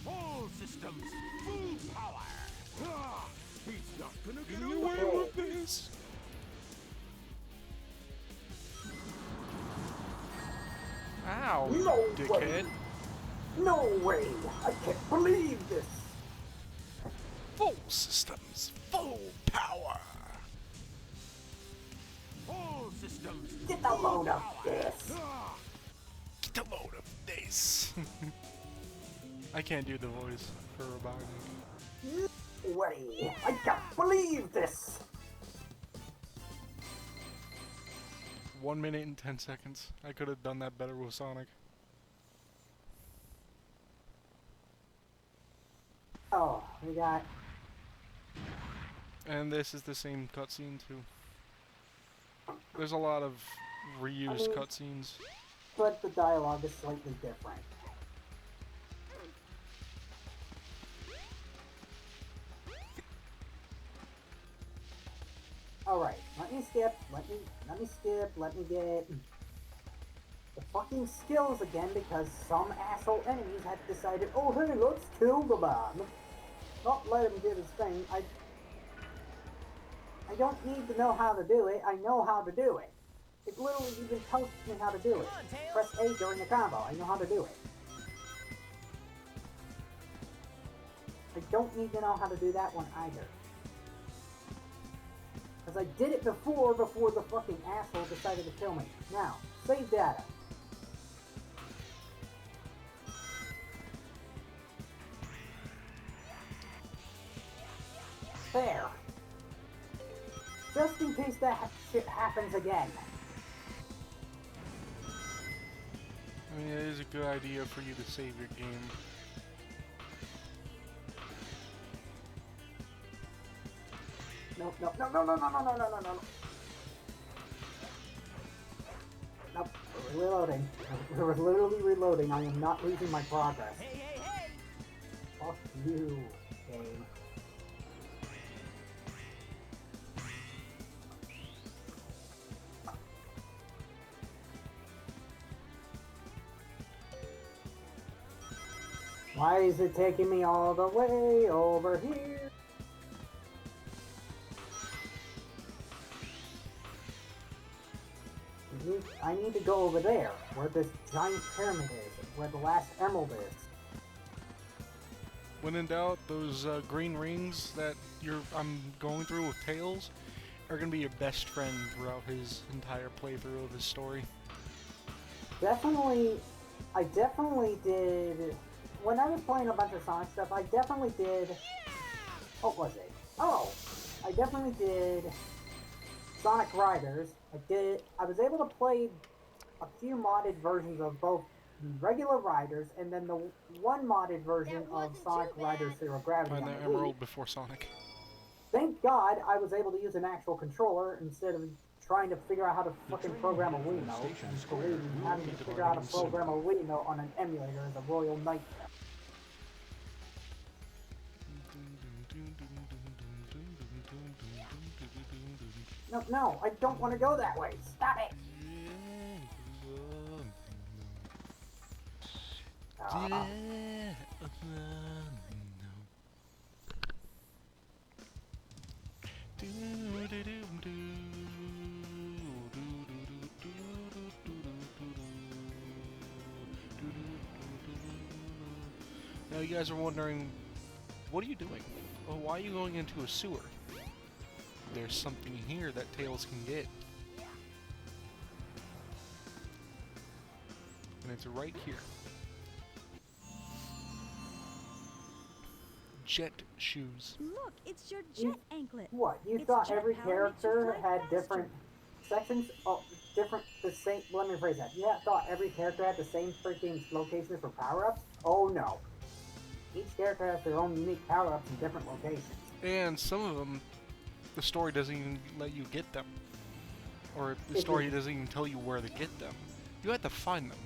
All systems, full power. Ah, he's not gonna get Get away. away with this. Ow, No dickhead. way! No way! I can't believe this! Full systems, full power. All systems. Get the load of this! Ah, Get a load of this. I can't do the voice for Robotnik. No way! I can't believe this! 1 minute and 10 seconds. I could have done that better with Sonic. Oh, we got... And this is the same cutscene too. There's a lot of reused cutscenes. But the dialogue is slightly different. Alright, let me skip, let me get the fucking skills again because some asshole enemies had decided, oh hey, let's kill the man. Not let him get his thing. I don't need to know how to do it, I know how to do it. It literally even tells me how to do it. Press A during the combo, I know how to do it. I don't need to know how to do that one either. Because I did it before the fucking asshole decided to kill me. Now, save data. There. Just in case that shit happens again. I mean, it is a good idea for you to save your game. No. Nope, we're reloading. We're literally reloading. I am not losing my progress. Hey! Fuck you, game. Why is it taking me all the way over here? I need to go over there, where this giant pyramid is, where the last emerald is. When in doubt, those green rings that I'm going through with Tails are gonna be your best friend throughout his entire playthrough of his story. Definitely, I definitely did. When I was playing a bunch of Sonic stuff, I definitely did. What was it? Oh, I definitely did Sonic Riders. I was able to play a few modded versions of both the regular Riders and then the one modded version of Sonic Riders Zero Gravity Find on the the Wii. emerald before Sonic. Thank God I was able to use an actual controller instead of trying to figure out how to fucking program a Wiimote. And believe me, having to figure out how to program a Wiimote on an emulator is a royal nightmare. No, no, I don't want to go that way. Stop it! Now you guys are wondering, what are you doing? Well, why are you going into a sewer? There's something here that Tails can get. And it's right here. Jet shoes. Look, it's your jet anklet. What? You It's thought jet every power makes you character fly had faster. different sections? Oh, different, the same, let me rephrase that. You thought every character had the same freaking locations for power-ups? Oh no. Each character has their own unique power-ups in different locations. And some of them, the story doesn't even let you get them. Or the story doesn't even tell you where to get them. You have to find them.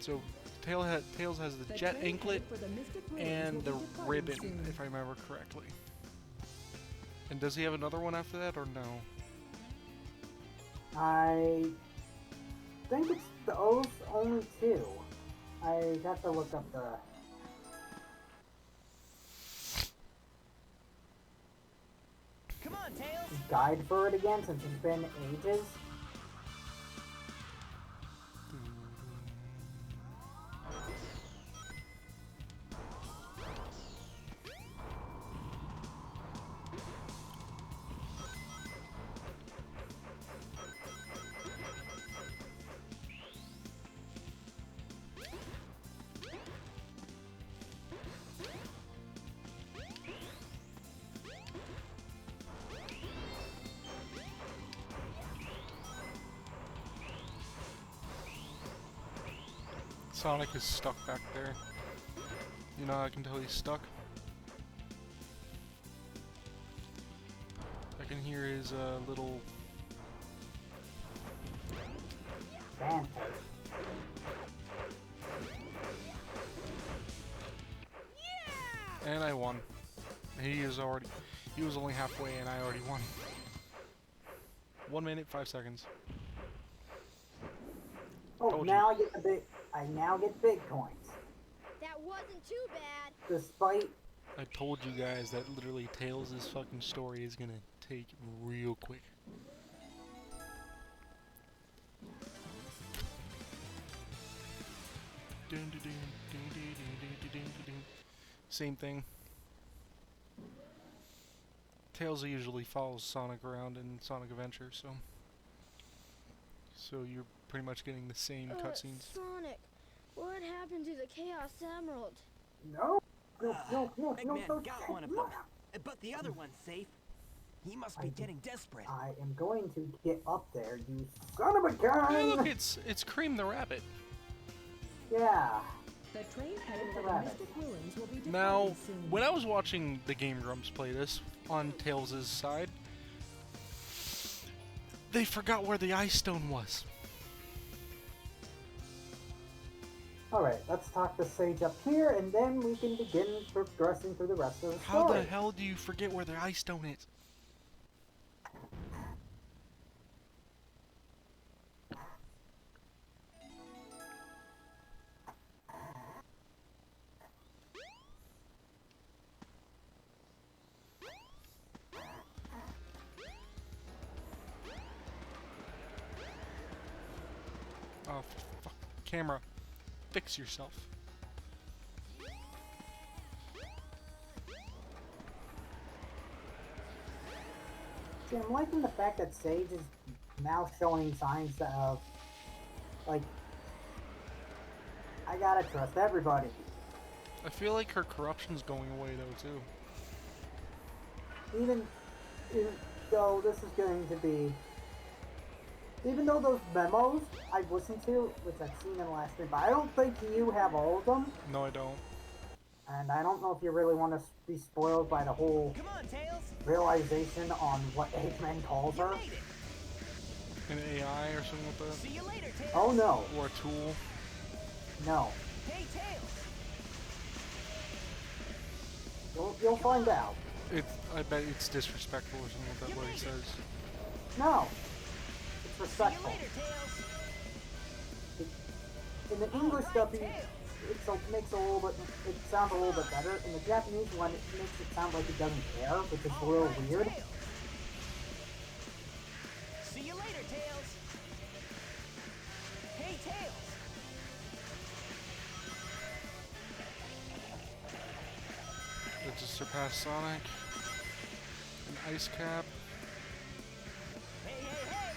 So Tails has the jet anklet and the ribbon, if I remember correctly. And does he have another one after that, or no? I think it's those only two. I have to look up the Come on, Tails. guide for it again since it's been ages. Sonic is stuck back there. You know how I can tell he's stuck? I can hear his little... Fantastic. And I won. He was only halfway and I already won. 1 minute, 5 seconds. Oh, Told now I now get big coins. That wasn't too bad. Despite I told you guys that literally Tails' fucking story is gonna take real quick. Same thing. Tails usually follows Sonic around in Sonic Adventure, so you're pretty much getting the same cutscenes. Sonic, what happened to the Chaos Emerald? no, no, Eggman got one of them, but the other one's safe. He must be getting desperate. I am going to get up there, you son of a Hey, gun! look, it's Cream the Rabbit. Yeah. The train headed for the Rabbit. Mystic Ruins will be departing Now, soon. when I was watching the Game Grumps play this on Tails' side, they forgot where the Ice Stone was. Alright, let's talk to Sage up here, and then we can begin progressing through the rest of the How story. the hell do you forget where the Ice Stone is? Oh, fuck. Camera. Fix yourself. See, I'm liking the fact that Sage is now showing signs of, like, I gotta trust everybody. I feel like her corruption's going away though too. Even though this is going to be, even though those memos I've listened to, which I've seen in the last stream, but I don't think you have all of them. No, I don't. And I don't know if you really want to be spoiled by the whole Come on, Tails. realization on what Eggman calls her. An AI or something like that? See you later, Tails. Oh no. Or a tool? No. Hey, Tails. You'll find out. I bet it's disrespectful or something like that, what he says. No. It's respectful. See you later, Tails. In the English dub, it makes a little bit. It sounds a little bit better. In the Japanese one, it makes it sound like he doesn't care, which is a little weird. Tails. See you later, Tails. Hey, Tails. It just surpassed Sonic. An ice cap. Hey, hey, hey.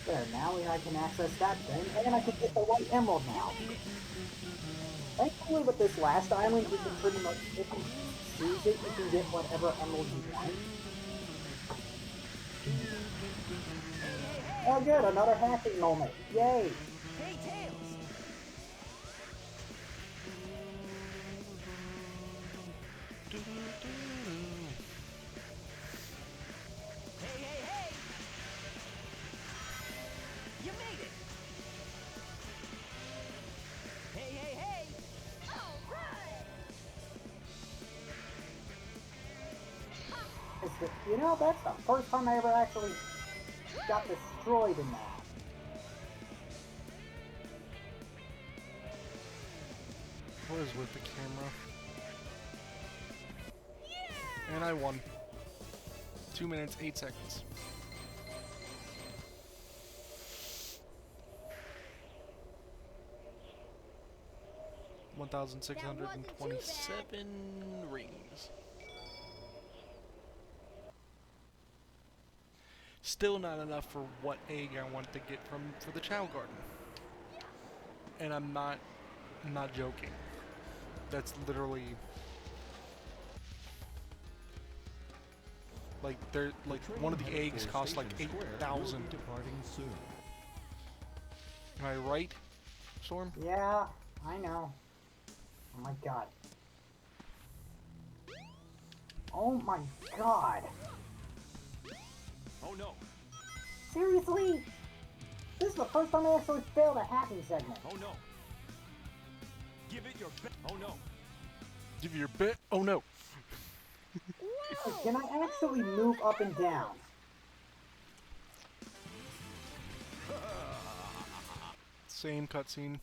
There, now I can access that thing, and I can get the white emerald now. Thankfully, with this last island, you can pretty much, if you choose it, you can get whatever emerald you want. Oh good, another happy moment. Yay! Hey, Tails. Hey, hey, hey. You made it. Hey, hey, hey. All right. You know, that's the first time I ever actually got destroyed in that. What is with the camera? Yeah! And I won. 2 minutes, 8 seconds. $1,627 rings. Still not enough for what egg I want to get for the Chow Garden. And I'm not joking. That's literally like they're like one of the eggs costs like 8,000. Departing soon. Am I right, Storm? Yeah, I know. Oh my god. Oh my god. Oh no. Seriously? This is the first time I actually failed a hacking segment. Oh no. Give it your best. Oh no. Give your bit. Oh no. Can I actually move up and down? Same cutscene.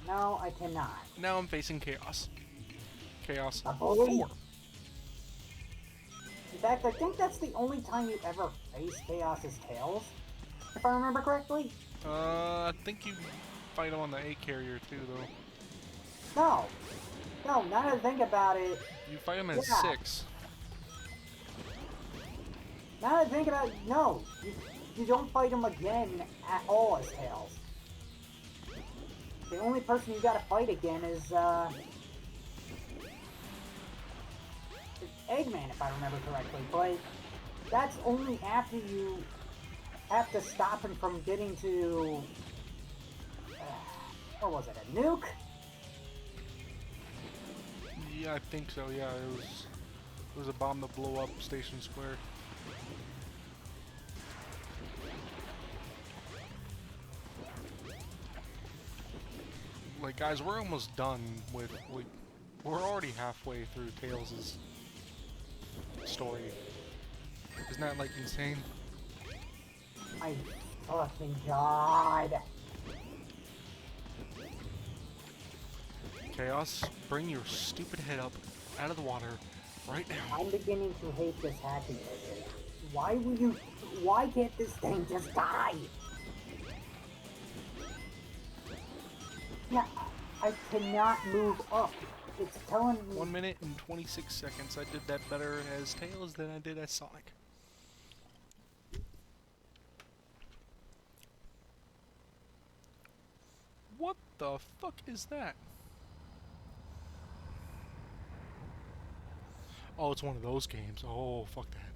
No, I cannot. Now I'm facing Chaos. Chaos Oh. 4. In fact, I think that's the only time you ever face Chaos's Tails, if I remember correctly. I think you fight him on the A carrier too, though. No. No, now that I think about it, You fight him at Yeah. 6. now that I think about it, no. You don't fight him again at all as Tails. The only person you gotta fight again is, Eggman, if I remember correctly, but that's only after you have to stop him from getting to, what was it, a nuke? Yeah, I think so. Yeah, it was a bomb that blew up Station Square. Like, guys, we're almost done with, like, we're already halfway through Tails' story. Isn't that, like, insane? My fucking god. Chaos, bring your stupid head up out of the water right now. I'm beginning to hate this hacking mission. Why can't this thing just die? Yeah, I cannot move up. It's telling me... 1 minute and 26 seconds. I did that better as Tails than I did as Sonic. What the fuck is that? Oh, it's one of those games. Oh, fuck that.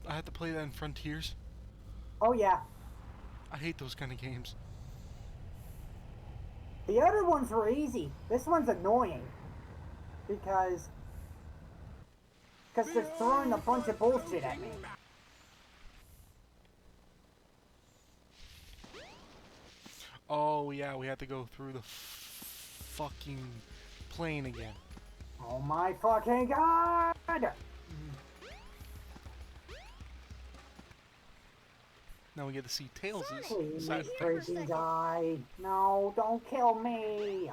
I have to play that in Frontiers. Oh yeah. I hate those kind of games. The other ones were easy. This one's annoying. Because they're throwing a bunch of bullshit at me. Oh yeah, we have to go through the fucking plane again. Oh my fucking god! Now we get to see Tails' Please, side freaking die. No, don't kill me!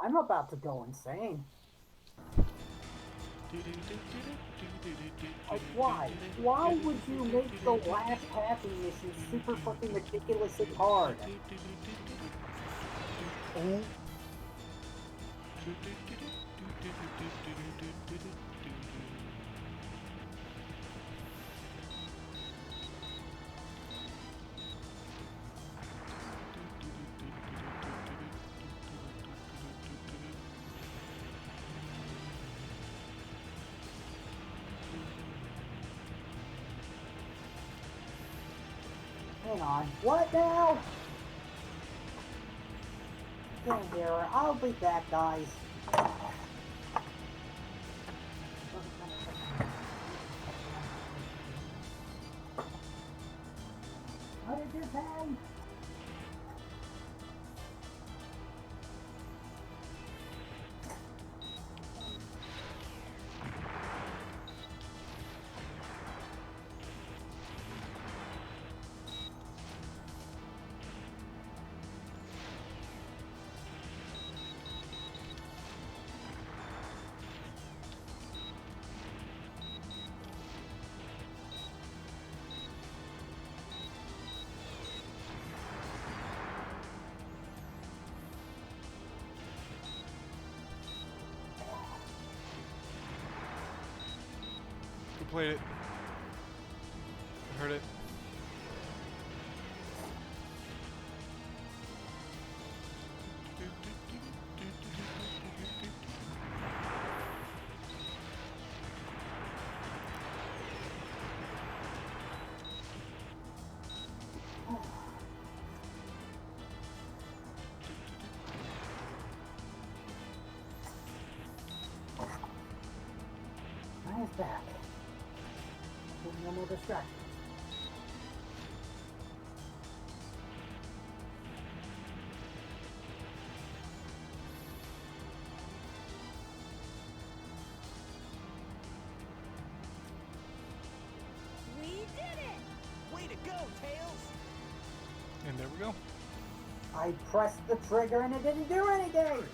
I'm about to go insane. Like, why? Why would you make the last happy mission super fucking ridiculously hard? Oh. Hang on. What now? Stand here. I'll be back, guys. What did you say? Who played it? I heard it. Mine's back. With no more distractions. We did it! Way to go, Tails! And there we go. I pressed the trigger and it didn't do anything!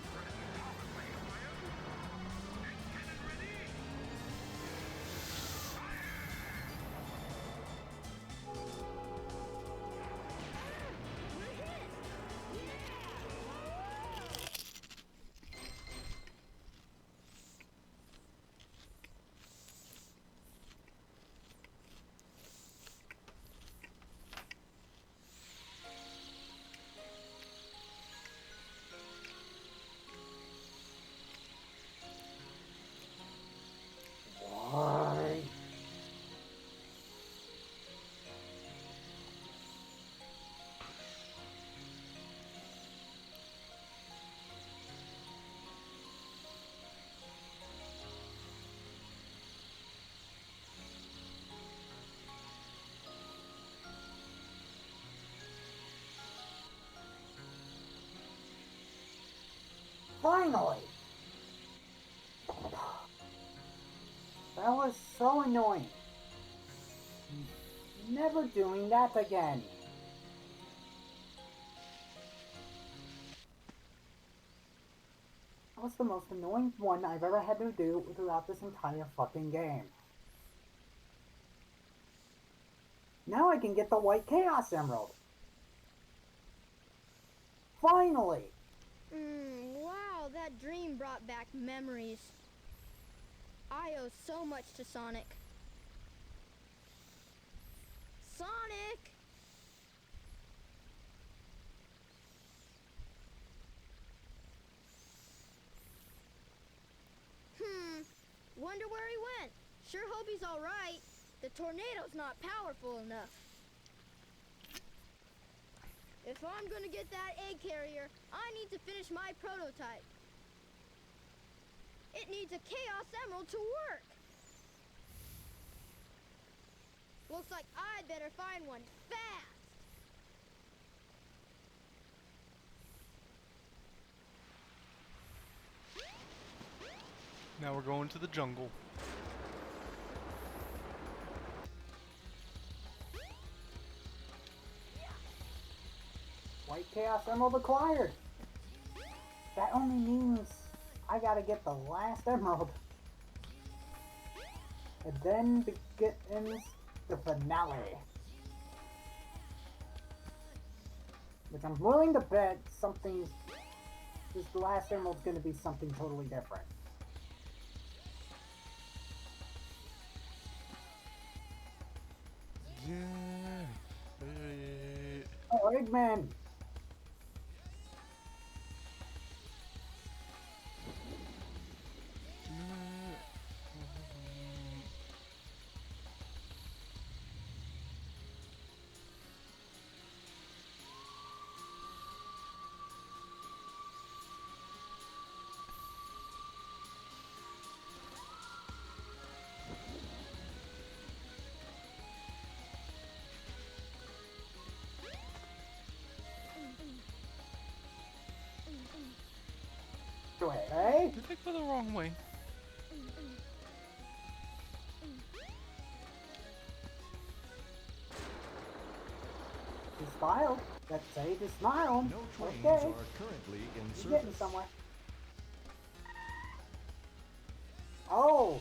Why? Finally! That was so annoying. Never doing that again. That was the most annoying one I've ever had to do throughout this entire fucking game. Now I can get the White Chaos Emerald. Finally! Wow, that dream brought back memories. I owe so much to Sonic. Sonic! Wonder where he went. Sure hope he's alright. The tornado's not powerful enough. If I'm gonna get that egg carrier, I need to finish my prototype. It needs a Chaos Emerald to work. Looks like I'd better find one fast. Now we're going to the jungle. White Chaos Emerald acquired! That only means I gotta get the last emerald. And then begins the finale. Which I'm willing to bet this last emerald's gonna be something totally different. Oh, Eggman! Hey? Did they go the wrong way? He smiled. Let's say he smiled. No trains Okay. are currently in He's getting service. somewhere. Oh!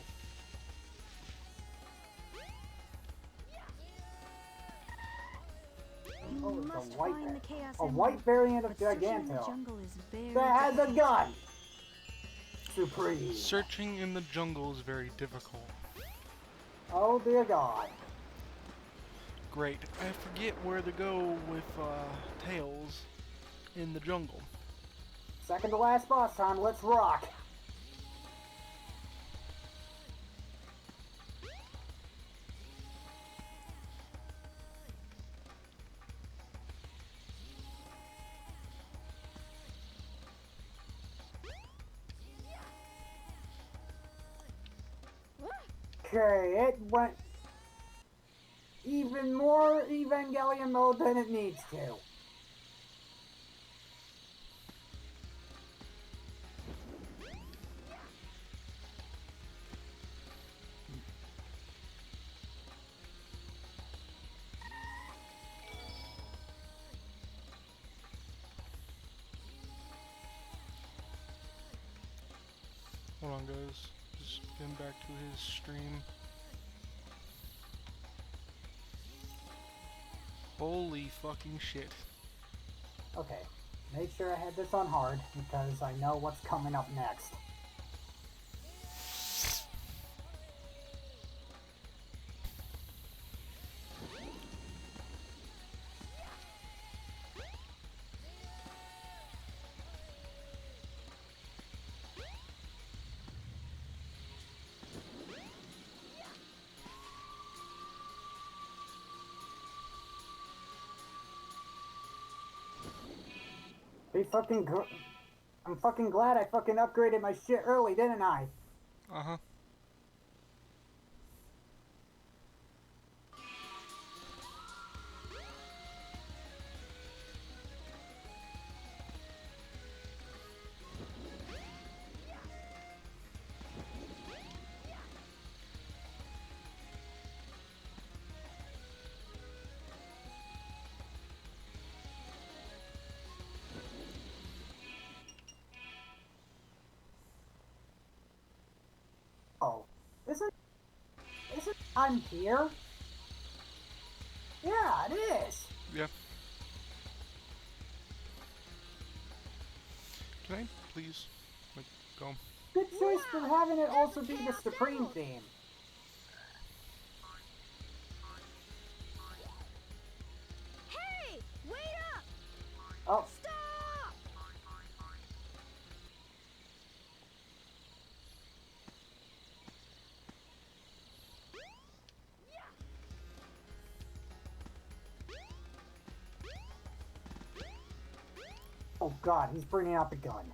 You Oh, it's must a white find the Chaos a Emerald. white variant of But searching in the Giganto jungle is very that has a difficult. gun! Supreme. Searching in the jungle is very difficult. Oh dear God. Great. I forget where to go with Tails in the jungle. Second to last boss time, let's rock! Okay, it went even more Evangelion mode than it needs to. Hold on, guys. Just getting back to his stream. Holy fucking shit. Okay, make sure I had this on hard because I know what's coming up next. I'm fucking glad I fucking upgraded my shit early, didn't I? Uh-huh. I'm here. Yeah, it is. Yeah. Can I please, like, go? Good choice for having it also be the Supreme theme. Hey! Wait up! Oh, Stop! oh God, he's bringing out the gun.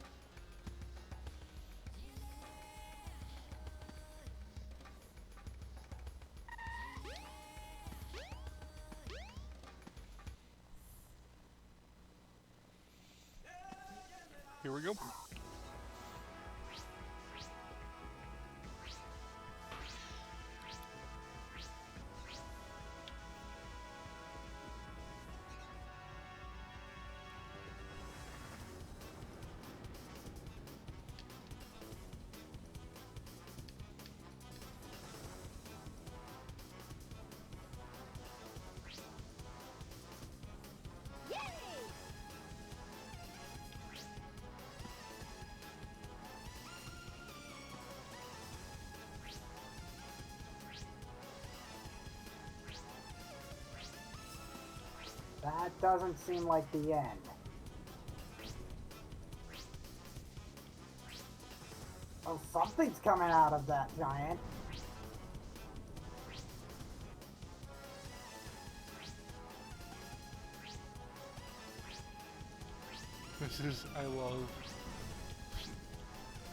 Here we go. That doesn't seem like the end. Oh, something's coming out of that giant. This is, I love.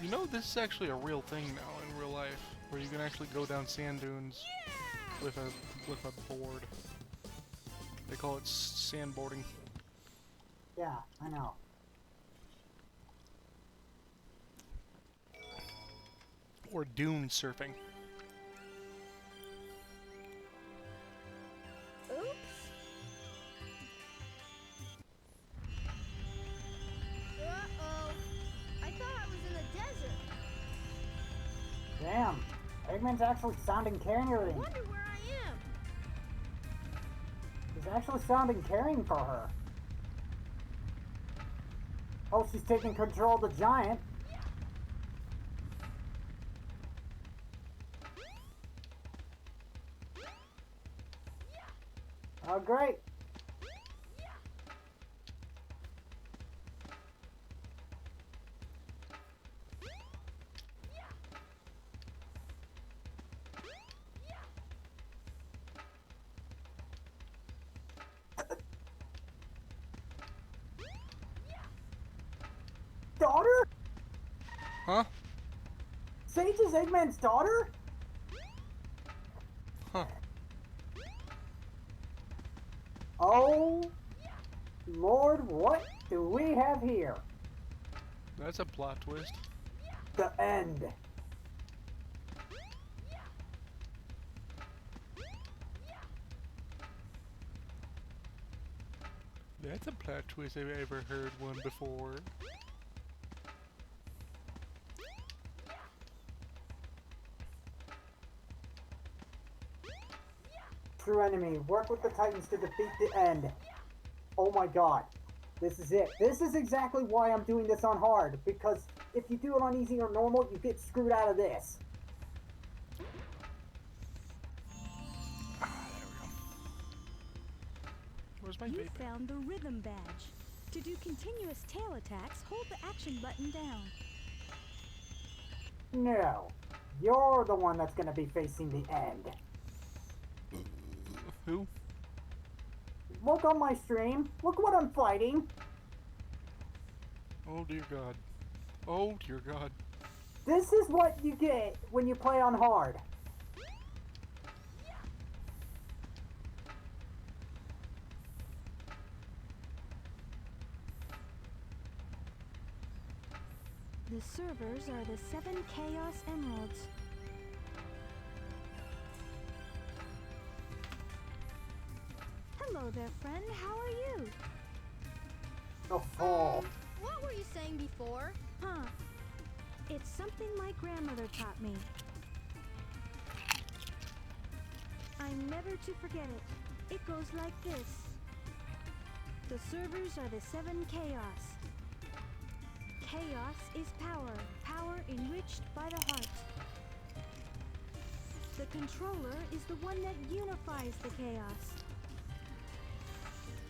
You know, this is actually a real thing now in real life, where you can actually go down sand dunes with a board. They call it sandboarding. Yeah, I know. Or dune surfing. Oops. Uh-oh. I thought I was in the desert. Damn, Eggman's actually sounding caring. I wonder where I am. He's actually sounding caring for her. Oh, she's taking control of the giant. Oh, great. Daughter? Huh? Sage is Eggman's daughter? Huh. Oh, Lord, what do we have here? That's a plot twist. The end. That's a plot twist I've ever heard one before. True enemy. Work with the Titans to defeat the end. Oh my god. This is it. This is exactly why I'm doing this on hard. Because if you do it on easy or normal, you get screwed out of this. Where's my You vape? found the rhythm badge. To do continuous tail attacks, hold the action button down. No. You're the one that's going to be facing the end. Who? Look on my stream. Look what I'm fighting. Oh dear God. Oh dear God. This is what you get when you play on hard. The servers are the 7 Chaos Emeralds. Hello there, friend. How are you? The fall. What were you saying before? Huh. It's something my grandmother taught me. I'm never to forget it. It goes like this. The servers are the 7 chaos. Chaos is power, power enriched by the heart. The controller is the one that unifies the chaos.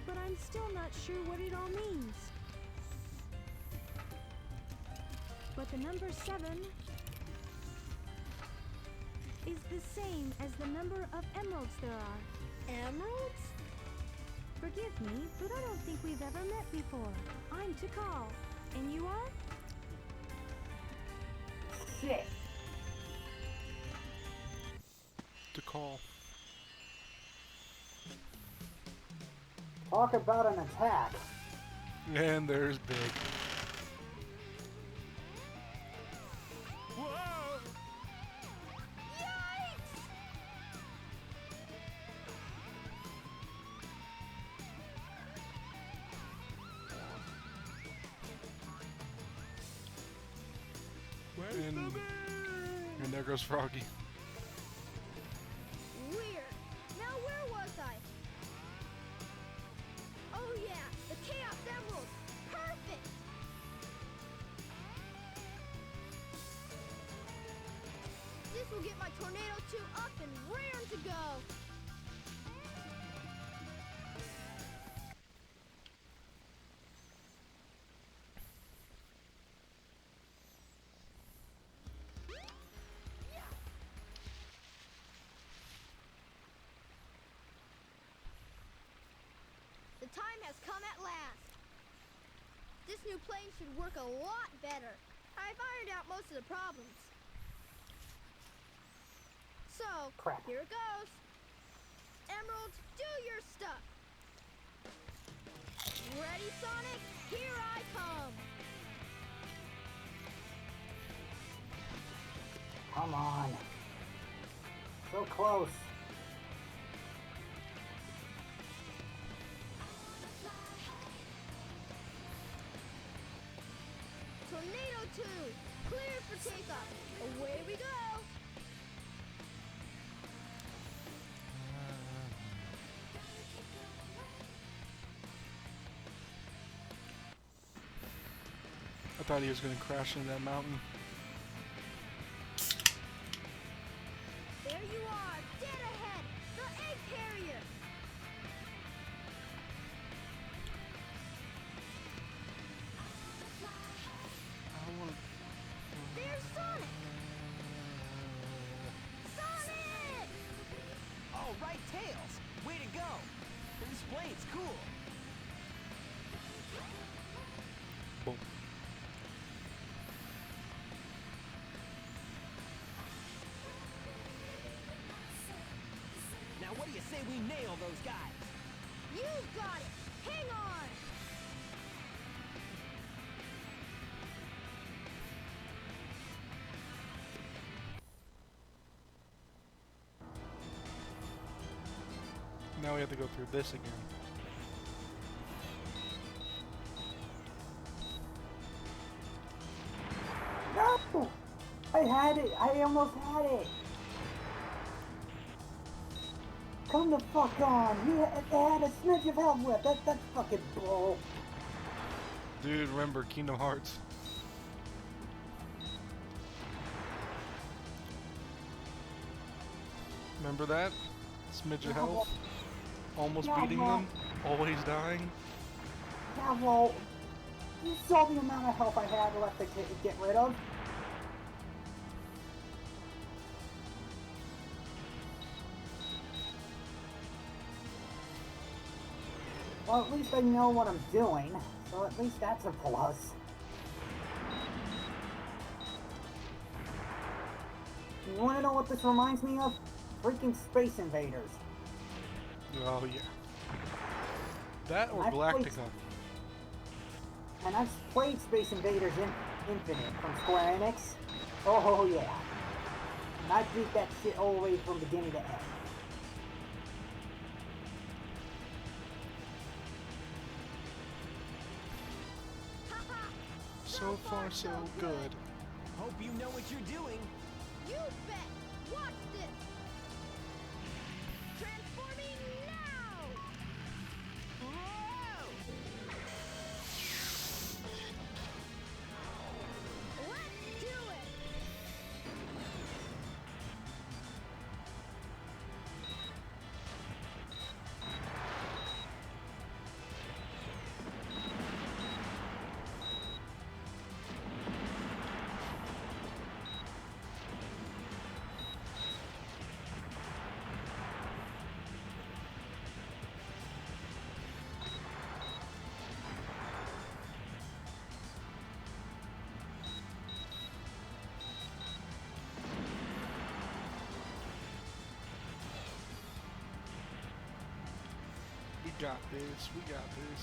But I'm still not sure what it all means. But the number 7 is the same as the number of emeralds there are. Emeralds? Forgive me, but I don't think we've ever met before. I'm Tikal, and you are? Shit. To call. Talk about an attack. And there's Big. Whoa! Yikes! And there goes Froggy. Weird. Now where was I? Oh yeah, the Chaos Emeralds. Perfect! This will get my Tornado 2 up and raring to go. The time has come at last. This new plane should work a lot better. I've ironed out most of the problems. So, Crap. here it goes. Emerald, do your stuff. Ready, Sonic? Here I come. Come on. So close. Tornado 2, clear for takeoff. Away we go. I thought he was going to crash into that mountain. There you are, dead ahead, the egg carrier. I want There's Sonic. Sonic! All right, Tails. Way to go. This plane's cool. to. Now what do you say we nail those guys? You've got it. Hang on. Now we have to go through this again. No! I had it. I almost had it. Come the fuck on. They had a smidge of health left. That's fucking bull. Dude, remember Kingdom Hearts. Remember that? Smidge of health? Almost Yeah, beating well- them? Always dying? Yeah, well, you saw the amount of health I had left to get rid of. Well, at least I know what I'm doing, so at least that's a plus. You wanna know what this reminds me of? Freaking Space Invaders. Oh, yeah. That or I've played- Galactica. And I've played Space Invaders Infinite from Square Enix. Oh yeah. And I beat that shit all the way from beginning to end. Haha. So far, so good. Hope you know what you're doing. You bet. Watch this. got this. We got this.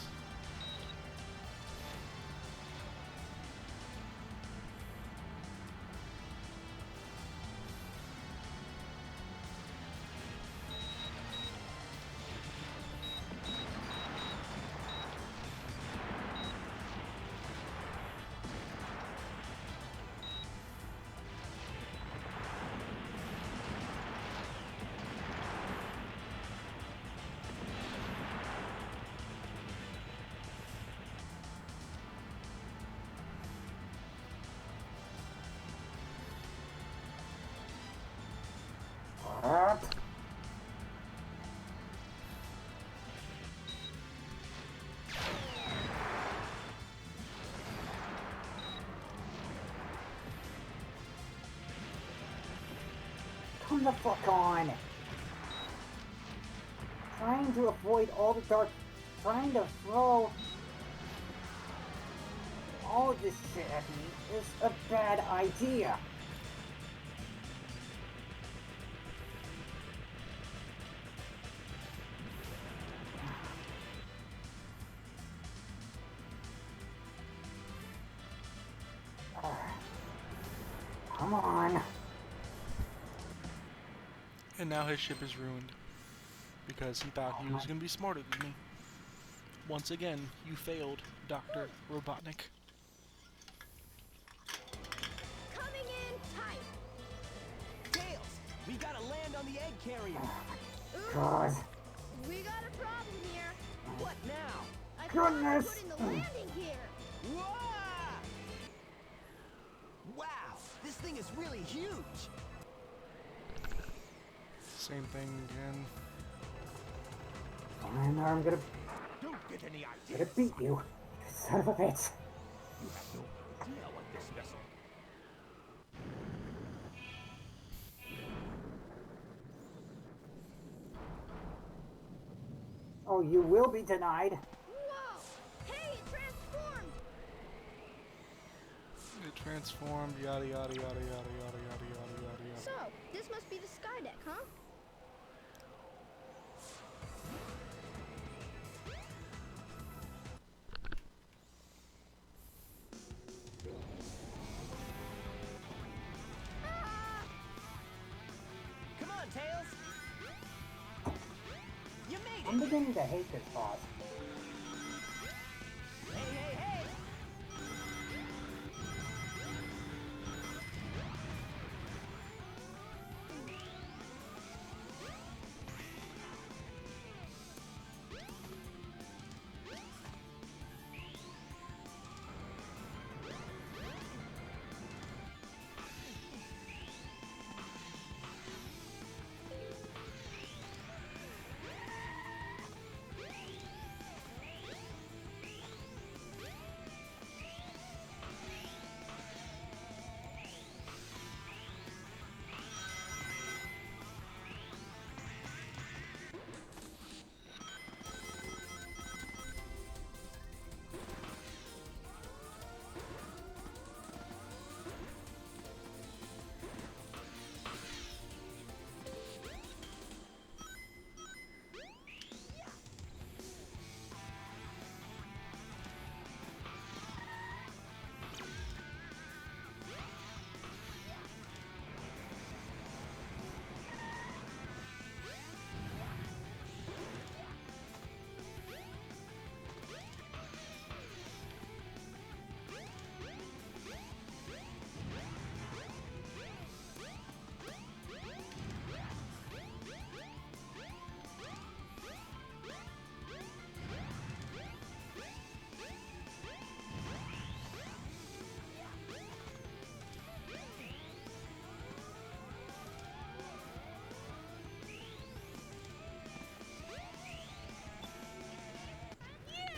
What? Come the fuck on! Trying to avoid all the dark, trying to throw all of this shit at me is a bad idea. Come on. And now his ship is ruined. Because he thought he was going to be smarter than me. Once again, you failed, Dr. Robotnik. Coming in tight. Tails, we gotta land on the egg carrier. God. We got a problem here. What now? I forgot to Goodness. put in the landing gear. Whoa! Wow, this thing is really huge. Same thing again. And I'm gonna Don't get any idea. beat you. You son of a bitch. You have no idea what this vessel. Oh, you will be denied. Whoa! Hey, it transformed! It transformed, yada yada yada yada yada yada yada yada yada. So, this must be the sky deck, huh? Come on, Tails. You made I'm it. beginning to hate this boss. Hey, hey, hey.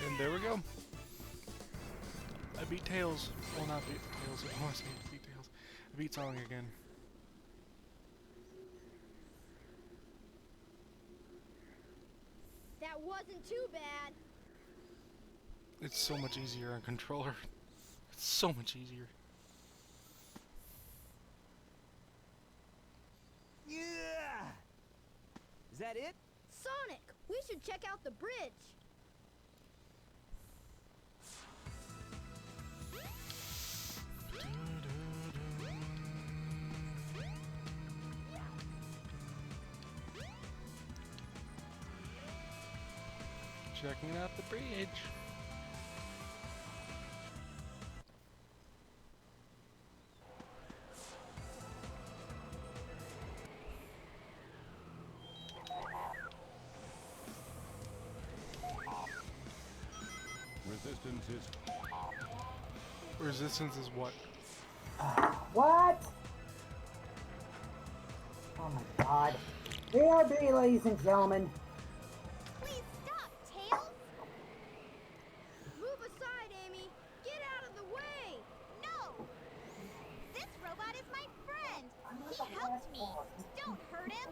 And there we go. I beat Tails. Well, not beat Tails. I want to say beat Tails. I beat Sonic again. That wasn't too bad. It's so much easier on controller. It's so much easier. Yeah. Is that it? Sonic, We should check out the bridge. Checking out the bridge. Resistance is... Resistance is what? What? Oh my god. BRB, ladies and gentlemen. Please stop, Tails! Move aside, Amy. Get out of the way. No! This robot is my friend! He helped me! Don't hurt him!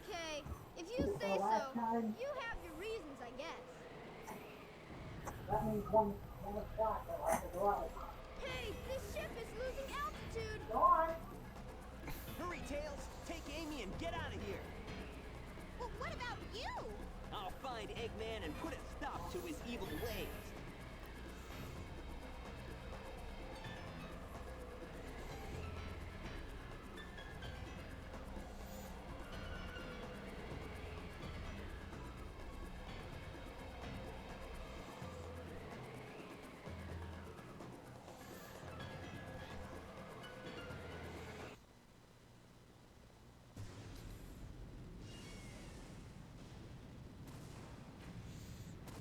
Okay, if you say so. You have your reasons, I guess. That means one o'clock. I'll have to go out. Hey, this ship is losing altitude. Go on. Hurry, Tails! Take Amy and get out of here! Well, what about you? I'll find Eggman and put a stop to his evil ways.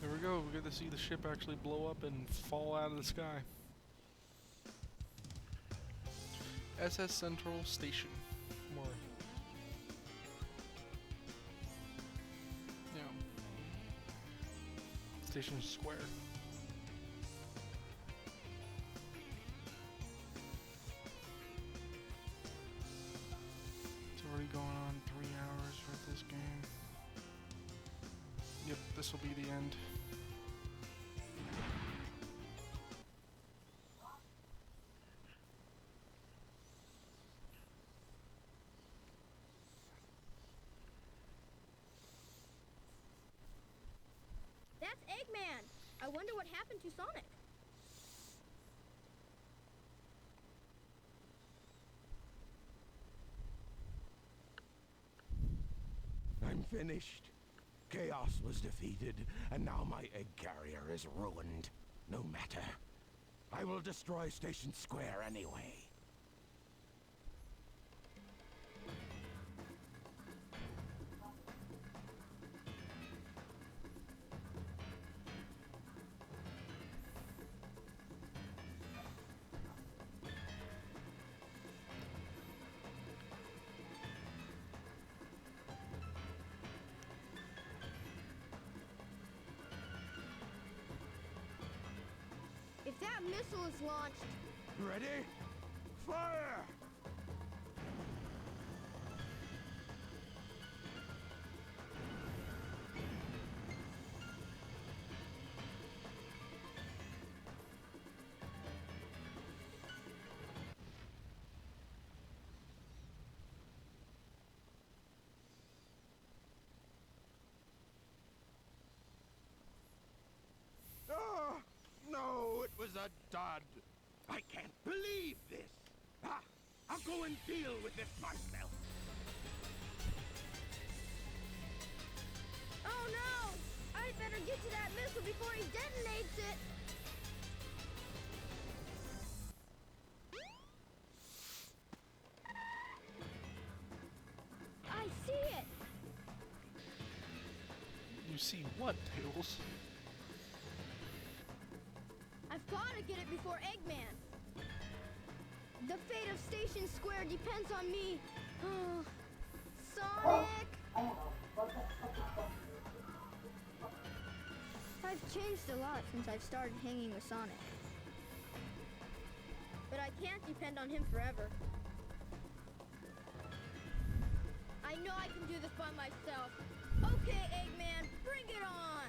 There we go. We get to see the ship actually blow up and fall out of the sky. SS Central Station. More. Yeah. Station Square. It's already going on 3 hours for this game. Yep, this will be the end. That's Eggman. I wonder what happened to Sonic. I'm finished. Chaos was defeated, and now my egg carrier is ruined. No matter. I will destroy Station Square anyway. If that missile is launched, Ready? Fire! Oh, no, it was a dud. I can't believe this. Ah, I'll go and deal with this myself. oh no! I'd better get to that missile before he detonates it. I see it. You see what, Tails? I've got to get it before Eggman. The fate of Station Square depends on me. Sonic! I've changed a lot since I've started hanging with Sonic. But I can't depend on him forever. I know I can do this by myself. Okay, Eggman, bring it on!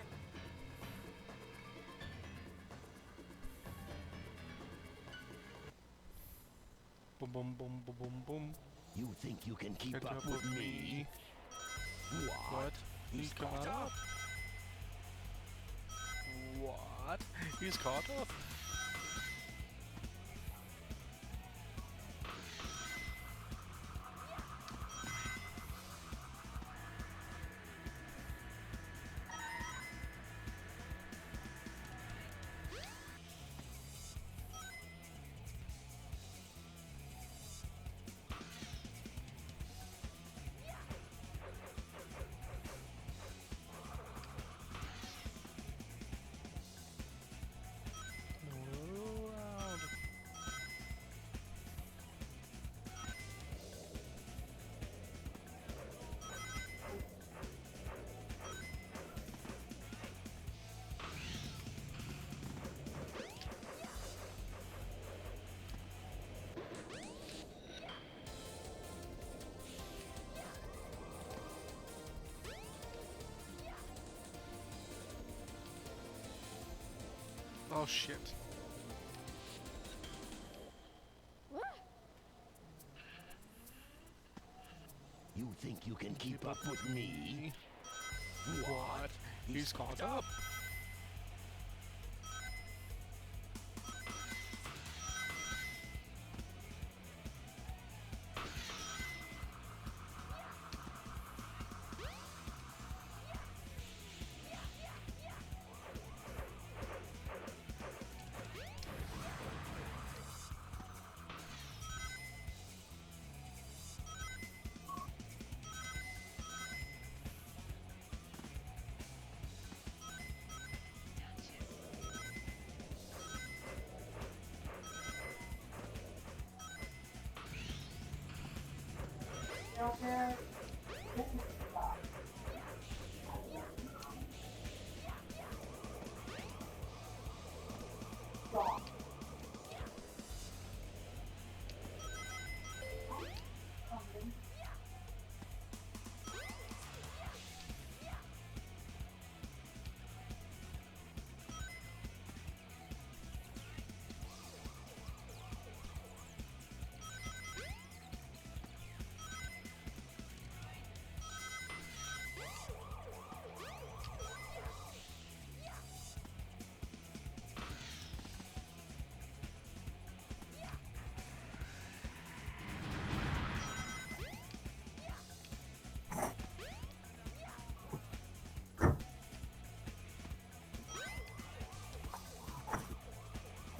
Boom, boom, boom, boom, boom, boom. You think you can keep Catch up with me? What? He's caught caught up. What? He's caught up. Around. Oh shit. You think you can keep up with me? What? He's caught up. Okay.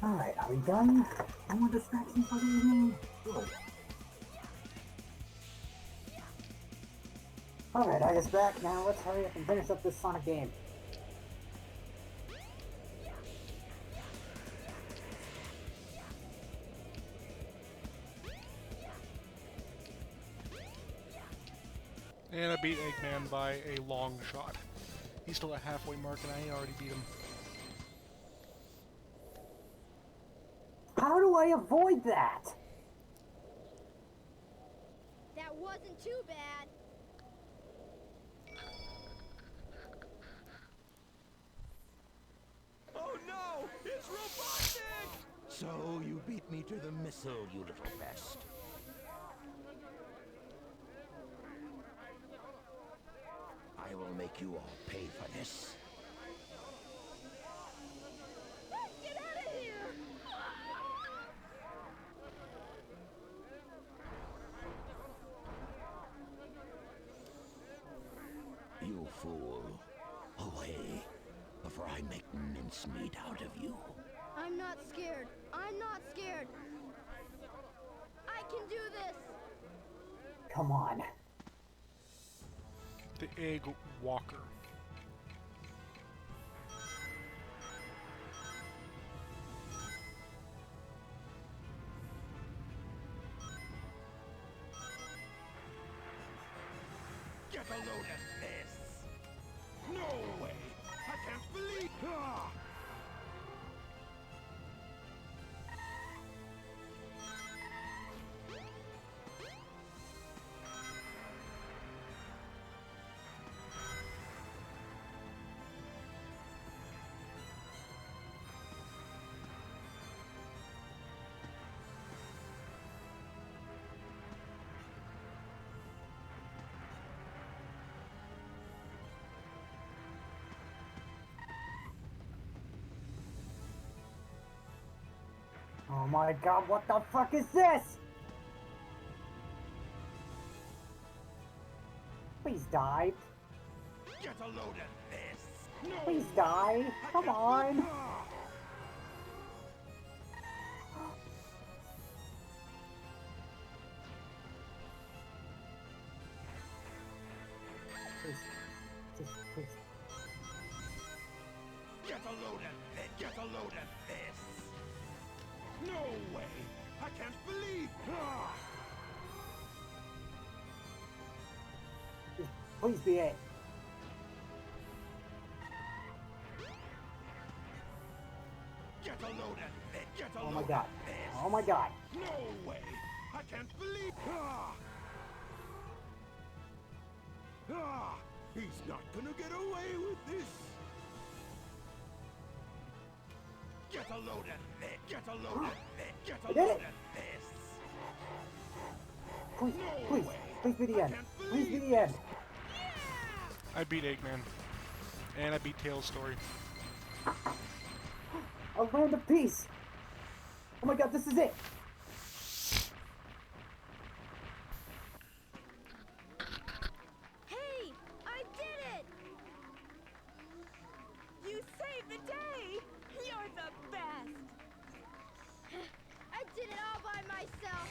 Alright, are we done? No more distractions for the evening? Good. Alright, I guess back now. Let's hurry up and finish up this Sonic game. And I beat Eggman by a long shot. He's still at halfway mark and I already beat him. How do I avoid that? That wasn't too bad. Oh no! It's Robotnik! So you beat me to the missile, you little pest. I will make you all pay for this. Get out of here! You fool. Away, before I make mincemeat out of you. I'm not scared. I'm not scared. I can do this. Come on. The Egg Walker. Get a load of this! No way! I can't believe... Ah! my god, what the fuck is this? Please die. Get a load of this. No Please way. die. I Come can't- on. Ah! Please. Just, please. Get a load of this. Get a load of this. No way. I can't believe. Ah! Just, please be it. Get a load of this. Get a Oh load my god. of this. Oh my god. No way. I can't believe. Ah! Ah! He's not gonna get away with this. Get a load of this. Get a load of this. Get a I did load it. of this. Please, No please. way. Please be the I end. can't Please be believe the end. I beat Eggman. And I beat Tails' story. A land of peace. Oh my god, this is it. Hey, I did it! You saved the day! You're the best! I did it all by myself.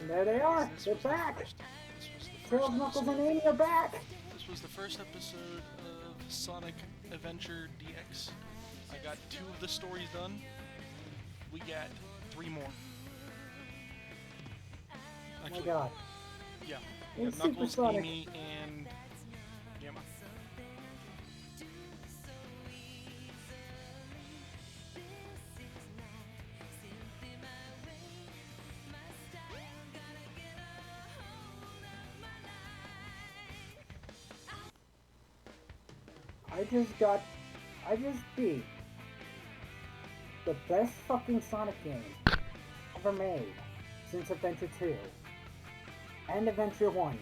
And there they are. This They're was the back. first- this was the first Tails, Knuckles, and episode- Amy are back. This was the first episode of Sonic Adventure DX. I got 2 of the stories done. We got 3 more. Oh my Actually, god. yeah. In We got Knuckles, Supersonic. Amy, and Gamma. I just beat the best fucking Sonic game ever made since Adventure 2 and Adventure 1.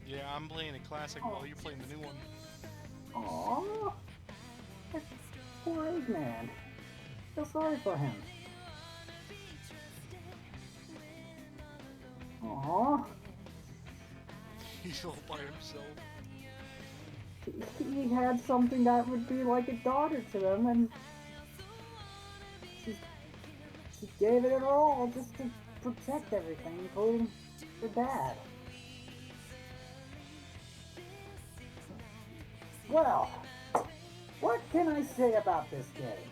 Yeah, I'm playing a classic while you're playing the new one. Aww. Poor Eggman. Feel sorry for him. Aww. He's all by himself. He had something that would be like a daughter to him, and she gave it her all just to protect everything, including her dad. Well, what can I say about this game?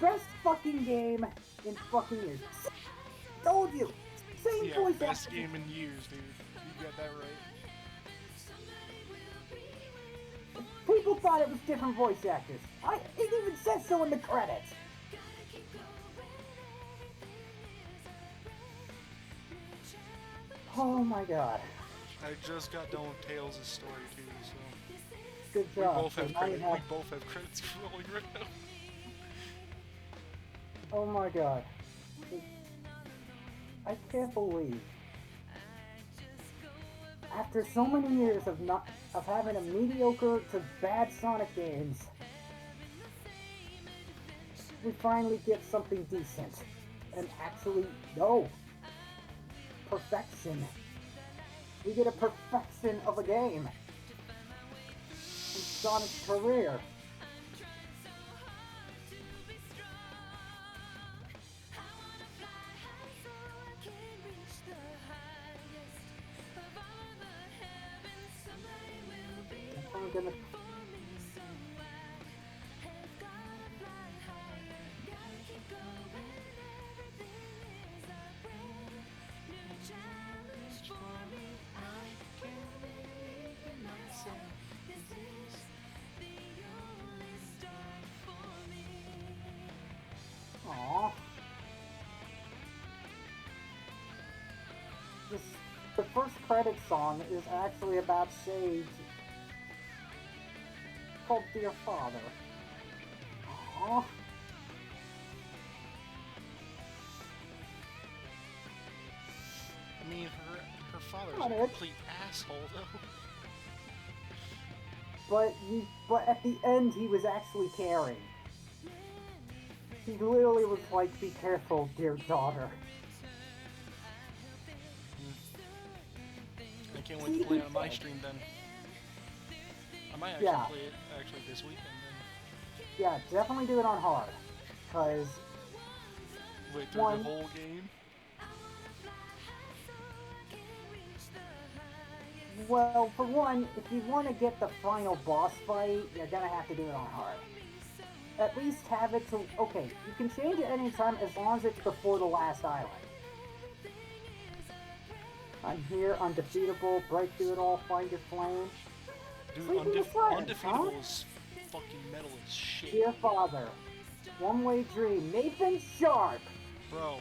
Best fucking game in fucking years. Told you! Same Yeah, voice best actor. game in years, dude. You got that right. People thought it was different voice actors. It even says so in the credits. Oh my god. I just got done with Tails' story too, so Good we job. both So have now you credit. have- We both have credits rolling right now. Oh my god. I can't believe. After so many years of having a mediocre to bad Sonic games, we finally get something decent. And actually, no. Perfection. We get a perfection of a game. In Sonic's career. I'm gonna... credits song is actually about Sage, called Dear Father. Aww. I mean, her father's Come on, a Ed. complete asshole, though. But at the end, he was actually caring. He literally was like, "Be careful, dear daughter." I can't wait to play it on my stream then. I might actually Yeah. play it this weekend then. Yeah, definitely do it on hard. Cause Wait through one, the whole game. well, for one, if you want to get the final boss fight, you're gonna have to do it on hard. At least have it to, okay, you can change it anytime as long as it's before the last island. I'm here, undefeatable, break through it all, find your flame. Dude, Sleeping with Sirens, undefeatable huh? is fucking metal as shit. Dear Father, One-Way Dream, Nathan Sharp! Bro,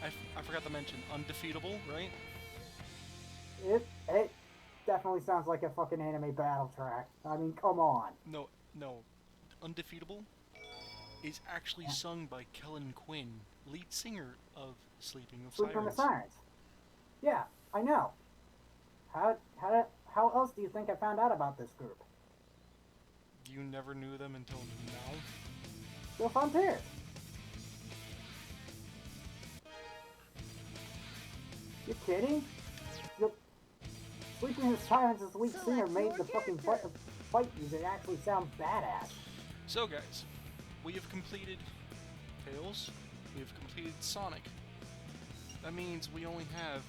I forgot to mention, undefeatable, right? It definitely sounds like a fucking anime battle track. I mean, come on. No, undefeatable is actually sung by Kellen Quinn, lead singer of Sleeping with Sleeping with Sirens. Sirens. Yeah, I know. How else do you think I found out about this group? You never knew them until now? They're Frontiers. You kidding? Sleeping with Sirens' lead singer made the fucking fight music actually sound badass. So guys, we have completed Tails, we have completed Sonic. That means we only have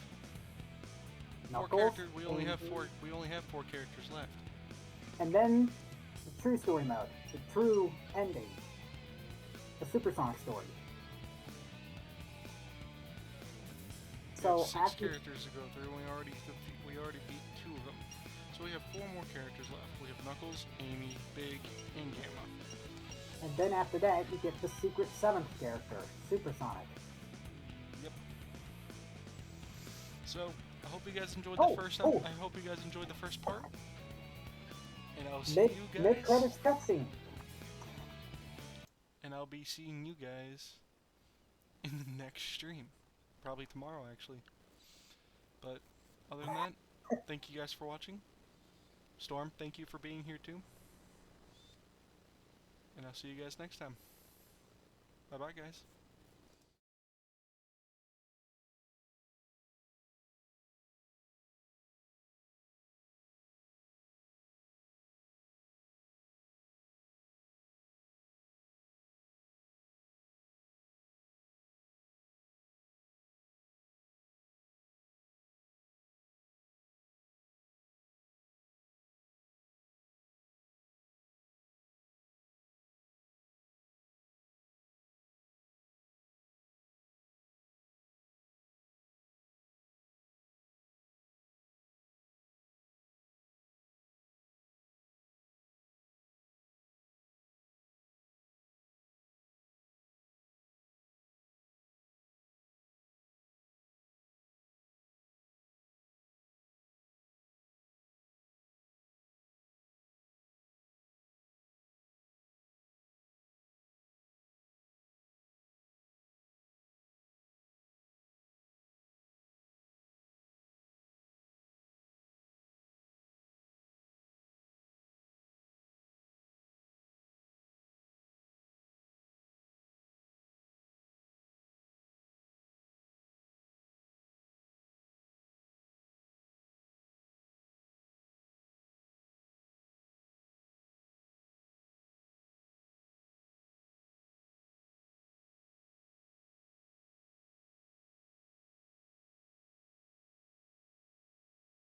four characters. We only have four characters left. And then the true story mode, the true ending, the Supersonic story. So Six after characters to go through. We already beat 2 of them. So we have 4 more characters left. We have Knuckles, Amy, Big, and Gamma. and then after that, you get the secret 7th character, Supersonic. Yep. So I hope you guys enjoyed the first. I hope you guys enjoyed the first part. And I'll see you guys. Mid-credits cutscene. And I'll be seeing you guys in the next stream. Probably tomorrow, actually. But other than that, thank you guys for watching. Storm, thank you for being here too. And I'll see you guys next time. Bye-bye, guys.